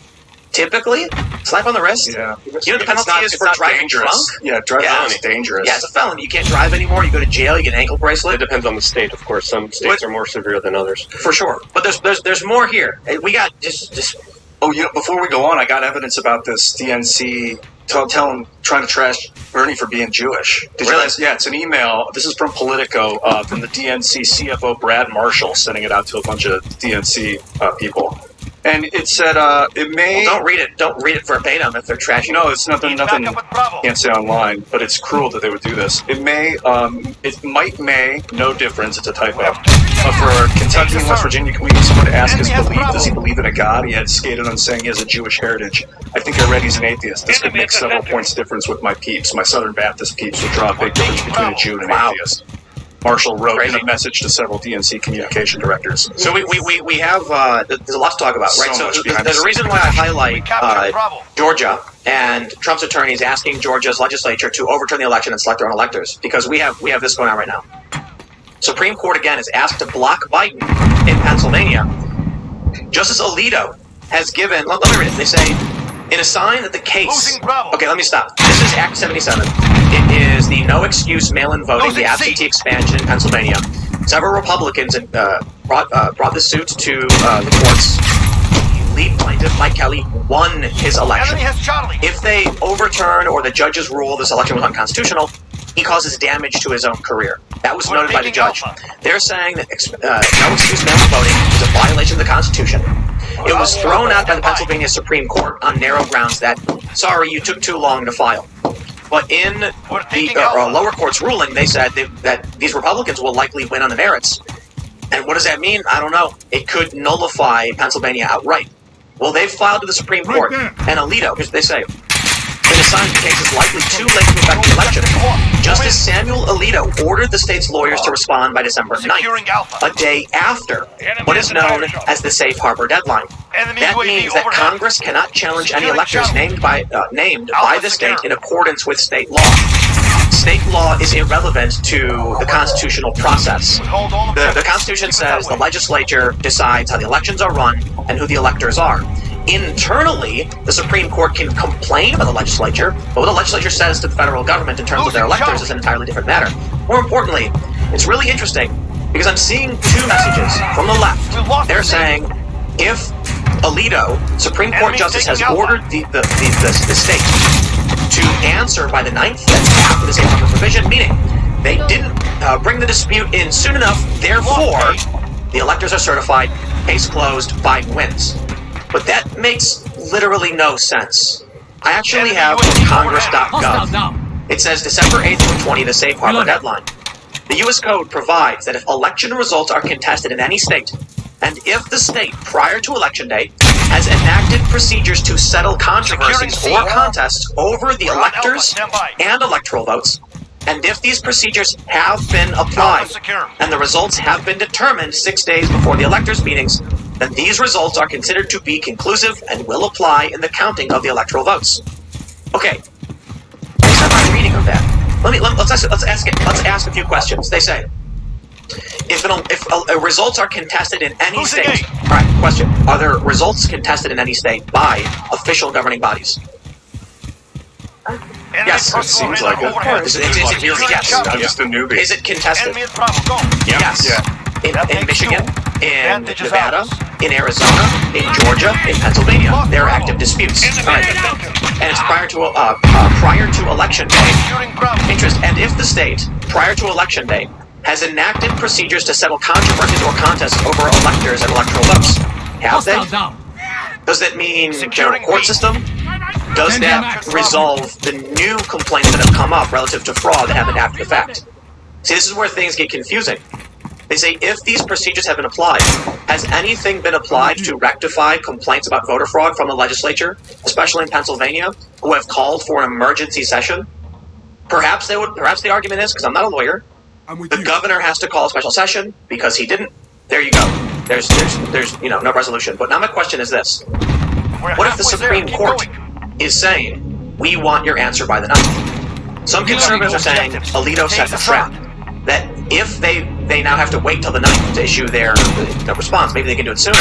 S5: Typically, slap on the wrist.
S4: Yeah.
S5: You know what the penalty is for driving drunk?
S4: Yeah, driving drunk is dangerous.
S5: Yeah, it's a felony. You can't drive anymore. You go to jail. You get an ankle bracelet.
S2: It depends on the state, of course. Some states are more severe than others.
S5: For sure. But there's more here. We got just.
S4: Oh, before we go on, I got evidence about this DNC
S5: trying to trash Bernie for being Jewish. Did you realize? Yeah, it's an email. This is from Politico, from the DNC CFO Brad Marshall, sending it out to a bunch of DNC people. And it said, it may... Well, don't read it verbatim if they're trashing. No, it's nothing can't say online, but it's cruel that they would do this. It may, no difference, it's a typo. For Kentucky and West Virginia, can we get someone to ask does he believe in a God? He had skated on saying he has a Jewish heritage. I think I read he's an atheist. This could make several points difference with my peeps. My Southern Baptist peeps would draw a big difference between a Jew and an atheist. Marshall wrote in a message to several DNC communication directors. So we have, there's a lot to talk about, right? So there's a reason why I highlight Georgia and Trump's attorneys asking Georgia's legislature to overturn the election and select their own electors, because we have this going on right now. Supreme Court again is asked to block Biden in Pennsylvania. Justice Alito has given, let me read it, they say, in a sign that the case... Okay, let me stop. This is Act 77. It is the no-excuse mail-in voting, the absentee expansion in Pennsylvania. Several Republicans brought the suit to the courts. The lead plaintiff, Mike Kelly, won his election. If they overturn or the judges rule this election was unconstitutional, he causes damage to his own career. That was noted by the judge. They're saying that no-excuse mail-in voting is a violation of the Constitution. It was thrown out by the Pennsylvania Supreme Court on narrow grounds that, sorry, you took too long to file. But in the lower court's ruling, they said that these Republicans will likely win on the merits. And what does that mean? I don't know. It could nullify Pennsylvania outright. Well, they've filed to the Supreme Court. And Alito, here's what they say. In a sign the case is likely too late to affect the election. Justice Samuel Alito ordered the state's lawyers to respond by December 9th, a day after what is known as the safe harbor deadline. That means that Congress cannot challenge any electors named by the state in accordance with state law. State law is irrelevant to the constitutional process. The Constitution says the legislature decides how the elections are run and who the electors are. Internally, the Supreme Court can complain about the legislature, but what the legislature says to the federal government in terms of their electors is an entirely different matter. More importantly, it's really interesting because I'm seeing two messages from the left. They're saying, if Alito, Supreme Court justice, has ordered the state to answer by the 9th, that's after the safe harbor provision, meaning they didn't bring the dispute in soon enough, therefore, the electors are certified, case closed, Biden wins. But that makes literally no sense. I actually have Congress.gov. It says December 8th through 20, the safe harbor deadline. The U.S. Code provides that if election results are contested in any state, and if the state, prior to election day, has enacted procedures to settle controversies or contests over the electors and electoral votes, and if these procedures have been applied, and the results have been determined 6 days before the electors' meetings, then these results are considered to be conclusive and will apply in the counting of the electoral votes. Okay, based on my reading of that, let's ask a few questions. They say, if results are contested in any state, all right, question: are there results contested in any state by official governing bodies? Yes, it seems like it. Yes. I'm just a newbie. Is it contested? Yes. Yeah. In Michigan, in Nevada, in Arizona, in Georgia, in Pennsylvania, there are active disputes. Right. And it's prior to election day. And if the state, prior to election day, has enacted procedures to settle controversies or contests over electors and electoral votes, have they? Does that mean their court system? Does that resolve the new complaints that have come up relative to fraud that happened after the fact? See, this is where things get confusing. They say, if these procedures have been applied, has anything been applied to rectify complaints about voter fraud from the legislature, especially in Pennsylvania, who have called for an emergency session? Perhaps the argument is, because I'm not a lawyer, the governor has to call a special session because he didn't. There you go. There's no resolution. But now my question is this. What if the Supreme Court is saying, we want your answer by the 9th? Some conservatives are saying, Alito set the trap. That if they now have to wait till the 9th to issue their response, maybe they can do it sooner.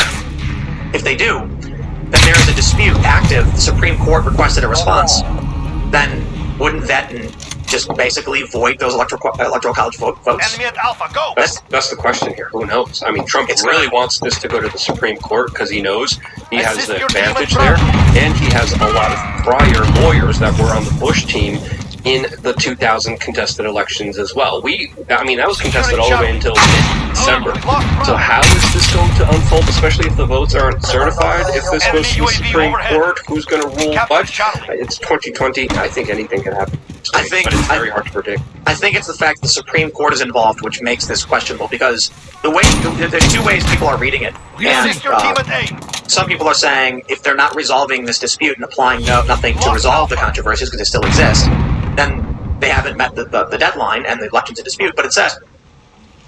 S5: If they do, then there is a dispute active, the Supreme Court requested a response, then wouldn't that just basically void those electoral college votes?
S2: That's the question here. Who knows? I mean, Trump really wants this to go to the Supreme Court because he knows He has the advantage there, and he has a lot of prior lawyers that were on the Bush team in the 2000 contested elections as well. I mean, that was contested all the way until December. So how is this going to unfold, especially if the votes aren't certified? If this goes to the Supreme Court, who's going to rule what? It's 2020. I think anything can happen. But it's very hard to predict.
S5: I think it's the fact the Supreme Court is involved which makes this questionable, because there's two ways people are reading it. And some people are saying if they're not resolving this dispute and applying nothing to resolve the controversies because they still exist, then they haven't met the deadline and the election's a dispute. But it says,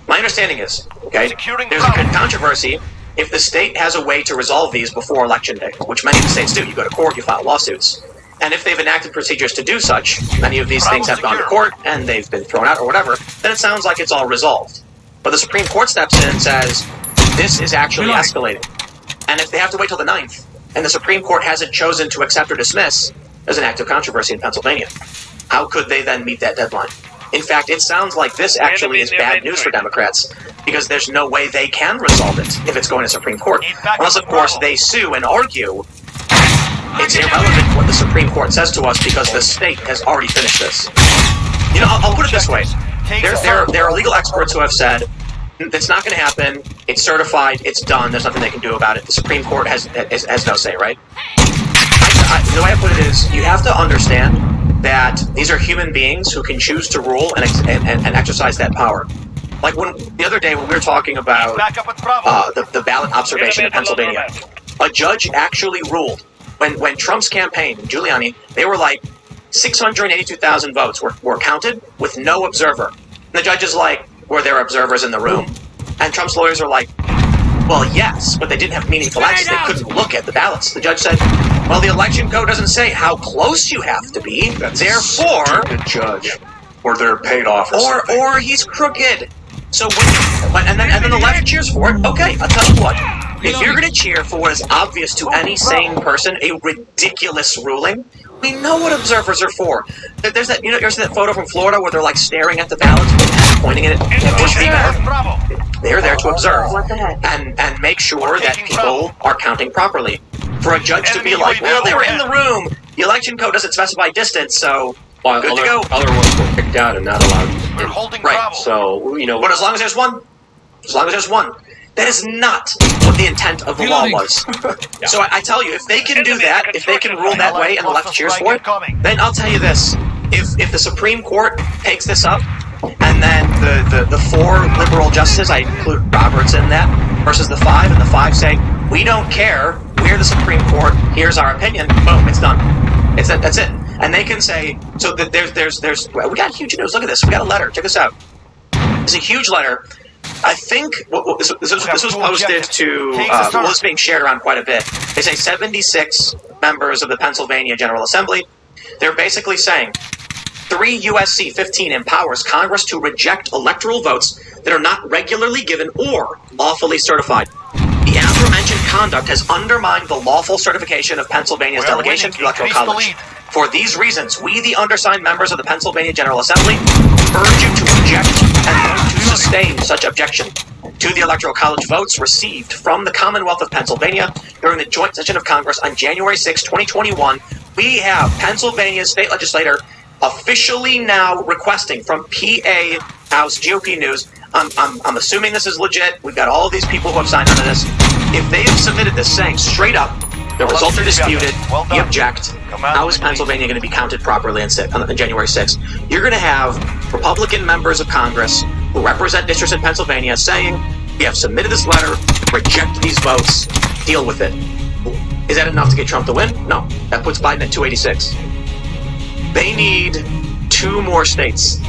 S5: my understanding is, okay, there's a controversy if the state has a way to resolve these before election day, which many of the states do. You go to court, you file lawsuits. And if they've enacted procedures to do such, many of these things have gone to court and they've been thrown out or whatever, then it sounds like it's all resolved. But the Supreme Court steps in and says, this is actually escalating. And if they have to wait till the 9th, and the Supreme Court hasn't chosen to accept or dismiss, there's an active controversy in Pennsylvania. How could they then meet that deadline? In fact, it sounds like this actually is bad news for Democrats, because there's no way they can resolve it if it's going to Supreme Court. Unless, of course, they sue and argue. It's irrelevant what the Supreme Court says to us because the state has already finished this. You know, I'll put it this way. There are legal experts who have said, it's not going to happen, it's certified, it's done, there's nothing they can do about it. The Supreme Court has no say, right? The way I put it is, you have to understand that these are human beings who can choose to rule and exercise that power. Like the other day when we were talking about the ballot observation in Pennsylvania, a judge actually ruled when Trump's campaign, Giuliani, they were like 682,000 votes were counted with no observer. And the judge is like, were there observers in the room? And Trump's lawyers are like, well, yes, but they didn't have meaningful access. They couldn't look at the ballots. The judge said, well, the election code doesn't say how close you have to be. Therefore,
S4: the judge, or they're paid off,
S5: or he's crooked. So and then the left cheers for it. Okay, I'll tell you what. If you're going to cheer for what is obvious to any sane person, a ridiculous ruling, we know what observers are for. There's that, you ever see that photo from Florida where they're like staring at the ballots, pointing at it? They're there to observe and make sure that people are counting properly. For a judge to be like, well, they were in the room. The election code doesn't specify distance, so good to go.
S2: Other ones were picked out and not allowed.
S5: Right.
S2: So, you know.
S5: But as long as there's one, that is not what the intent of the law was. So I tell you, if they can do that, if they can rule that way and the left cheers for it, then I'll tell you this. If the Supreme Court takes this up, and then the 4 liberal justices, I include Roberts in that, versus the 5, and the 5 say, we don't care, we're the Supreme Court, here's our opinion, boom, it's done. That's it. And they can say, so that there's we got huge news, look at this, we got a letter, check this out. It's a huge letter. I think this was posted to, this is being shared around quite a bit. They say 76 members of the Pennsylvania General Assembly. They're basically saying 3 USC 15 empowers Congress to reject electoral votes that are not regularly given or lawfully certified. The aforementioned conduct has undermined the lawful certification of Pennsylvania's delegation to the Electoral College. For these reasons, we, the undersigned members of the Pennsylvania General Assembly, urge you to reject and to sustain such objection to the Electoral College votes received from the Commonwealth of Pennsylvania during the joint session of Congress on January 6, 2021. We have Pennsylvania's state legislator officially now requesting from PA House GOP News. I'm assuming this is legit. We've got all of these people who have signed on to this. If they have submitted this saying straight up, the results are disputed, we object, how is Pennsylvania going to be counted properly on January 6th? You're going to have Republican members of Congress who represent districts in Pennsylvania saying, we have submitted this letter, reject these votes, deal with it. Is that enough to get Trump to win? No. That puts Biden at 286. They need 2 more states.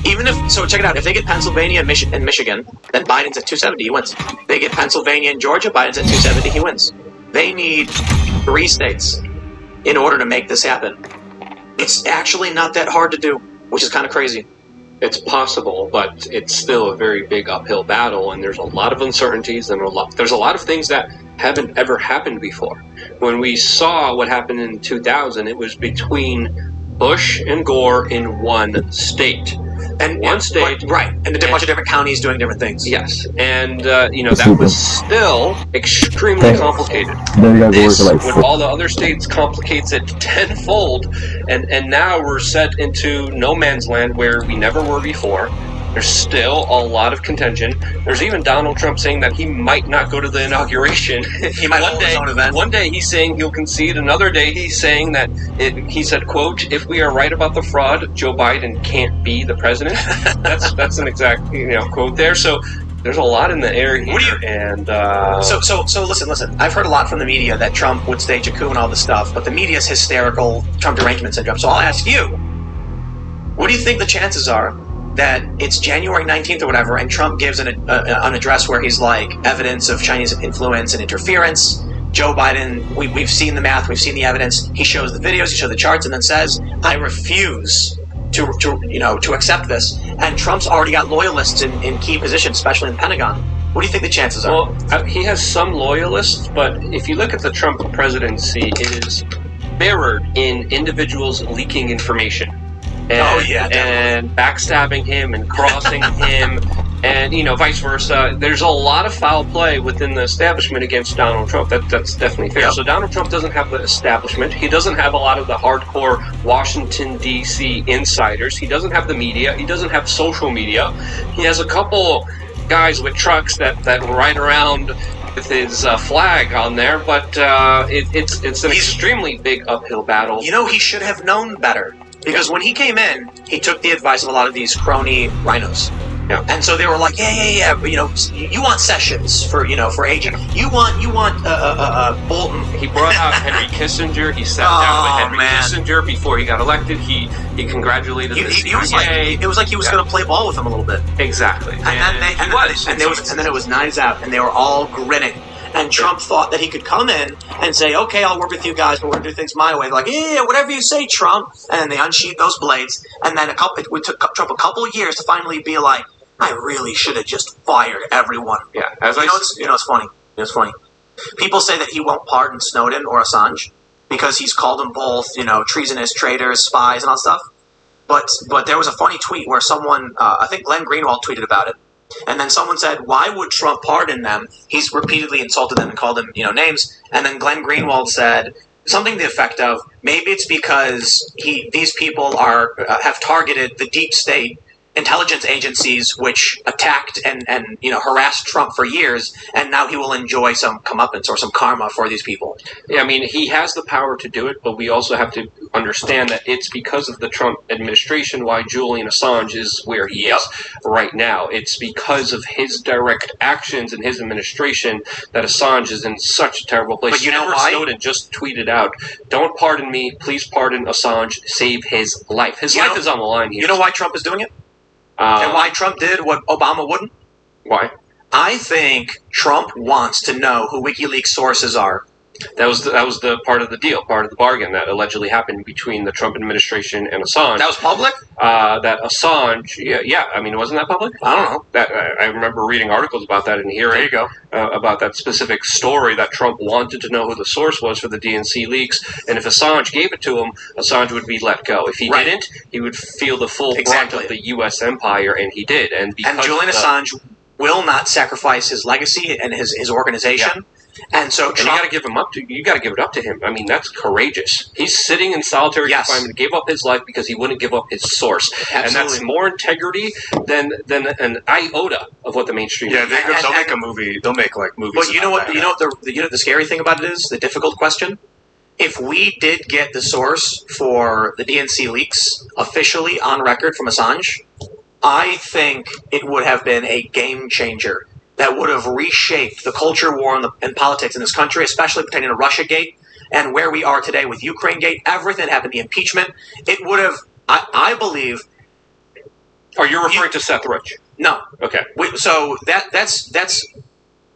S5: Even if, so check it out, if they get Pennsylvania and Michigan, then Biden's at 270, he wins. They get Pennsylvania and Georgia, Biden's at 270, he wins. They need 3 states in order to make this happen. It's actually not that hard to do, which is kind of crazy.
S2: It's possible, but it's still a very big uphill battle, and there's a lot of uncertainties, and there's a lot of things that haven't ever happened before. When we saw what happened in 2000, it was between Bush and Gore in one state.
S5: And
S2: one state,
S5: right, and a bunch of different counties doing different things.
S2: Yes, and that was still extremely complicated. This, with all the other states, complicates it tenfold, and now we're set into no man's land where we never were before. There's still a lot of contention. There's even Donald Trump saying that he might not go to the inauguration.
S5: He might hold his own event.
S2: One day he's saying he'll concede. Another day he's saying that he said, quote, "If we are right about the fraud, Joe Biden can't be the president." That's an exact quote there. So there's a lot in the air here.
S5: So listen. I've heard a lot from the media that Trump would stage a coup and all this stuff, but the media's hysterical Trump derangement syndrome. So I'll ask you, what do you think the chances are that it's January 19th or whatever, and Trump gives an address where he's like, evidence of Chinese influence and interference. Joe Biden, we've seen the math, we've seen the evidence. He shows the videos, he shows the charts, and then says, "I refuse to accept this." And Trump's already got loyalists in key positions, especially in the Pentagon. What do you think the chances are?
S2: Well, he has some loyalists, but if you look at the Trump presidency, it is mirrored in individuals leaking information. And backstabbing him and crossing him and vice versa. There's a lot of foul play within the establishment against Donald Trump. That's definitely fair. So Donald Trump doesn't have the establishment. He doesn't have a lot of the hardcore Washington D.C. insiders. He doesn't have the media. He doesn't have social media. He has a couple guys with trucks that ride around with his flag on there, but it's an extremely big uphill battle.
S5: He should have known better. Because when he came in, he took the advice of a lot of these crony rhinos.
S2: Yeah.
S5: And so they were like, yeah, but, you want Sessions for agent. You want Bolton.
S2: He brought out Henry Kissinger. He sat down with Henry Kissinger before he got elected. He congratulated the CIA.
S5: It was like he was going to play ball with him a little bit.
S2: Exactly.
S5: And then it was knives out, and they were all grinning. And Trump thought that he could come in and say, "Okay, I'll work with you guys, but we're going to do things my way." They're like, "Yeah, whatever you say, Trump." And they unsheathed those blades. And then it took Trump a couple of years to finally be like, "I really should have just fired everyone."
S2: Yeah.
S5: It's funny. It's funny. People say that he won't pardon Snowden or Assange because he's called them both, treasonous traitors, spies, and all that stuff. But there was a funny tweet where someone, I think Glenn Greenwald tweeted about it. And then someone said, "Why would Trump pardon them? He's repeatedly insulted them and called them, names." And then Glenn Greenwald said something to the effect of, "Maybe it's because these people have targeted the deep state intelligence agencies which attacked and harassed Trump for years, and now he will enjoy some comeuppance or some karma for these people."
S2: Yeah, I mean, he has the power to do it, but we also have to understand that it's because of the Trump administration why Julian Assange is where he is right now. It's because of his direct actions and his administration that Assange is in such a terrible place.
S5: But you know why?
S2: Snowden just tweeted out, "Don't pardon me, please pardon Assange, save his life." His life is on the line here.
S5: You know why Trump is doing it? And why Trump did what Obama wouldn't?
S2: Why?
S5: I think Trump wants to know who WikiLeaks sources are.
S2: That was the part of the deal, part of the bargain that allegedly happened between the Trump administration and Assange.
S5: That was public?
S2: That Assange, yeah. I mean, wasn't that public?
S5: I don't know.
S2: I remember reading articles about that and hearing
S5: there you go.
S2: About that specific story that Trump wanted to know who the source was for the DNC leaks, and if Assange gave it to him, Assange would be let go. If he didn't, he would feel the full brunt of the U.S. empire, and he did. And
S5: Julian Assange will not sacrifice his legacy and his organization.
S2: Yeah.
S5: And so
S2: Trump, you got to give him up to. You got to give it up to him. I mean, that's courageous. He's sitting in solitary confinement. Gave up his life because he wouldn't give up his source, and that's more integrity than an iota of what the mainstream.
S4: Yeah, they'll make a movie. They'll make movies.
S5: But you know what? The scary thing about it is the difficult question. If we did get the source for the DNC leaks officially on record from Assange, I think it would have been a game changer that would have reshaped the culture war and politics in this country, especially pertaining to Russiagate and where we are today with Ukrainegate, everything that happened, the impeachment. It would have, I believe.
S2: Are you referring to Seth Rich?
S5: No.
S2: Okay.
S5: So that's.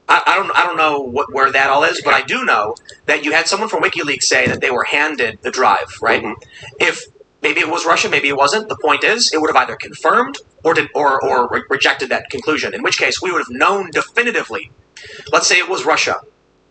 S5: I don't know where that all is, but I do know that you had someone from WikiLeaks say that they were handed the drive, right? Mm-hmm. If maybe it was Russia, maybe it wasn't. The point is, it would have either confirmed or rejected that conclusion. In which case, we would have known definitively. Let's say it was Russia.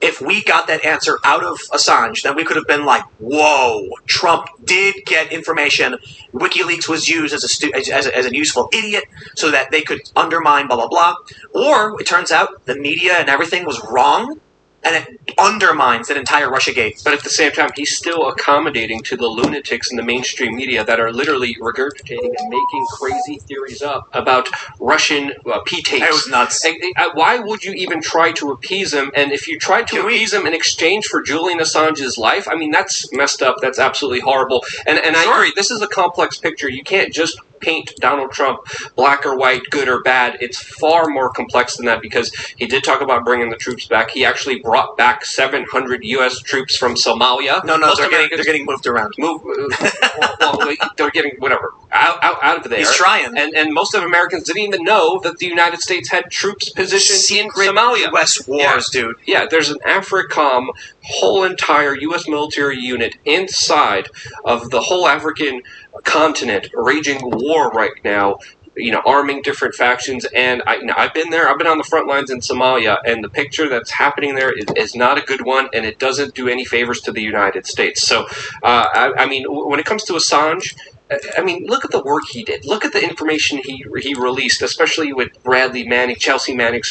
S5: if we got that answer out of Assange, then we could have been like, whoa, Trump did get information. WikiLeaks was used as a useful idiot so that they could undermine blah, blah, blah. Or it turns out the media and everything was wrong, and it undermines that entire Russiagate.
S2: But at the same time, he's still accommodating to the lunatics in the mainstream media that are literally regurgitating and making crazy theories up about Russian P-tapes.
S5: It was nuts.
S2: Why would you even try to appease him? And if you tried to appease him in exchange for Julian Assange's life, I mean, that's messed up. That's absolutely horrible. And I agree, this is a complex picture. You can't just paint Donald Trump black or white, good or bad. It's far more complex than that because he did talk about bringing the troops back. He actually brought back 700 U.S. troops from Somalia.
S5: No, they're getting moved around.
S2: Well, they're getting whatever out of there.
S5: He's trying.
S2: And most of Americans didn't even know that the United States had troops positioned in Somalia.
S5: U.S. wars, dude.
S2: Yeah, there's an AFRICOM whole entire U.S. military unit inside of the whole African continent, raging war right now, arming different factions. And I've been there. I've been on the front lines in Somalia, and the picture that's happening there is not a good one, and it doesn't do any favors to the United States. So, I mean, when it comes to Assange, I mean, look at the work he did. Look at the information he released, especially with Chelsea Manning,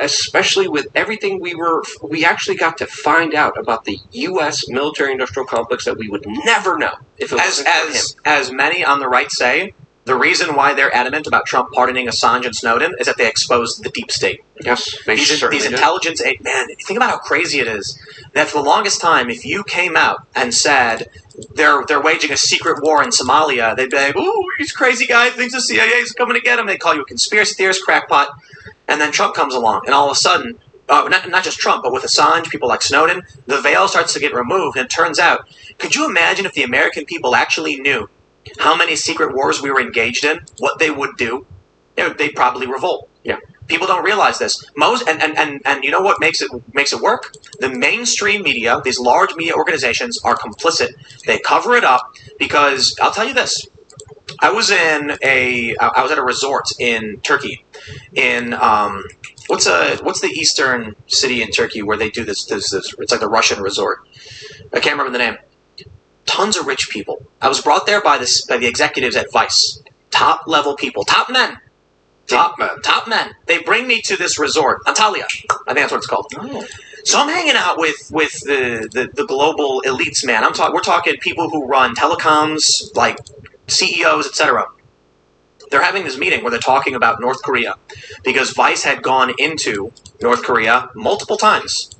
S2: especially with everything we actually got to find out about the U.S. military-industrial complex that we would never know if it wasn't for him.
S5: As many on the right say, the reason why they're adamant about Trump pardoning Assange and Snowden is that they exposed the deep state.
S2: Yes,
S5: these intelligence... Man, think about how crazy it is that for the longest time, if you came out and said they're waging a secret war in Somalia, they'd be like, ooh, he's a crazy guy, thinks the CIA's coming to get him. They call you a conspiracy theorist, crackpot. And then Trump comes along, and all of a sudden, not just Trump, but with Assange, people like Snowden, the veil starts to get removed, and it turns out, could you imagine if the American people actually knew how many secret wars we were engaged in, what they would do? They'd probably revolt.
S2: Yeah.
S5: People don't realize this. And you know what makes it work? The mainstream media, these large media organizations, are complicit. They cover it up because I'll tell you this. I was at a resort in Turkey, in what's the eastern city in Turkey where they do this? It's like the Russian resort. I can't remember the name. Tons of rich people. I was brought there by the executives at Vice. Top level people. Top men. Top men. They bring me to this resort. Antalya. I think that's what it's called. Oh. So I'm hanging out with the global elites, man. We're talking people who run telecoms, like CEOs, etc. They're having this meeting where they're talking about North Korea because Vice had gone into North Korea multiple times.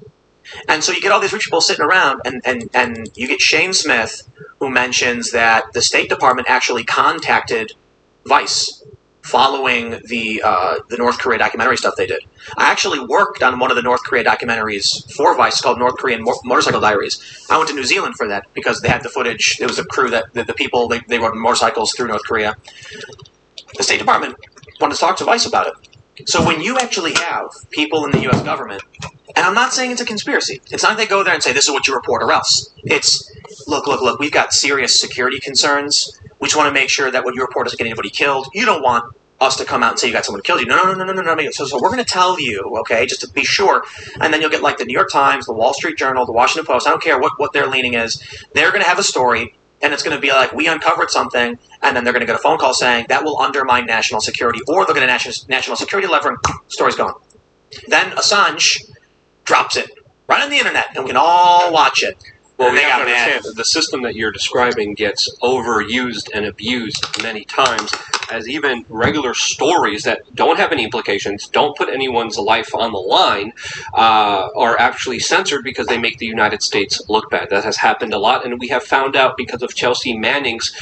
S5: And so you get all these rich people sitting around, and you get Shane Smith, who mentions that the State Department actually contacted Vice following the North Korea documentary stuff they did. I actually worked on one of the North Korea documentaries for Vice called North Korean Motorcycle Diaries. I went to New Zealand for that because they had the footage. It was a crew that the people, they rode motorcycles through North Korea. The State Department wanted to talk to Vice about it. So when you actually have people in the U.S. government, and I'm not saying it's a conspiracy. It's not they go there and say, this is what you report or else. It's, look, we've got serious security concerns. We just want to make sure that what you report doesn't get anybody killed. You don't want us to come out and say you got someone who killed you. No. So we're going to tell you, okay, just to be sure. And then you'll get like the New York Times, the Wall Street Journal, the Washington Post. I don't care what their leaning is. They're going to have a story, and it's going to be like, we uncovered something, and then they're going to get a phone call saying that will undermine national security, or they'll get a national security lever, and story's gone. Then Assange drops it right on the internet, and we can all watch it.
S2: Well, we have to understand that the system that you're describing gets overused and abused many times, as even regular stories that don't have any implications, don't put anyone's life on the line, are actually censored because they make the United States look bad. That has happened a lot, and we have found out because of Chelsea Manning's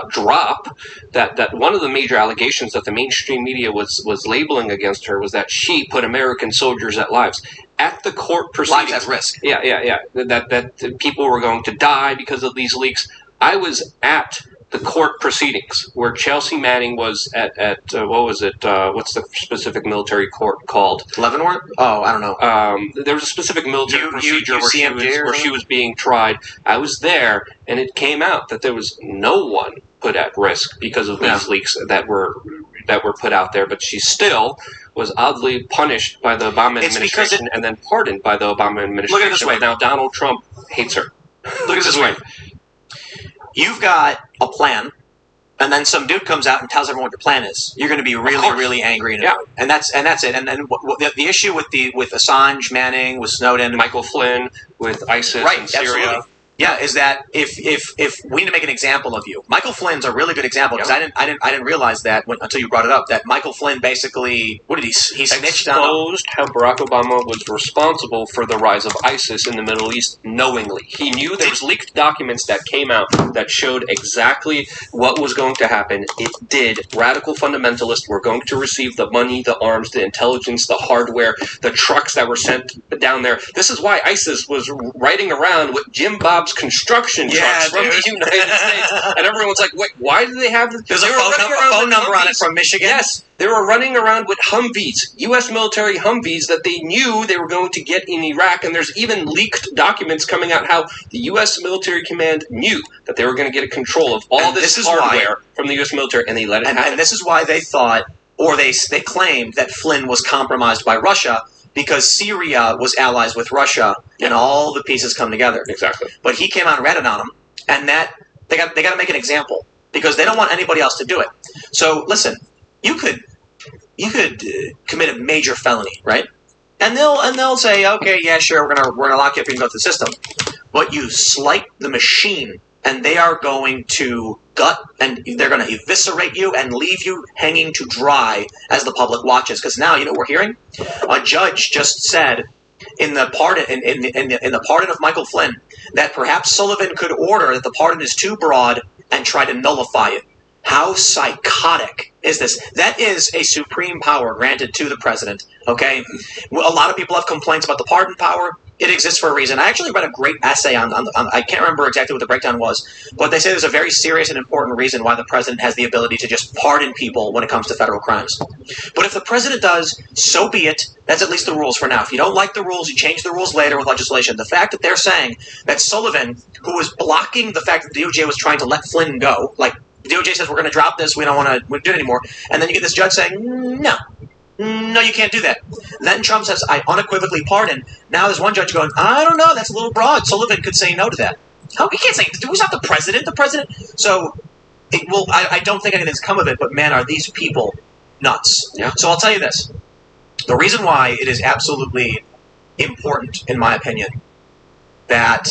S2: drop that one of the major allegations that the mainstream media was labeling against her was that she put American soldiers at lives. At the court proceedings,
S5: lives at risk.
S2: Yeah. That people were going to die because of these leaks. I was at the court proceedings where Chelsea Manning was at what was it? What's the specific military court called?
S5: Leavenworth? Oh, I don't know.
S2: There was a specific military procedure where she was being tried. I was there, and it came out that there was no one put at risk because of these leaks that were put out there. But she still was oddly punished by the Obama administration and then pardoned by the Obama administration.
S5: Look at it this way.
S2: Now Donald Trump hates her.
S5: Look at it this way. You've got a plan, and then some dude comes out and tells everyone what your plan is. You're going to be really, really angry, and that's it. And then the issue with Assange, Manning, with Snowden,
S2: Michael Flynn, with ISIS in Syria.
S5: Absolutely. Yeah, is that if we need to make an example of you, Michael Flynn's a really good example because I didn't realize that until you brought it up that Michael Flynn basically he snitched on
S2: exposed how Barack Obama was responsible for the rise of ISIS in the Middle East knowingly. He knew there was leaked documents that came out that showed exactly what was going to happen. It did. Radical fundamentalists were going to receive the money, the arms, the intelligence, the hardware, the trucks that were sent down there. This is why ISIS was riding around with Jim Bob's construction trucks from the United States, and everyone's like, "Wait, why do they have this?"
S5: There's a phone number on it from Michigan.
S2: Yes, they were running around with Humvees, U.S. military Humvees that they knew they were going to get in Iraq, and there's even leaked documents coming out how the U.S. military command knew that they were going to get control of all this hardware from the U.S. military, and they let it happen.
S5: And this is why they thought, or they claimed that Flynn was compromised by Russia. Because Syria was allies with Russia, and all the pieces come together.
S2: Exactly.
S5: But he came out and ratted on them, and that they got to make an example because they don't want anybody else to do it. So listen, you could commit a major felony, right? And they'll say, okay, yeah, sure, we're gonna lock you up and go through the system. But you slight the machine, and they are going to gut and they're going to eviscerate you and leave you hanging to dry as the public watches. Because now, you know what we're hearing? A judge just said in the pardon in the pardon of Michael Flynn that perhaps Sullivan could order that the pardon is too broad and try to nullify it. How psychotic is this? That is a supreme power granted to the president, okay? A lot of people have complaints about the pardon power. It exists for a reason. I actually read a great essay on I can't remember exactly what the breakdown was, but they say there's a very serious and important reason why the president has the ability to just pardon people when it comes to federal crimes. But if the president does, so be it. That's at least the rules for now. If you don't like the rules, you change the rules later with legislation. The fact that they're saying that Sullivan, who was blocking the fact that the DOJ was trying to let Flynn go, like the DOJ says we're going to drop this, we don't want to do it anymore, and then you get this judge saying, no, you can't do that. Then Trump says, I unequivocally pardon. Now there's one judge going, I don't know, that's a little broad. Sullivan could say no to that. How? He can't say, who's not the president? The president? So, I don't think anything's come of it, but man, are these people nuts.
S2: Yeah.
S5: So I'll tell you this. The reason why it is absolutely important, in my opinion, that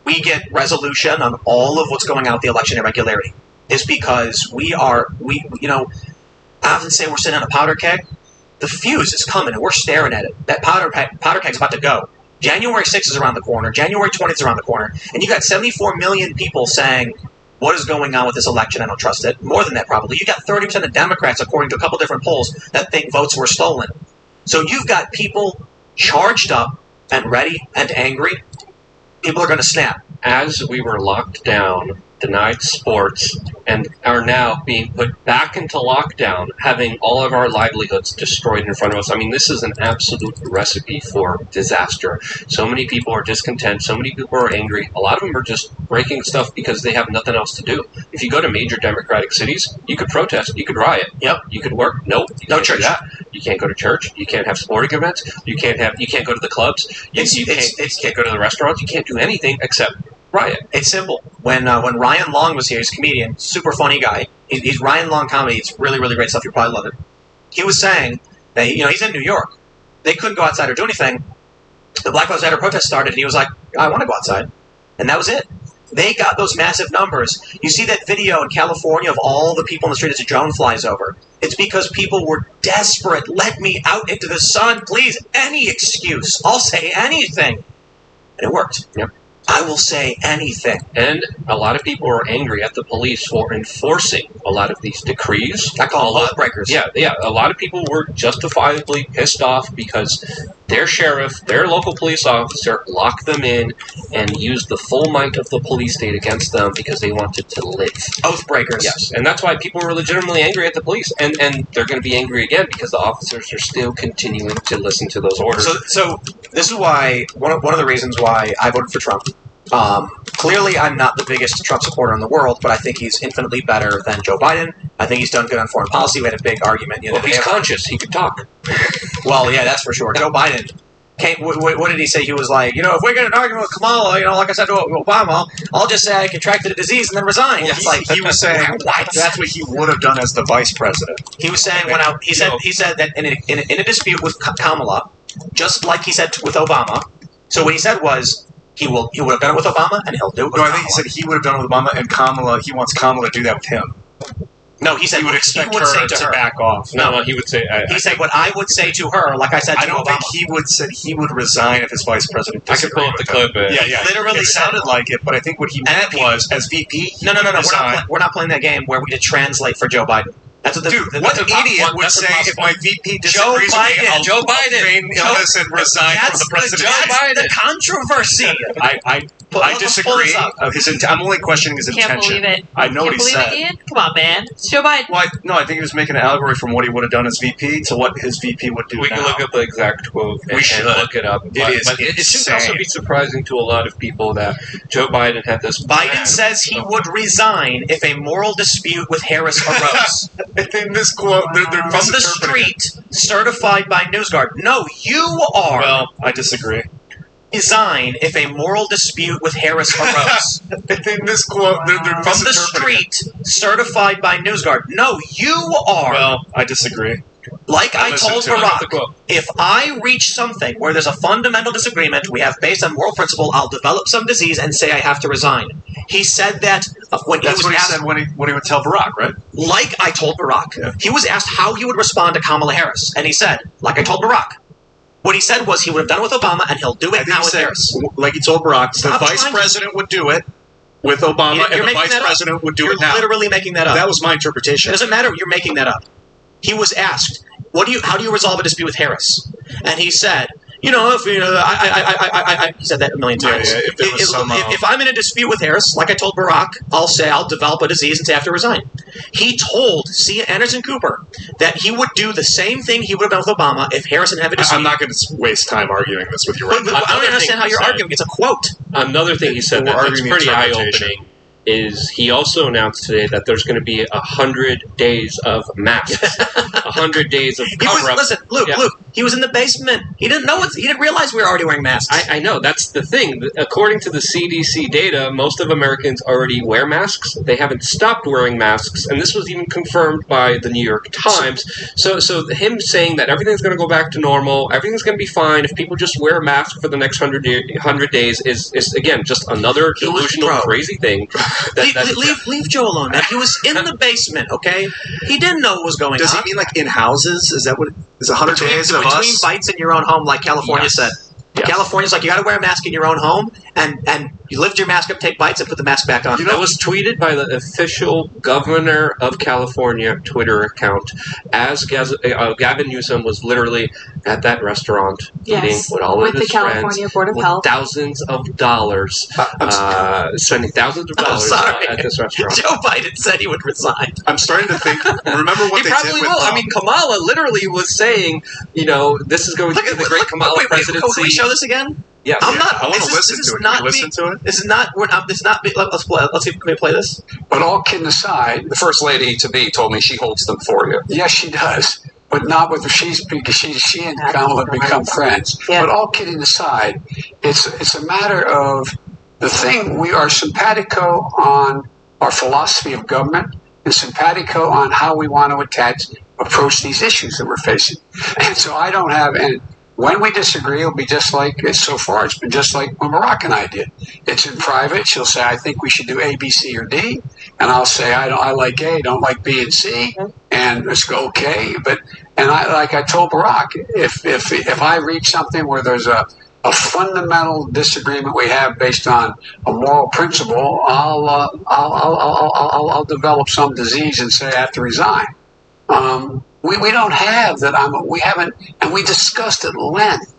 S5: we get resolution on all of what's going on with the election irregularity is because I often say we're sitting on a powder keg. The fuse is coming, and we're staring at it. That powder keg's about to go. January 6th is around the corner. January 20th is around the corner. And you got 74 million people saying, what is going on with this election? I don't trust it. More than that, probably. You got 30% of Democrats, according to a couple different polls, that think votes were stolen. So you've got people charged up and ready and angry. People are going to snap.
S2: As we were locked down, denied sports, and are now being put back into lockdown, having all of our livelihoods destroyed in front of us. I mean, this is an absolute recipe for disaster. So many people are discontent. So many people are angry. A lot of them are just breaking stuff because they have nothing else to do. If you go to major Democratic cities, you could protest. You could riot.
S5: Yep.
S2: You could work. Nope.
S5: No church.
S2: You can't go to church. You can't have sporting events. You can't go to the clubs. You can't go to the restaurants. You can't do anything except riot.
S5: It's simple. When Ryan Long was here, he's a comedian, super funny guy. He's Ryan Long comedy. It's really, really great stuff. You'll probably love it. He was saying that he's in New York. They couldn't go outside or do anything. The Black Lives Matter protest started, and he was like, I want to go outside. And that was it. They got those massive numbers. You see that video in California of all the people in the street as a drone flies over. It's because people were desperate. Let me out into the sun, please. Any excuse. I'll say anything. And it worked.
S2: Yep.
S5: I will say anything.
S2: And a lot of people are angry at the police for enforcing a lot of these decrees.
S5: I call them lawbreakers.
S2: Yeah. A lot of people were justifiably pissed off because their sheriff, their local police officer, locked them in and used the full might of the police state against them because they wanted to live.
S5: Oath breakers.
S2: Yes. And that's why people were legitimately angry at the police. And they're going to be angry again because the officers are still continuing to listen to those orders.
S5: So this is why, one of the reasons why I voted for Trump. Clearly, I'm not the biggest Trump supporter in the world, but I think he's infinitely better than Joe Biden. I think he's done good on foreign policy. We had a big argument.
S2: Well, he's conscious. He could talk.
S5: Well, yeah, that's for sure. Joe Biden came. What did he say? He was like, if we get an argument with Kamala, like I said to Obama, I'll just say I contracted a disease and then resign.
S4: Well, he was saying that's what he would have done as the vice president.
S5: He was saying he said that in a dispute with Kamala, just like he said with Obama. So what he said was. He would have done it with Obama, and he'll do it with Kamala.
S4: I think he said he would have done it with Obama, and Kamala. He wants Kamala to do that with him.
S5: No, he said
S4: he would expect her to back off.
S2: No, he would say.
S5: He said what I would say to her, like I said to Obama.
S4: I don't think he would said he would resign if his vice president.
S2: I can pull up the clip.
S4: Yeah.
S5: Literally
S4: it sounded like it, but I think what he meant was as VP.
S5: No. We're not playing that game where we just translate for Joe Biden. That's what
S4: what idiot would say if my VP disagrees with me?
S5: Joe Biden.
S4: Illness and resign from the presidency.
S5: That's the controversy.
S4: I disagree. I'm only questioning his intention.
S22: Can't believe it.
S4: I know what he said.
S22: Ian? Come on, man. It's Joe Biden.
S4: Well, I think he was making an allegory from what he would have done as VP to what his VP would do.
S2: We can look up the exact quote and look it up. It should also be surprising to a lot of people that Joe Biden had this.
S5: Biden says he would resign if a moral dispute with Harris arose.
S4: In this quote, they're
S5: from the street, certified by NewsGuard. No, you are.
S4: Well, I disagree.
S5: Resign if a moral dispute with Harris arose.
S4: In this quote, they're
S5: from the street, certified by NewsGuard. No, you are.
S4: Well, I disagree.
S5: Like I told Barack, if I reach something where there's a fundamental disagreement we have based on moral principle, I'll develop some disease and say I have to resign. He said that when he was
S4: what
S5: asked,
S4: he said when he would tell Barack, right?
S5: Like I told Barack. Yeah. He was asked how he would respond to Kamala Harris, and he said, like I told Barack. What he said was he would have done it with Obama, and he'll do it now with Harris.
S4: Like he told Barack, the vice president would do it with Obama, and the vice president would do it now.
S5: You're literally making that up.
S4: That was my interpretation.
S5: It doesn't matter. You're making that up. He was asked, how do you resolve a dispute with Harris? And he said, he said that a million times.
S4: Yeah,
S5: if I'm in a dispute with Harris, like I told Barack, I'll develop a disease and say I have to resign. He told Anderson Cooper that he would do the same thing he would have done with Obama if Harrison had a dispute.
S4: I'm not going to waste time arguing this with you right now.
S5: I don't understand how you're arguing. It's a quote.
S2: Another thing he said that's pretty eye-opening is he also announced today that there's going to be 100 days of masks, 100 days of cover-up.
S5: Listen, Luke, he was in the basement. He didn't know he didn't realize we were already wearing masks.
S2: I know, that's the thing. According to the CDC data, most of Americans already wear masks. They haven't stopped wearing masks, and this was even confirmed by the New York Times. So him saying that everything's going to go back to normal, everything's going to be fine if people just wear a mask for the next 100 days is again, just another delusional, crazy thing.
S5: Leave Joe alone, man. He was in the basement, okay? He didn't know what was going on.
S4: Does he mean like in houses? Is that what? Is 100 days of
S5: between bites in your own home, like California said? Yes. California's like, you got to wear a mask in your own home, and you lift your mask up, take bites, and put the mask back on.
S2: That was tweeted by the official governor of California Twitter account, as Gavin Newsom was literally at that restaurant eating with all of his
S22: California
S2: friends,
S22: Board of
S2: with
S22: Health.
S2: thousands of dollars, spending thousands of dollars at this restaurant.
S5: Joe Biden said he would resign.
S4: I'm starting to think. Remember what
S2: he
S4: they
S2: probably
S4: did with
S2: will. I mean, Kamala literally was saying, this is going to be the great Kamala presidency.
S5: Can we show this again?
S2: Yeah,
S5: I'm not.
S4: I want to listen to it. Can you listen to it?
S5: This is not. We're not. This is not. Let's play. Let's see. Can we play this?
S9: But all kidding aside,
S8: the first lady to be told me she holds them for you.
S9: Yes, she does, but not with she and Kamala become friends. Yeah. But all kidding aside, it's a matter of the thing. We are simpatico on our philosophy of government and simpatico on how we want to approach these issues that we're facing. And so I don't have any. When we disagree, it'll be just like, so far, it's been just like when Barack and I did. It's in private. She'll say, I think we should do A, B, C, or D. And I'll say, I like A, don't like B and C. And it's okay. Like I told Barack, if I reach something where there's a fundamental disagreement we have based on a moral principle, I'll develop some disease and say I have to resign. We don't have that. We haven't, and we discussed at length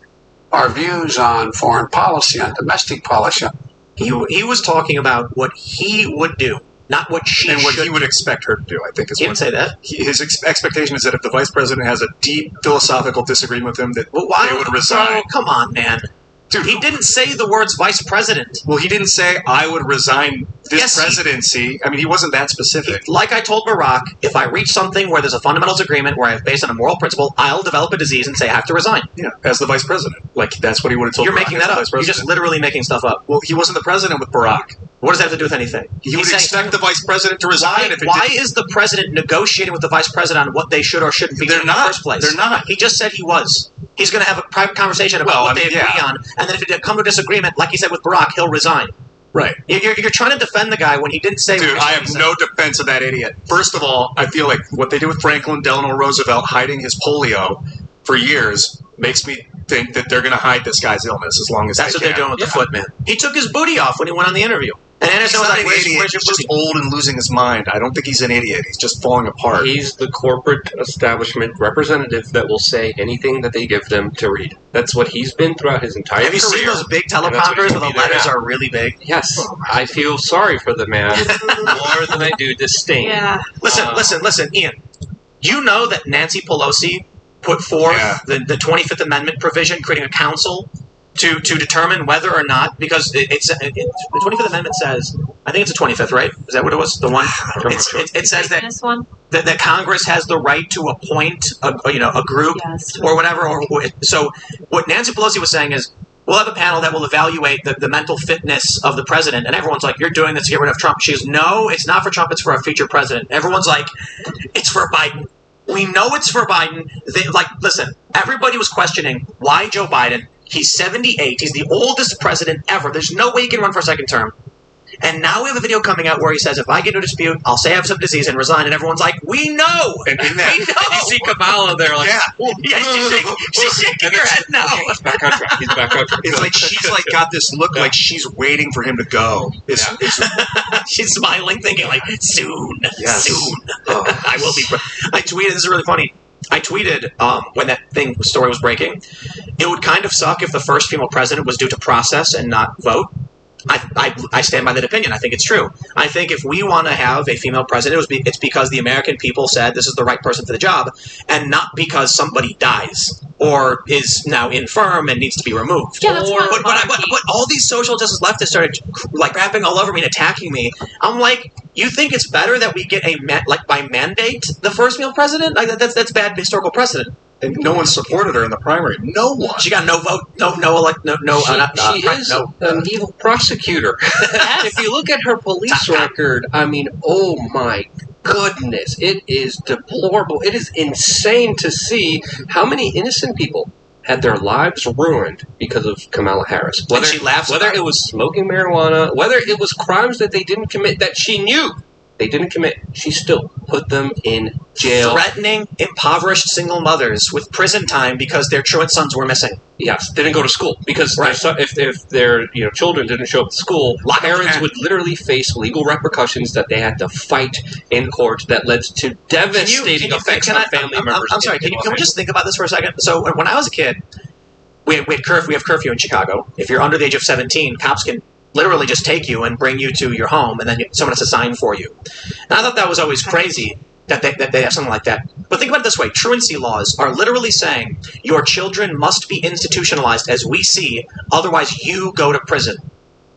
S9: our views on foreign policy, on domestic policy.
S5: He was talking about what he would do, not what she
S4: and what he would expect her to do. I think is
S5: he didn't say that.
S4: His expectation is that if the vice president has a deep philosophical disagreement with him, that they would resign.
S5: Oh, come on, man. Dude, he didn't say the words vice president.
S4: Well, he didn't say, I would resign this presidency. I mean, he wasn't that specific.
S5: Like I told Barack, if I reach something where there's a fundamentals agreement where I based on a moral principle, I'll develop a disease and say I have to resign.
S4: Yeah, as the vice president. Like, that's what he would have told
S5: You're
S4: Barack
S5: making
S4: as
S5: that
S4: the
S5: up.
S4: vice
S5: You're
S4: president.
S5: just literally making stuff up.
S4: Well, he wasn't the president with Barack.
S5: What does that have to do with anything?
S4: He would expect the vice president to resign if it
S5: Why
S4: didn't.
S5: is the president negotiating with the vice president on what they should or shouldn't be doing in the first place?
S4: They're not.
S5: He just said he was. He's going to have a private conversation about what they agree on, and then if it come to a disagreement, like he said with Barack, he'll resign.
S4: Right.
S5: You're trying to defend the guy when he didn't say...
S4: Dude, I have no defense of that idiot. First of all, I feel like what they did with Franklin Delano Roosevelt hiding his polio for years makes me think that they're going to hide this guy's illness as long as
S5: That's
S4: they
S5: what
S4: can.
S5: they're doing with the footman. He took his booty off when he went on the interview. And Anderson was like,
S4: where's your
S5: booty?
S4: He's just old and losing his mind. I don't think he's an idiot. He's just falling apart.
S2: He's the corporate establishment representative that will say anything that they give them to read. That's what he's been throughout his entire career.
S5: Have you seen those big teleprompters where the letters are really big?
S2: Yes. I feel sorry for the man more than I do disdain.
S5: Yeah. Listen, Ian. You know that Nancy Pelosi put forth the 25th Amendment provision creating a council to determine whether or not, because the 25th Amendment says, I think it's the 25th, right? Is that what it was? The one? It says that Congress has the right to appoint a group or whatever. So what Nancy Pelosi was saying is, we'll have a panel that will evaluate the mental fitness of the president. And everyone's like, you're doing this to get rid of Trump. She goes, no, it's not for Trump, it's for our future president. Everyone's like, it's for Biden. We know it's for Biden. Listen, everybody was questioning why Joe Biden. He's 78. He's the oldest president ever. There's no way he can run for a second term. And now we have a video coming out where he says, if I get into a dispute, I'll say I have some disease and resign. And everyone's like, we know!
S4: And in that,
S5: we know!
S2: You see Kamala there like,
S5: she's shaking her head now.
S2: He's back on track. He's back on track.
S4: It's like she's like got this look like she's waiting for him to go.
S5: She's smiling, thinking like, soon, soon.
S4: Oh.
S5: I will be. I tweeted, this is really funny. I tweeted when that story was breaking, it would kind of suck if the first female president was due to process and not vote. I stand by that opinion. I think it's true. I think if we want to have a female president, it's because the American people said this is the right person for the job, and not because somebody dies or is now infirm and needs to be removed.
S19: Yeah, that's not
S5: but all these social justice leftists started like rapping all over me and attacking me. I'm like, you think it's better that we get by mandate the first female president? Like that's bad historical precedent.
S4: And no one supported her in the primary. No one.
S5: She got no vote.
S2: She is an evil prosecutor. If you look at her police record, I mean, oh my goodness, it is deplorable. It is insane to see how many innocent people had their lives ruined because of Kamala Harris. Whether it was smoking marijuana, whether it was crimes that they didn't commit that she knew they didn't commit, she still put them in jail.
S5: Threatening impoverished single mothers with prison time because their truant sons were missing.
S2: Yes, didn't go to school because if their children didn't show up at school, parents would literally face legal repercussions that they had to fight in court that led to devastating effects on family members.
S5: I'm sorry. Can we just think about this for a second? So when I was a kid, we have curfew in Chicago. If you're under the age of 17, cops can literally just take you and bring you to your home, and then someone has to sign for you. And I thought that was always crazy that they have something like that. But think about it this way. Truancy laws are literally saying your children must be institutionalized as we see, otherwise you go to prison.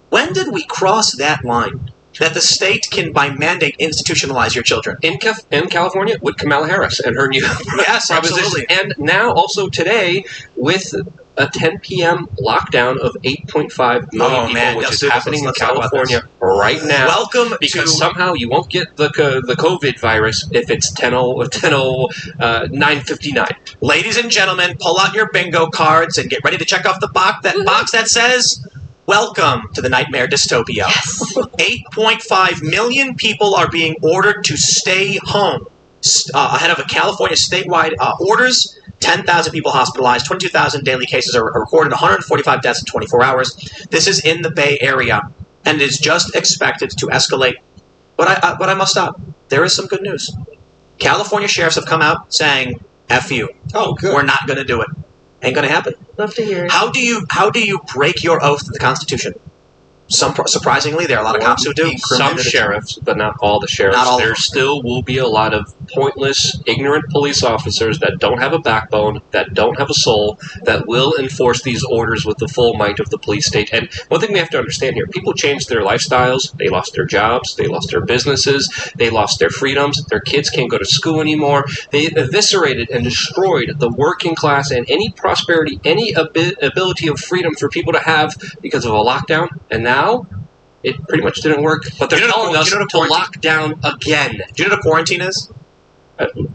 S5: When did we cross that line? That the state can, by mandate, institutionalize your children.
S2: In California, with Kamala Harris and her new
S5: proposition.
S2: Absolutely. And now also today with a 10 p.m. lockdown of 8.5 million people, which is happening in California right now.
S5: Welcome
S2: because somehow you won't get the COVID virus if it's 9:59.
S5: Ladies and gentlemen, pull out your bingo cards and get ready to check off the box that says, welcome to the nightmare dystopia. Yes. 8.5 million people are being ordered to stay home ahead of a California statewide orders. 10,000 people hospitalized, 22,000 daily cases are recorded, 145 deaths in 24 hours. This is in the Bay Area, and it is just expected to escalate. But I must stop. There is some good news. California sheriffs have come out saying, F you.
S4: Oh, good.
S5: We're not going to do it. Ain't going to happen.
S19: Love to hear it.
S5: How do you break your oath to the Constitution? Surprisingly, there are a lot of cops who do.
S2: Some sheriffs, but not all the sheriffs. There still will be a lot of pointless, ignorant police officers that don't have a backbone, that don't have a soul, that will enforce these orders with the full might of the police state. And one thing we have to understand here, people changed their lifestyles, they lost their jobs, they lost their businesses, they lost their freedoms, their kids can't go to school anymore. They eviscerated and destroyed the working class and any prosperity, any ability of freedom for people to have because of a lockdown. And now it pretty much didn't work, but they're telling us to lock down again.
S5: Do you know what a quarantine is?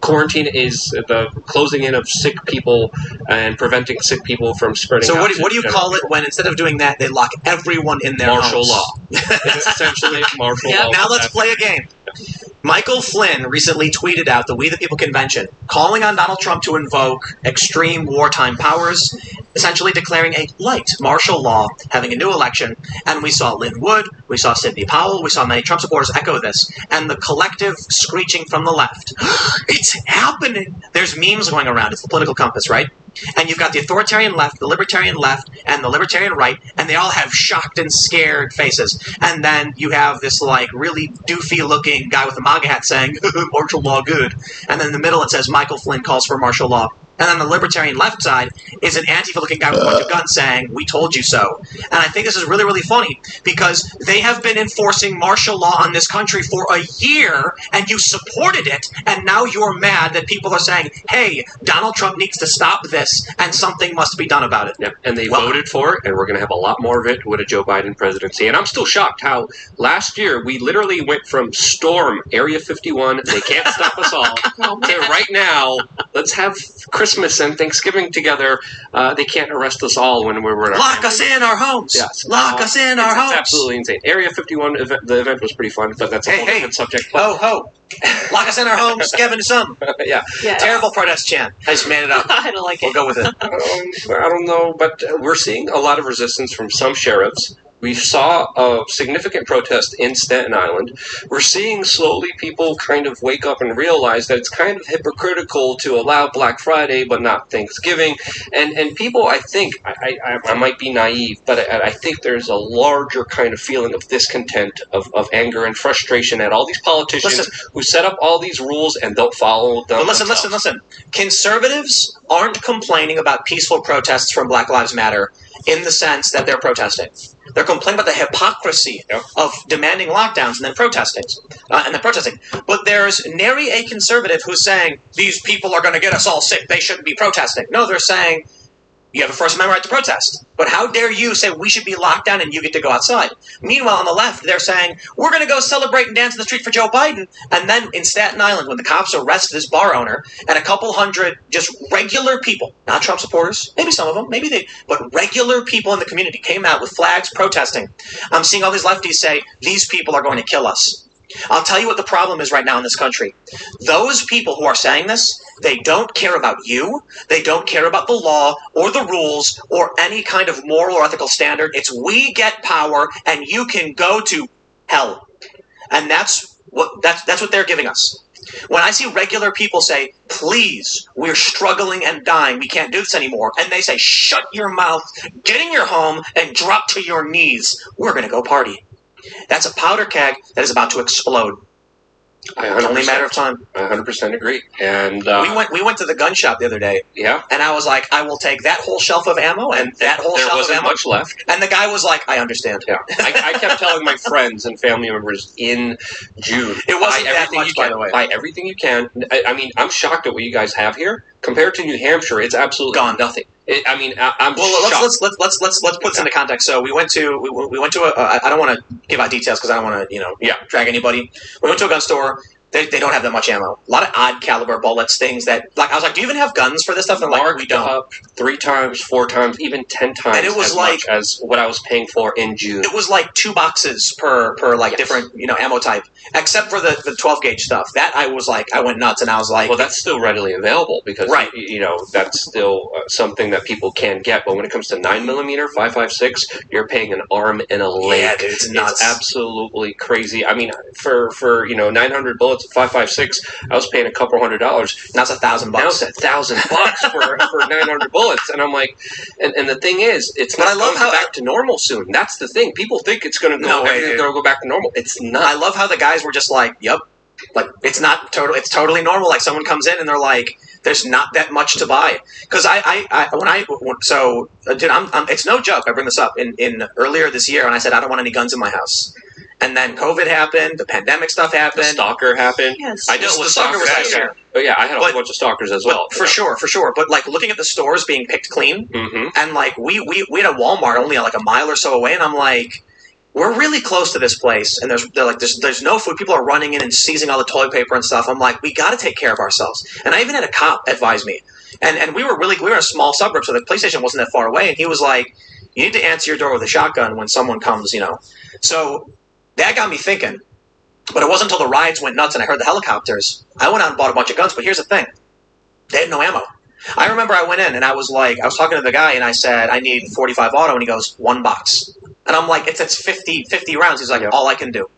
S2: Quarantine is the closing in of sick people and preventing sick people from spreading.
S5: So what do you call it when instead of doing that, they lock everyone in their
S2: martial
S5: homes?
S2: law? It's essentially martial law.
S5: Now let's play a game. Michael Flynn recently tweeted out the We the People convention, calling on Donald Trump to invoke extreme wartime powers, essentially declaring a light martial law, having a new election. And we saw Lynn Wood, we saw Sidney Powell, we saw many Trump supporters echo this, and the collective screeching from the left. It's happening! There's memes going around. It's the political compass, right? And you've got the authoritarian left, the libertarian left, and the libertarian right, and they all have shocked and scared faces. And then you have this, like, really doofy-looking guy with a MAGA hat saying, martial law good. And then in the middle it says, Michael Flynn calls for martial law. And on the libertarian left side is an Antifa-looking guy with a bunch of guns saying, we told you so. And I think this is really, really funny because they have been enforcing martial law on this country for a year and you supported it, and now you're mad that people are saying, hey, Donald Trump needs to stop this and something must be done about it.
S2: Yep. And they voted for it, and we're going to have a lot more of it with a Joe Biden presidency. And I'm still shocked how last year we literally went from storm Area 51, they can't stop us all, to right now, let's have Christmas and Thanksgiving together. They can't arrest us all when we're in
S5: Lock us in our homes.
S2: Yes.
S5: Lock us in our homes.
S2: It's absolutely insane. Area 51, the event was pretty fun, but that's a whole different subject.
S5: Ho, ho. Lock us in our homes, Kevin Sum.
S2: Yeah.
S5: Terrible protest chant. I just made it up.
S22: I don't like it.
S5: We'll go with it.
S2: I don't know, but we're seeing a lot of resistance from some sheriffs. We saw a significant protest in Staten Island. We're seeing slowly people kind of wake up and realize that it's kind of hypocritical to allow Black Friday but not Thanksgiving. And people, I think, I might be naive, but I think there's a larger kind of feeling of discontent, of anger and frustration at all these politicians who set up all these rules and don't follow them.
S5: But listen. Conservatives aren't complaining about peaceful protests from Black Lives Matter in the sense that they're protesting. They're complaining about the hypocrisy of demanding lockdowns and then protesting. But there's nary a conservative who's saying, these people are going to get us all sick, they shouldn't be protesting. No, they're saying, you have a First Amendment right to protest. But how dare you say we should be locked down and you get to go outside? Meanwhile, on the left, they're saying, we're going to go celebrate and dance in the street for Joe Biden. And then in Staten Island, when the cops arrest this bar owner and a couple hundred just regular people, not Trump supporters, maybe some of them, but regular people in the community came out with flags protesting. I'm seeing all these lefties say, these people are going to kill us. I'll tell you what the problem is right now in this country. Those people who are saying this, they don't care about you. They don't care about the law or the rules or any kind of moral or ethical standard. It's we get power and you can go to hell. And that's what they're giving us. When I see regular people say, please, we're struggling and dying, we can't do this anymore, and they say, shut your mouth, get in your home, and drop to your knees, we're going to go party. That's a powder keg that is about to explode. It's only a matter of time.
S2: I 100% agree. And
S5: we went to the gun shop the other day.
S2: Yeah.
S5: And I was like, I will take that whole shelf of ammo and that whole shelf of ammo.
S2: There wasn't much left.
S5: And the guy was like, I understand.
S2: Yeah. I kept telling my friends and family members in June,
S5: it wasn't that much, by the way.
S2: Buy everything you can. I mean, I'm shocked at what you guys have here. Compared to New Hampshire, it's absolutely nothing. I'm shocked.
S5: Let's put this into context. So we went to I don't want to give out details because I don't want to drag anybody. We went to a gun store. They don't have that much ammo. A lot of odd caliber bullets, things that I was like, do you even have guns for this stuff? And like, we don't.
S2: Up 3 times, 4 times, even 10 times.
S5: And it was
S2: much as what I was paying for in June.
S5: It was like 2 boxes per different ammo type, except for the 12 gauge stuff. That I went nuts, and I was like,
S2: well, that's still readily available because that's still something that people can get. But when it comes to 9mm 5.56, you're paying an arm and a leg.
S5: Yeah, dude, it's nuts.
S2: It's absolutely crazy. I mean, for 900 bullets. 5.56, I was paying a couple $100.
S5: Now it's $1,000.
S2: Now it's $1,000 for 900 bullets, and I'm like, and the thing is, it's not going back to normal soon. That's the thing. People think it's going to go. Everything's going to go back to normal. It's not.
S5: I love how the guys were just like, "Yep, Like, it's not total. It's totally normal. Like, someone comes in and they're like, "There's not that much to buy." Because it's no joke. I bring this up in earlier this year, and I said I don't want any guns in my house. And then COVID happened. The pandemic stuff happened.
S2: The stalker happened.
S5: Yes.
S2: I dealt with
S5: the stalker was
S2: stalkers.
S5: there.
S2: Oh yeah, I had a whole bunch of stalkers as well.
S5: For sure. But like looking at the stores being picked clean, and like we had a Walmart only like a mile or so away, and I'm like, we're really close to this place, and there's no food. People are running in and seizing all the toilet paper and stuff. I'm like, we got to take care of ourselves. And I even had a cop advise me, and we were in a small suburb, so the police station wasn't that far away, and he was like, you need to answer your door with a shotgun when someone comes, you know. So that got me thinking. But it wasn't until the riots went nuts and I heard the helicopters, I went out and bought a bunch of guns. But here's the thing. They had no ammo. I remember I went in and I was talking to the guy and I said, I need 45 auto. And he goes, 1 box. And I'm like, it's 50 rounds. He's like, all I can do.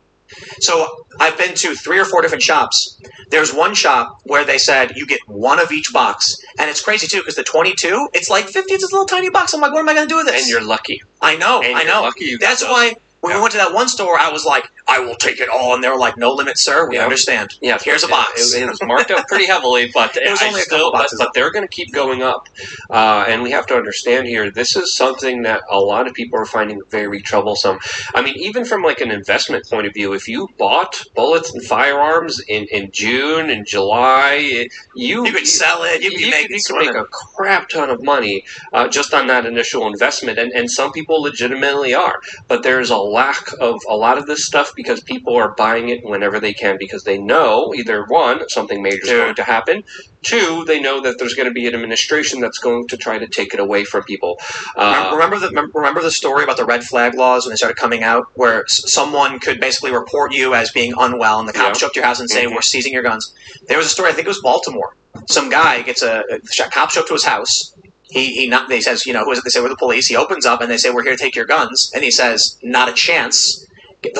S5: So I've been to 3 or 4 different shops. There's one shop where they said you get 1 of each box. And it's crazy, too, because the 22, it's like 50. It's a little tiny box. I'm like, what am I going to do with this?
S2: And you're lucky.
S5: I know.
S2: Lucky you
S5: That's why when we went to that one store, I was like, I will take it all. And they were like, no limit, sir. We understand.
S2: Yeah,
S5: here's a box.
S2: It was marked up pretty heavily, but
S5: it was only a couple boxes.
S2: But they're going to keep going up. And we have to understand here, this is something that a lot of people are finding very troublesome. I mean, even from like an investment point of view, if you bought bullets and firearms in June and July, you
S5: could sell it. You could
S2: make a crap ton of money just on that initial investment. And some people legitimately are. But there's a lack of a lot of this stuff because people are buying it whenever they can because they know either 1, something major is going to happen, 2, they know that there's going to be an administration that's going to try to take it away from people.
S5: Remember the story about the red flag laws when they started coming out, where someone could basically report you as being unwell, and the cops show up to your house and say, "We're seizing your guns." There was a story. I think it was Baltimore. Some guy gets cops show up to his house. They says, you know, who is it? They say, we're the police. He opens up and they say, we're here to take your guns. And he says, not a chance.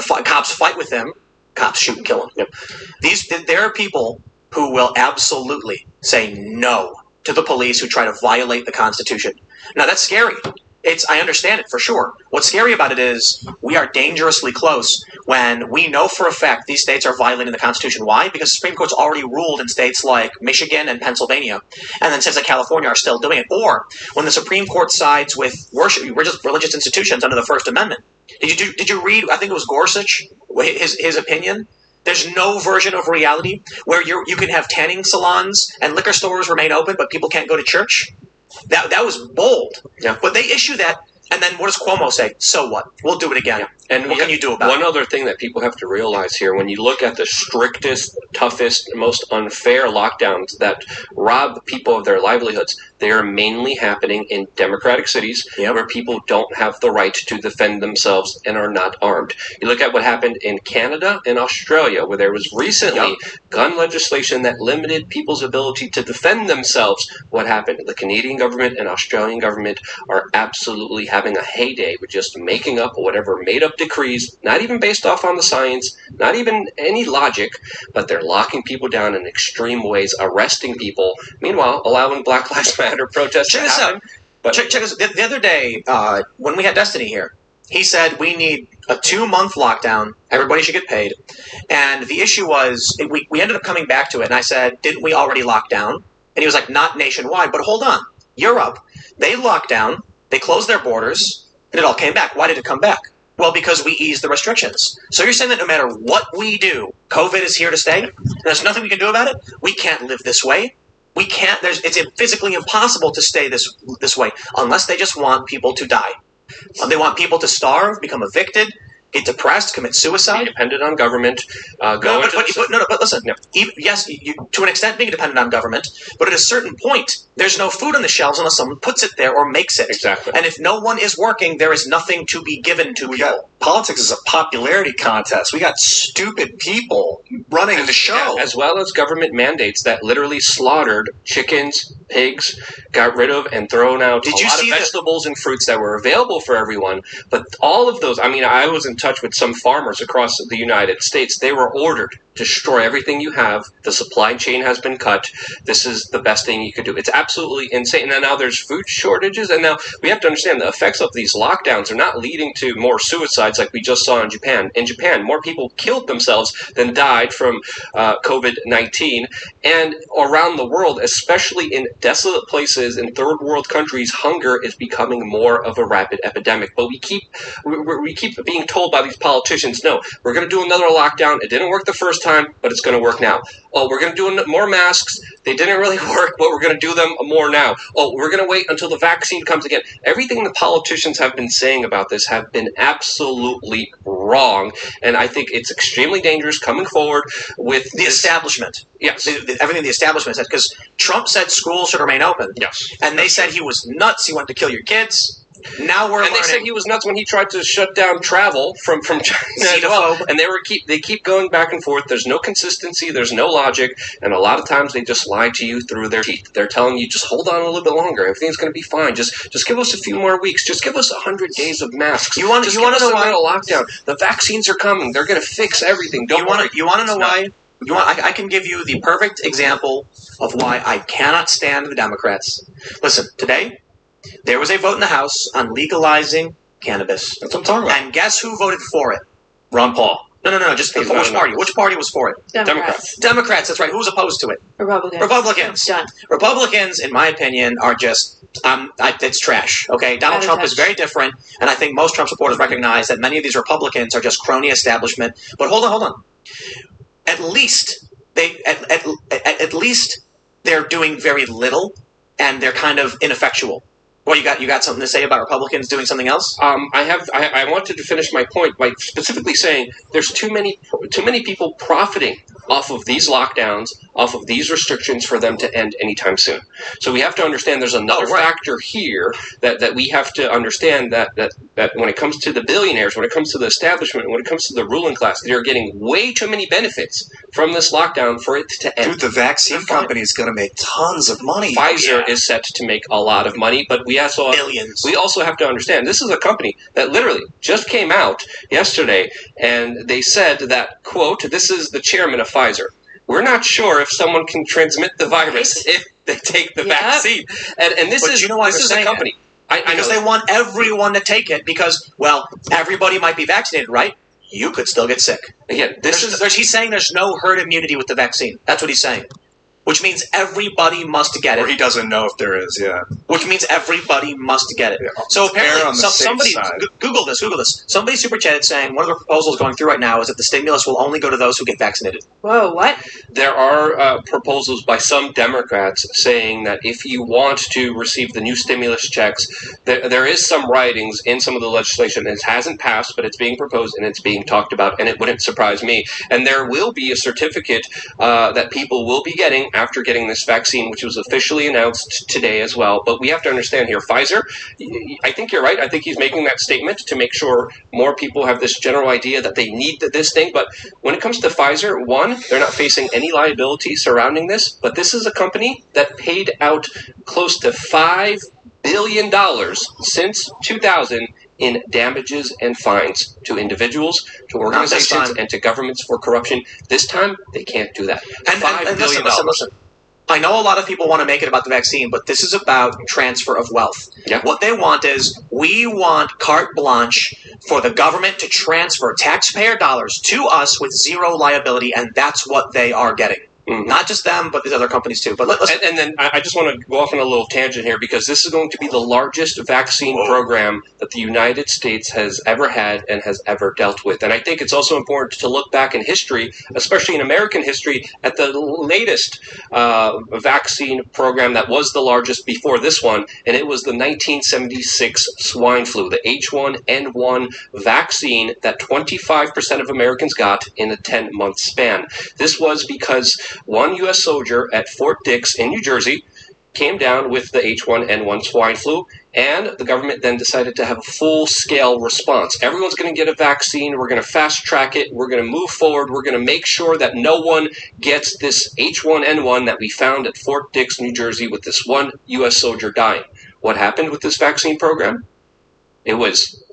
S5: Cops fight with him. Cops shoot and kill him. Yep. There are people who will absolutely say no to the police who try to violate the Constitution. Now, that's scary. I understand it for sure. What's scary about it is we are dangerously close when we know for a fact these states are violating the Constitution. Why? Because the Supreme Court's already ruled in states like Michigan and Pennsylvania, and then states like California are still doing it. Or when the Supreme Court sides with religious institutions under the First Amendment. Did you read, I think it was Gorsuch, his opinion? There's no version of reality where you can have tanning salons and liquor stores remain open, but people can't go to church. That was bold. Yeah. But they issue that, and then what does Cuomo say? So what? We'll do it again. Yeah. And what can you do about it?
S2: One other thing that people have to realize here, when you look at the strictest, toughest, most unfair lockdowns that rob people of their livelihoods, they are mainly happening in democratic cities where people don't have the right to defend themselves and are not armed. You look at what happened in Canada and Australia, where there was recently gun legislation that limited people's ability to defend themselves. What happened? The Canadian government and Australian government are absolutely having a heyday with just making up whatever made-up decrees, not even based off on the science, not even any logic, but they're locking people down in extreme ways, arresting people, meanwhile allowing Black Lives Matter protests to happen.
S5: Check this out. The other day, when we had Destiny here, he said we need a 2-month lockdown, everybody should get paid, and the issue was, we ended up coming back to it, and I said, didn't we already lock down? And he was like, not nationwide, but hold on, Europe, they locked down, they closed their borders, and it all came back. Why did it come back? Well, because we eased the restrictions. So you're saying that no matter what we do, COVID is here to stay? And there's nothing we can do about it? We can't live this way. We can't. It's physically impossible to stay this way unless they just want people to die. They want people to starve, become evicted, get depressed, commit suicide.
S2: Be dependent on government.
S5: But listen. No. Yes, to an extent being dependent on government, but at a certain point, there's no food on the shelves unless someone puts it there or makes it.
S2: Exactly.
S5: And if no one is working, there is nothing to be given to people.
S4: Politics is a popularity contest. We got stupid people running the show.
S2: As well as government mandates that literally slaughtered chickens, pigs, got rid of and thrown out a lot of vegetables and fruits that were available for everyone. But all of those, I mean, I was in touch with some farmers across the United States. They were ordered destroy everything you have. The supply chain has been cut. This is the best thing you could do. It's absolutely insane. And now there's food shortages, and now we have to understand the effects of these lockdowns are not leading to more suicides like we just saw in Japan. In Japan, more people killed themselves than died from COVID-19. And around the world, especially in desolate places in third world countries, hunger is becoming more of a rapid epidemic. But we keep being told by these politicians, no, we're going to do another lockdown. It didn't work the first time, but it's going to work now. Oh, we're going to do more masks. They didn't really work, but we're going to do them more now. Oh, we're going to wait until the vaccine comes again. Everything the politicians have been saying about this have been absolutely wrong, and I think it's extremely dangerous coming forward with
S5: the establishment.
S2: Yes.
S5: Everything the establishment said, because Trump said schools should remain open.
S2: Yes.
S5: And they said he was nuts. He wanted to kill your kids. Now we're
S2: learning. They said he was nuts when he tried to shut down travel from China as well. And they keep going back and forth. There's no consistency. There's no logic. And a lot of times they just lie to you through their teeth. They're telling you, just hold on a little bit longer. Everything's going to be fine. Just give us a few more weeks. Just give us 100 days of masks.
S5: You want to know why?
S2: Lockdown. The vaccines are coming. They're going to fix everything. Don't worry.
S5: You want to know why? I can give you the perfect example of why I cannot stand the Democrats. Listen, today there was a vote in the House on legalizing cannabis.
S2: That's what I'm talking about.
S5: And guess who voted for it? Ron Paul. No. Just which party? Which party was for it?
S22: Democrats.
S5: Democrats. That's right. Who was opposed to it?
S22: Republicans.
S5: Done. Republicans, in my opinion, are just it's trash. Okay, Donald Trump is very different, and I think most Trump supporters recognize that many of these Republicans are just crony establishment. But hold on. At least they're doing very little, and they're kind of ineffectual. Well, you got something to say about Republicans doing something else?
S2: I wanted to finish my point by specifically saying there's too many people profiting off of these lockdowns, off of these restrictions for them to end anytime soon. So we have to understand there's another factor here that we have to understand that when it comes to the billionaires, when it comes to the establishment, when it comes to the ruling class, they are getting way too many benefits from this lockdown for it to end.
S11: Dude, the vaccine company is going to make tons of money.
S2: Pfizer is set to make a lot of money, but we also have to understand this is a company that literally just came out yesterday, and they said that, quote, this is the chairman of Pfizer. We're not sure if someone can transmit the virus if they take the vaccine. And this is a company.
S5: I know they want everyone to take it because, well, everybody might be vaccinated, right? You could still get sick.
S2: Again,
S5: he's saying there's no herd immunity with the vaccine. That's what he's saying. Which means everybody must get it.
S11: Or he doesn't know if there is, yeah.
S5: Which means everybody must get it. So apparently, somebody, Google this. Somebody super chatted saying one of the proposals going through right now is that the stimulus will only go to those who get vaccinated.
S22: Whoa, what?
S2: There are proposals by some Democrats saying that if you want to receive the new stimulus checks, there is some writings in some of the legislation. It hasn't passed, but it's being proposed and it's being talked about, and it wouldn't surprise me. And there will be a certificate that people will be getting after getting this vaccine, which was officially announced today as well. But we have to understand here, Pfizer, I think you're right. I think he's making that statement to make sure more people have this general idea that they need this thing. But when it comes to Pfizer, one, they're not facing any liability surrounding this, but this is a company that paid out close to $5 billion since 2000 in damages and fines to individuals, to organizations, and to governments for corruption. This time, they can't do that.
S5: And $5 billion. Listen. I know a lot of people want to make it about the vaccine, but this is about transfer of wealth.
S2: Yeah.
S5: What they want is, we want carte blanche for the government to transfer taxpayer dollars to us with zero liability, and that's what they are getting. Not just them, but these other companies too. But
S2: and then I just want to go off on a little tangent here, because this is going to be the largest vaccine program that the United States has ever had and has ever dealt with. And I think it's also important to look back in history, especially in American history, at the latest vaccine program that was the largest before this one, and it was the 1976 swine flu, the H1N1 vaccine that 25% of Americans got in a 10-month span. This was because one U.S. soldier at Fort Dix in New Jersey came down with the H1N1 swine flu, and the government then decided to have a full-scale response. Everyone's going to get a vaccine. We're going to fast-track it. We're going to move forward. We're going to make sure that no one gets this H1N1 that we found at Fort Dix, New Jersey, with this one U.S. soldier dying. What happened with this vaccine program? It was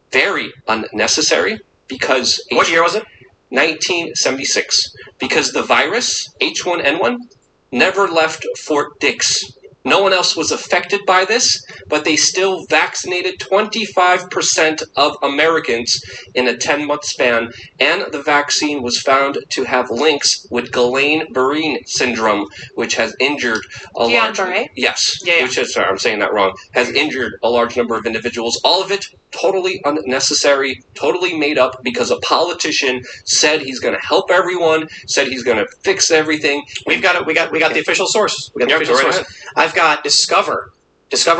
S2: very unnecessary because...
S5: What year was it?
S2: 1976, because the virus, H1N1, never left Fort Dix. No one else was affected by this, but they still vaccinated 25% of Americans in a 10-month span, and the vaccine was found to have links with Guillain-Barré syndrome, which has injured a large... Yes. Which is, sorry, I'm saying that wrong. Has injured a large number of individuals. All of it totally unnecessary, totally made up, because a politician said he's going to help everyone, said he's going to fix everything.
S5: We got the official source. We got the official source. I've got Discover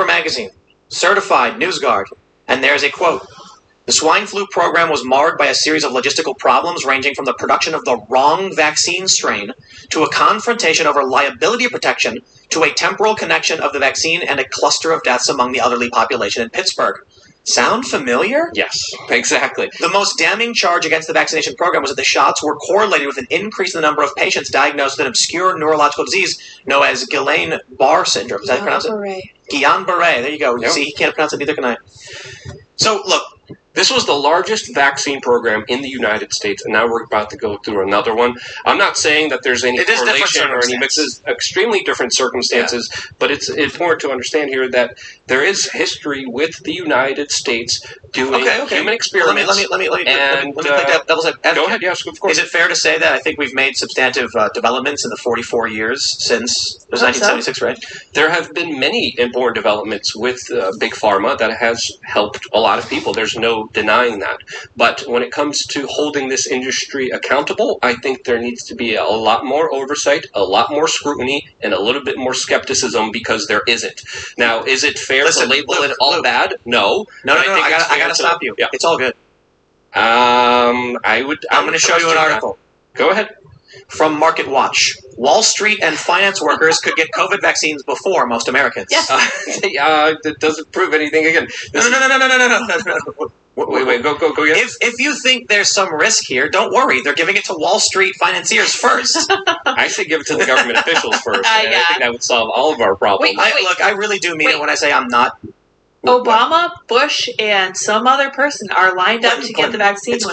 S5: Magazine, Certified NewsGuard, and there's a quote. The swine flu program was marred by a series of logistical problems ranging from the production of the wrong vaccine strain to a confrontation over liability protection to a temporal connection of the vaccine and a cluster of deaths among the elderly population in Pittsburgh. Sound familiar?
S2: Yes, exactly.
S5: The most damning charge against the vaccination program was that the shots were correlated with an increase in the number of patients diagnosed with an obscure neurological disease known as Guillain-Barré syndrome. Is that how you pronounce it? Guillain-Barré. There you go.
S2: Yep.
S5: See, he can't pronounce it, neither can I. So, look.
S2: This was the largest vaccine program in the United States, and now we're about to go through another one. I'm not saying that there's any correlation or any mixes, extremely different circumstances, but it's important to understand here that there is history with the United States doing human experiments.
S5: Let me play devil's advocate.
S2: Go ahead, yes, of course.
S5: Is it fair to say that I think we've made substantive developments in the 44 years since it was 1976, right?
S2: There have been many important developments with Big Pharma that has helped a lot of people. There's no denying that. But when it comes to holding this industry accountable, I think there needs to be a lot more oversight, a lot more scrutiny, and a little bit more skepticism, because there isn't. Now, is it fair to label it all bad? No.
S5: No, I gotta stop you.
S2: Yeah.
S5: It's all good.
S2: I'm
S5: going to show you an article.
S2: Go ahead.
S5: From Market Watch. Wall Street and finance workers could get COVID vaccines before most Americans.
S2: Yes. That doesn't prove anything again.
S5: No.
S2: Wait, go again.
S5: If you think there's some risk here, don't worry. They're giving it to Wall Street financiers first.
S2: I say give it to the government officials first. I think that would solve all of our problems.
S5: Look, I really do mean it when I say I'm not.
S13: Obama, Bush, and some other person are lined up to get the vaccine.
S2: So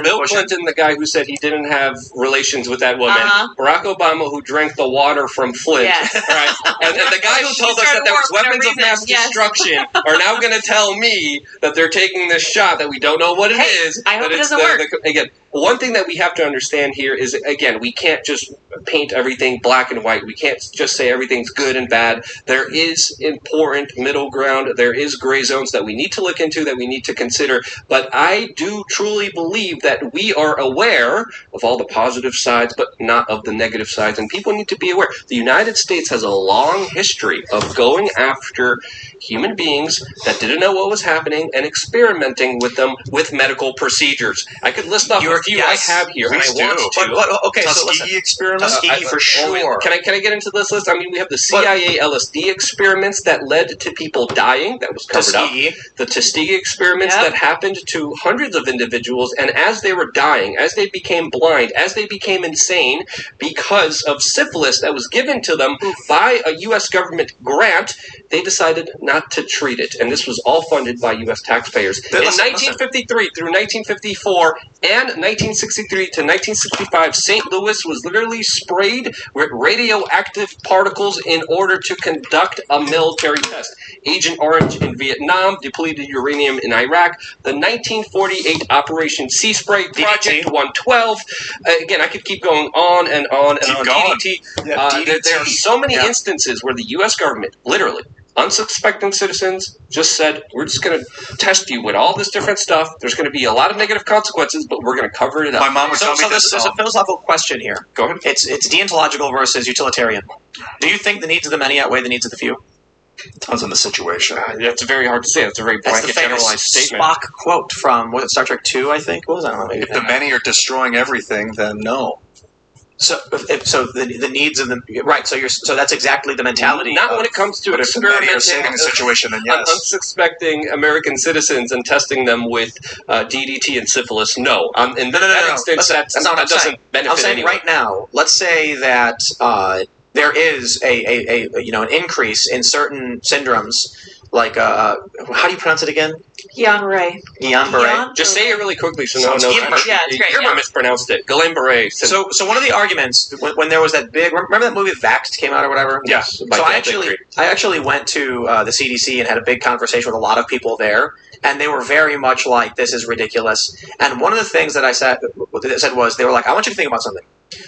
S2: Bill Clinton, the guy who said he didn't have relations with that woman, Barack Obama, who drank the water from Flint, right? And the guy who told us that there was weapons of mass destruction are now going to tell me that they're taking this shot that we don't know what it is.
S13: I hope it doesn't work.
S2: Again, one thing that we have to understand here is, again, we can't just paint everything black and white. We can't just say everything's good and bad. There is important middle ground. There is gray zones that we need to look into, that we need to consider. But I do truly believe that we are aware of all the positive sides, but not of the negative sides. And people need to be aware. The United States has a long history of going after human beings that didn't know what was happening and experimenting with them with medical procedures. I could list off a few I have here, and I want to.
S8: Tuskegee experiments?
S5: Tuskegee for sure.
S2: Can I get into this list? I mean, we have the CIA LSD experiments that led to people dying. That was covered up. The Tuskegee experiments that happened to hundreds of individuals, and as they were dying, as they became blind, as they became insane because of syphilis that was given to them by a U.S. government grant, they decided not to treat it. And this was all funded by U.S. taxpayers. In 1953 through 1954 and 1963 to 1965, St. Louis was literally sprayed with radioactive particles in order to conduct a military test. Agent Orange in Vietnam, depleted uranium in Iraq, the 1948 Operation Sea Spray, Project 112. Again, I could keep going on and on and on. DDT. There are so many instances where the U.S. government, literally, unsuspecting citizens, just said, we're just going to test you with all this different stuff. There's going to be a lot of negative consequences, but we're going to cover it up.
S5: My mom would tell me this. There's a philosophical question here.
S2: Go ahead.
S5: It's deontological versus utilitarian. Do you think the needs of the many outweigh the needs of the few?
S8: Depends on the situation.
S2: That's very hard to say. That's a very blanket, generalized statement.
S5: Spock quote from, was it Star Trek 2, I think? What was that?
S8: If the many are destroying everything, then no.
S5: So the needs of the right. So that's exactly the mentality.
S2: Not when it comes to experimenting
S8: saving the situation. Then yes,
S2: unsuspecting American citizens and testing them with DDT and syphilis. No, in that instance, that doesn't benefit.
S5: I'm saying
S2: anyone.
S5: Right now, let's say that there is an increase in certain syndromes like how do you pronounce it again? Guillain-Barré.
S2: Just say it really quickly so no one knows.
S5: Yeah, it's great.
S2: You're mispronounced it. Guillain-Barré.
S5: So one of the arguments when there was that big, remember that movie Vaxxed came out or whatever?
S2: Yes.
S5: So I actually went to the CDC and had a big conversation with a lot of people there, and they were very much like, "This is ridiculous." And one of the things that I said was, they were like, "I want you to think about something.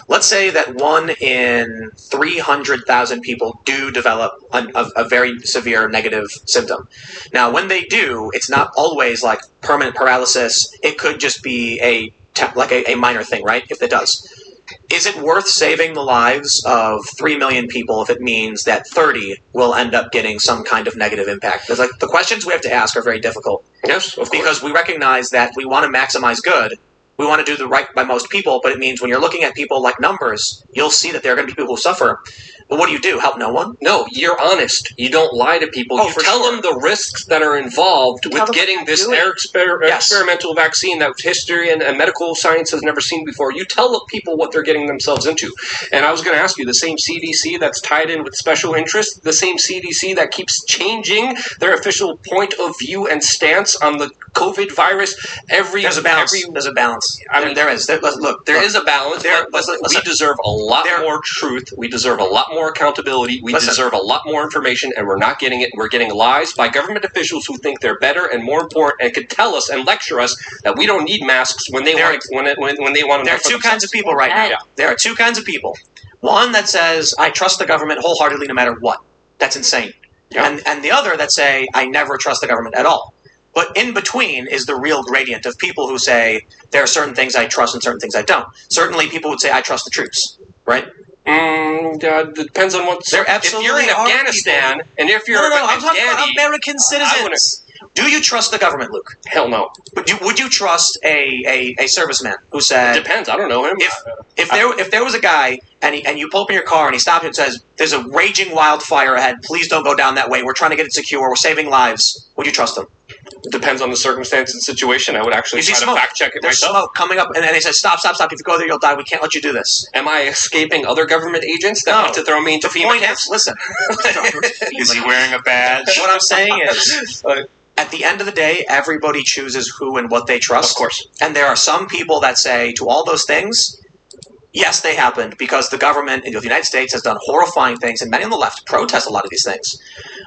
S5: Let's say that 1 in 300,000 people do develop a very severe negative symptom. Now, when they do, it's not always like permanent paralysis. It could just be a minor thing, right? If it does. Is it worth saving the lives of 3 million people if it means that 30 will end up getting some kind of negative impact? Because the questions we have to ask are very difficult.
S2: Yes, of course.
S5: Because we recognize that we want to maximize good. We want to do the right by most people, but it means when you're looking at people like numbers, you'll see that there are going to be people who suffer. But what do? Help no one?
S2: No, you're honest. You don't lie to people. You tell them the risks that are involved with getting this experimental vaccine that history and medical science has never seen before. You tell people what they're getting themselves into. And I was going to ask you, the same CDC that's tied in with special interests, the same CDC that keeps changing their official point of view and stance on the COVID virus
S5: There's a balance. I mean, there is. Look,
S2: there is a balance. We deserve a lot more truth. We deserve a lot more accountability. We deserve a lot more information, and we're not getting it. We're getting lies by government officials who think they're better and more important and could tell us and lecture us that we don't need masks when they want to.
S5: There are two kinds of people right now. Yeah. There are two kinds of people. One that says, I trust the government wholeheartedly no matter what. That's insane. Yeah. And the other that say, I never trust the government at all. But in between is the real gradient of people who say, there are certain things I trust and certain things I don't. Certainly people would say, I trust the troops, right?
S2: It depends on what... If you're in Afghanistan, and if you're...
S5: No, I'm talking about American citizens. Do you trust the government, Luke?
S2: Hell no.
S5: Would you trust a serviceman who said...
S2: It depends. I don't know him.
S5: If there was a guy, and you pull up in your car, and he stops you and says, there's a raging wildfire ahead, please don't go down that way, we're trying to get it secure, we're saving lives, would you trust him?
S2: It depends on the circumstance and situation. I would actually try to fact check it
S5: There's
S2: myself.
S5: Smoke coming up, and he says, stop. If you go there, you'll die. We can't let you do this.
S2: Am I escaping other government agents that want to throw me into FEMA camps?
S5: Listen.
S11: Is he wearing a badge?
S5: What I'm saying is, at the end of the day, everybody chooses who and what they trust.
S2: Of course.
S5: And there are some people that say to all those things, yes, they happened because the government in the United States has done horrifying things, and many on the left protest a lot of these things.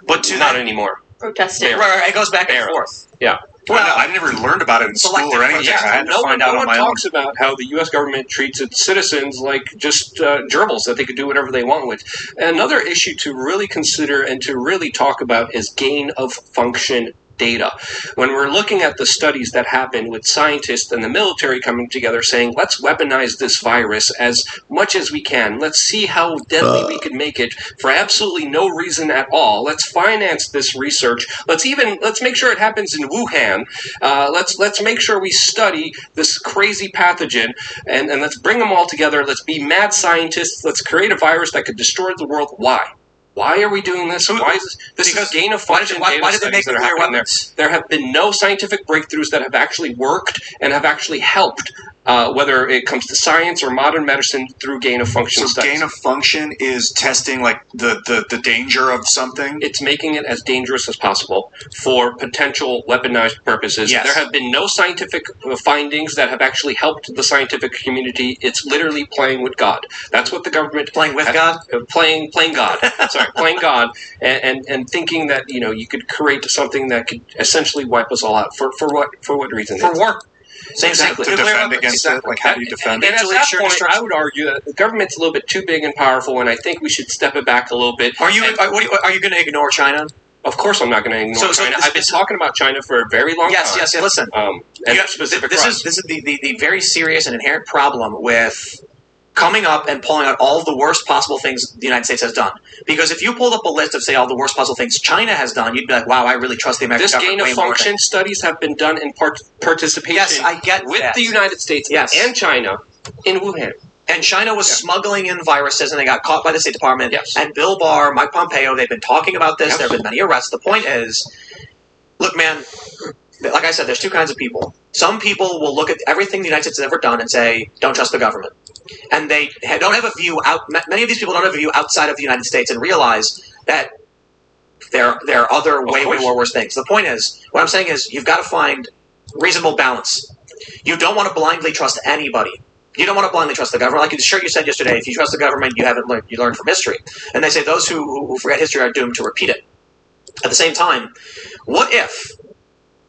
S5: But
S2: not anymore.
S13: Protesting.
S5: Right, it goes back and forth.
S2: Yeah.
S11: Well, I never learned about it in school or anything. I had to find out on my own.
S2: No one talks about how the U.S. government treats its citizens like just gerbils that they could do whatever they want with. Another issue to really consider and to really talk about is gain of function data. When we're looking at the studies that happen with scientists and the military coming together saying, let's weaponize this virus as much as we can. Let's see how deadly we can make it for absolutely no reason at all. Let's finance this research. Let's make sure it happens in Wuhan. Let's make sure we study this crazy pathogen and let's bring them all together. Let's be mad scientists. Let's create a virus that could destroy the world. Why? Why are we doing this? Why is this is gain of function data studies that are happening there. There have been no scientific breakthroughs that have actually worked and have actually helped, whether it comes to science or modern medicine, through gain of function studies.
S11: So gain of function is testing like the danger of something?
S2: It's making it as dangerous as possible for potential weaponized purposes.
S11: Yes.
S2: There have been no scientific findings that have actually helped the scientific community. It's literally playing with God. That's what the government...
S5: Playing with God?
S2: Playing God. Sorry, playing God. And thinking that, you could create something that could essentially wipe us all out. For what reason?
S5: For war.
S11: Exactly. To defend against it? Like, how do you defend it?
S2: And at that point, I would argue that the government's a little bit too big and powerful, and I think we should step it back a little bit.
S5: Are you going to ignore China?
S2: Of course I'm not going to ignore China. I've been talking about China for a very long time.
S5: Yes. Listen, this is the very serious and inherent problem with coming up and pulling out all of the worst possible things the United States has done. Because if you pulled up a list of, say, all the worst possible things China has done, you'd be like, wow, I really trust the American government.
S2: This gain of function studies have been done in participation with the United States and China in Wuhan.
S5: And China was smuggling in viruses, and they got caught by the State Department. Yes. And Bill Barr, Mike Pompeo, they've been talking about this. Yes. There have been many arrests. The point is, look, man, like I said, there's two kinds of people. Some people will look at everything the United States has ever done and say, don't trust the government. And they don't have a view out. Many of these people don't have a view outside of the United States and realize that There are other way worse things. The point is, what I'm saying is, you've got to find reasonable balance. You don't want to blindly trust anybody. You don't want to blindly trust the government. Like you said yesterday, if you trust the government, you haven't learned. You learn from history. And they say those who forget history are doomed to repeat it. At the same time, what if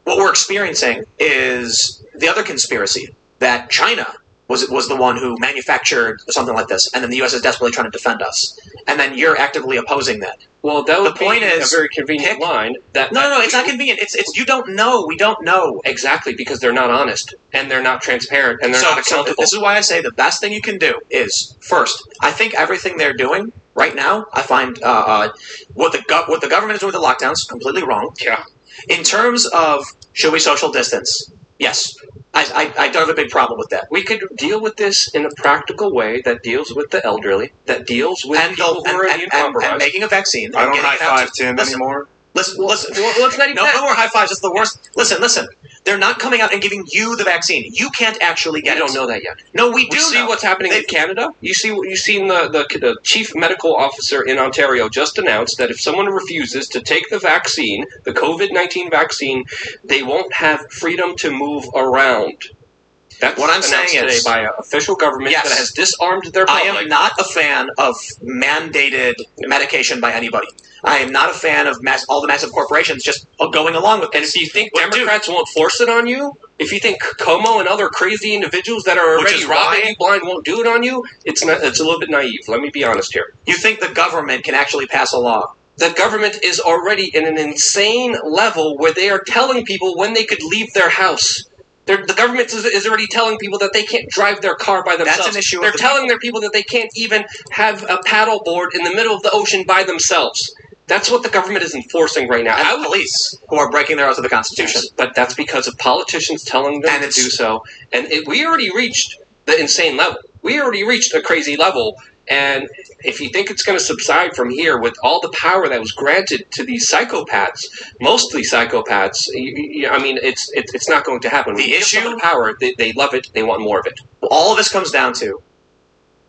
S5: what we're experiencing is the other conspiracy, that China was the one who manufactured something like this, and then the U.S. is desperately trying to defend us, and then you're actively opposing that.
S2: Well, that would
S5: the point
S2: be
S5: is
S2: a very convenient line.
S5: No, it's not convenient. It's you don't know. We don't know.
S2: Exactly, because they're not honest, and they're not transparent, and they're not accountable.
S5: So this is why I say the best thing you can do is, first, I think everything they're doing right now, I find what the government is doing with the lockdowns, completely wrong.
S2: Yeah.
S5: In terms of should we social distance, yes. I don't have a big problem with that.
S2: We could deal with this in a practical way that deals with the elderly, that deals with people who are immunocompromised.
S5: And making a vaccine.
S11: I don't high-five Tim anymore.
S5: Listen. No more high fives. It's the worst. Listen. They're not coming out and giving you the vaccine. You can't actually get it.
S2: We don't know that yet.
S5: No, we do
S2: see what's happening in Canada. You've seen the chief medical officer in Ontario just announced that if someone refuses to take the vaccine, the COVID-19 vaccine, they won't have freedom to move around. That's
S5: what I'm saying
S2: today by an official government that has disarmed their public.
S5: I am not a fan of mandated medication by anybody. I am not a fan of all the massive corporations just going along with it.
S2: And if you think Democrats won't force it on you, if you think Como and other crazy individuals that are already robbing you blind won't do it on you, it's a little bit naive. Let me be honest here.
S5: You think the government can actually pass a law?
S2: The government is already in an insane level where they are telling people when they could leave their house. The government is already telling people that they can't drive their car by themselves.
S5: That's an issue.
S2: They're telling their people that they can't even have a paddle board in the middle of the ocean by themselves. That's what the government is enforcing right now.
S5: And the police, who are breaking their oath of the Constitution.
S2: Yes, but that's because of politicians telling them to do so. And we already reached the insane level. We already reached a crazy level. And if you think it's going to subside from here with all the power that was granted to these psychopaths, mostly psychopaths, I mean, it's not going to happen.
S5: The issue,
S2: power, they love it. They want more of it.
S5: All of this comes down to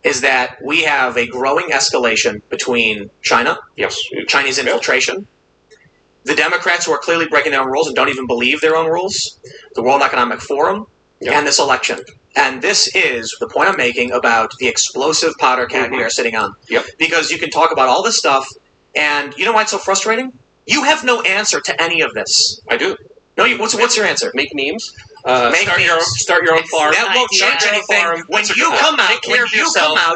S5: is that we have a growing escalation between China, Chinese infiltration, the Democrats who are clearly breaking their own rules and don't even believe their own rules, the World Economic Forum, and this election. And this is the point I'm making about the explosive powder keg we are sitting on. Because you can talk about all this stuff, and you know why it's so frustrating? You have no answer to any of this.
S2: I do.
S5: No, what's your answer?
S2: Make memes.
S5: Start
S2: your own farm.
S5: That won't change anything. When you come out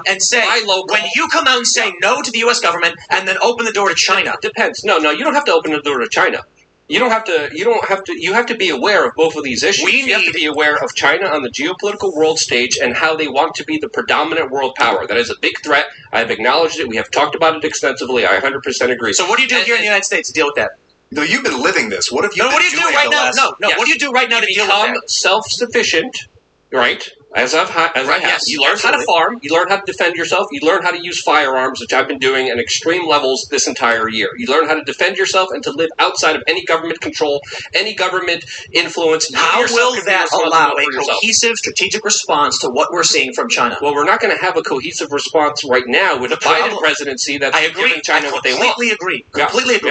S5: and say no to the U.S. government and then open the door to China.
S2: Depends. No, you don't have to open the door to China. You have to be aware of both of these issues. You have to be aware of China on the geopolitical world stage and how they want to be the predominant world power. That is a big threat. I have acknowledged it. We have talked about it extensively. I 100% agree.
S5: So what do you do here in the United States to deal with that?
S11: No, you've been living this. What have you been doing?
S5: What do you do right now? What do you do right now to deal with that?
S2: Become self-sufficient, right? As I have. You learn how to farm. You learn how to defend yourself. You learn how to use firearms, which I've been doing at extreme levels this entire year. You learn how to defend yourself and to live outside of any government control, any government influence.
S5: How will that allow a cohesive, strategic response to what we're seeing from China?
S2: Well, we're not going to have a cohesive response right now with the Biden presidency that's giving China what they want.
S5: Completely agree.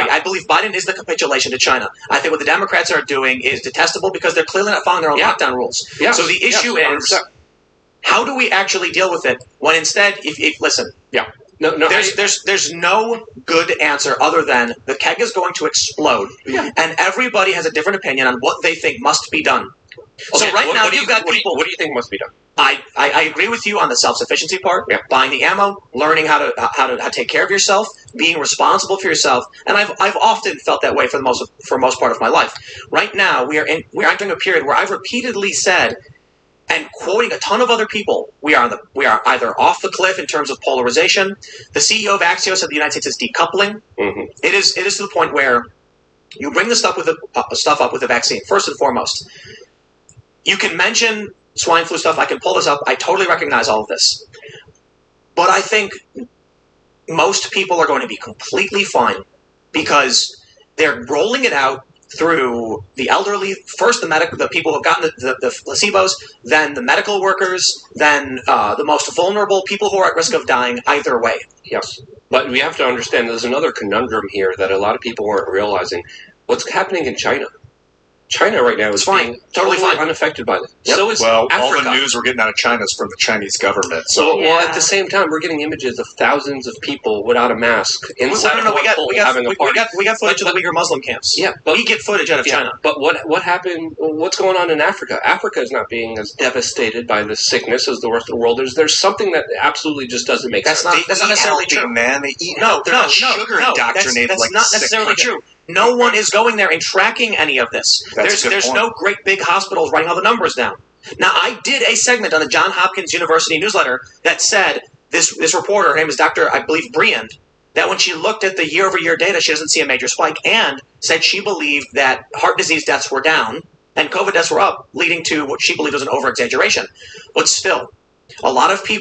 S5: I believe Biden is the capitulation to China. I think what the Democrats are doing is detestable because they're clearly not following their own lockdown rules. So the issue is, how do we actually deal with it when instead, listen, there's no good answer other than the keg is going to explode, and everybody has a different opinion on what they think must be done.
S2: Okay,
S5: so right now you've got people.
S2: What do you think must be done?
S5: I agree with you on the self-sufficiency part, buying the ammo, learning how to take care of yourself, being responsible for yourself, and I've often felt that way for most part of my life. Right now we're entering a period where I've repeatedly said, and quoting a ton of other people, we are either off the cliff in terms of polarization. The CEO of Axios said the United States is decoupling. It is to the point where you bring the stuff up with the vaccine. First and foremost, you can mention swine flu stuff. I can pull this up. I totally recognize all of this, but I think most people are going to be completely fine because they're rolling it out through the elderly, first the people who've gotten the placebos, then the medical workers, then the most vulnerable people who are at risk of dying either way.
S2: Yes. But we have to understand there's another conundrum here that a lot of people aren't realizing. What's happening in China? China right now is being totally unaffected by this.
S5: Yep.
S2: So is
S11: Well,
S2: Africa.
S11: all the news we're getting out of China is from the Chinese government. So,
S2: well, at the same time, we're getting images of thousands of people without a mask inside
S5: we got footage of the Uyghur Muslim camps.
S2: Yeah,
S5: we get footage out of China.
S2: But what happened? What's going on in Africa? Africa is not being as devastated by this sickness as the rest of the world. There's something that absolutely just doesn't make sense.
S5: That's not necessarily true,
S11: man. They eat
S5: no,
S11: sugar indoctrinated
S5: that's
S11: like
S5: not
S11: sick
S5: necessarily
S11: country.
S5: true. No one is going there and tracking any of this. There's no great big hospitals writing all the numbers down. Now, I did a segment on the Johns Hopkins University newsletter that said this reporter, her name is Dr. I believe Briand, that when she looked at the year-over-year data, she doesn't see a major spike, and said she believed that heart disease deaths were down and COVID deaths were up, leading to what she believed was an over-exaggeration. But still, a lot of people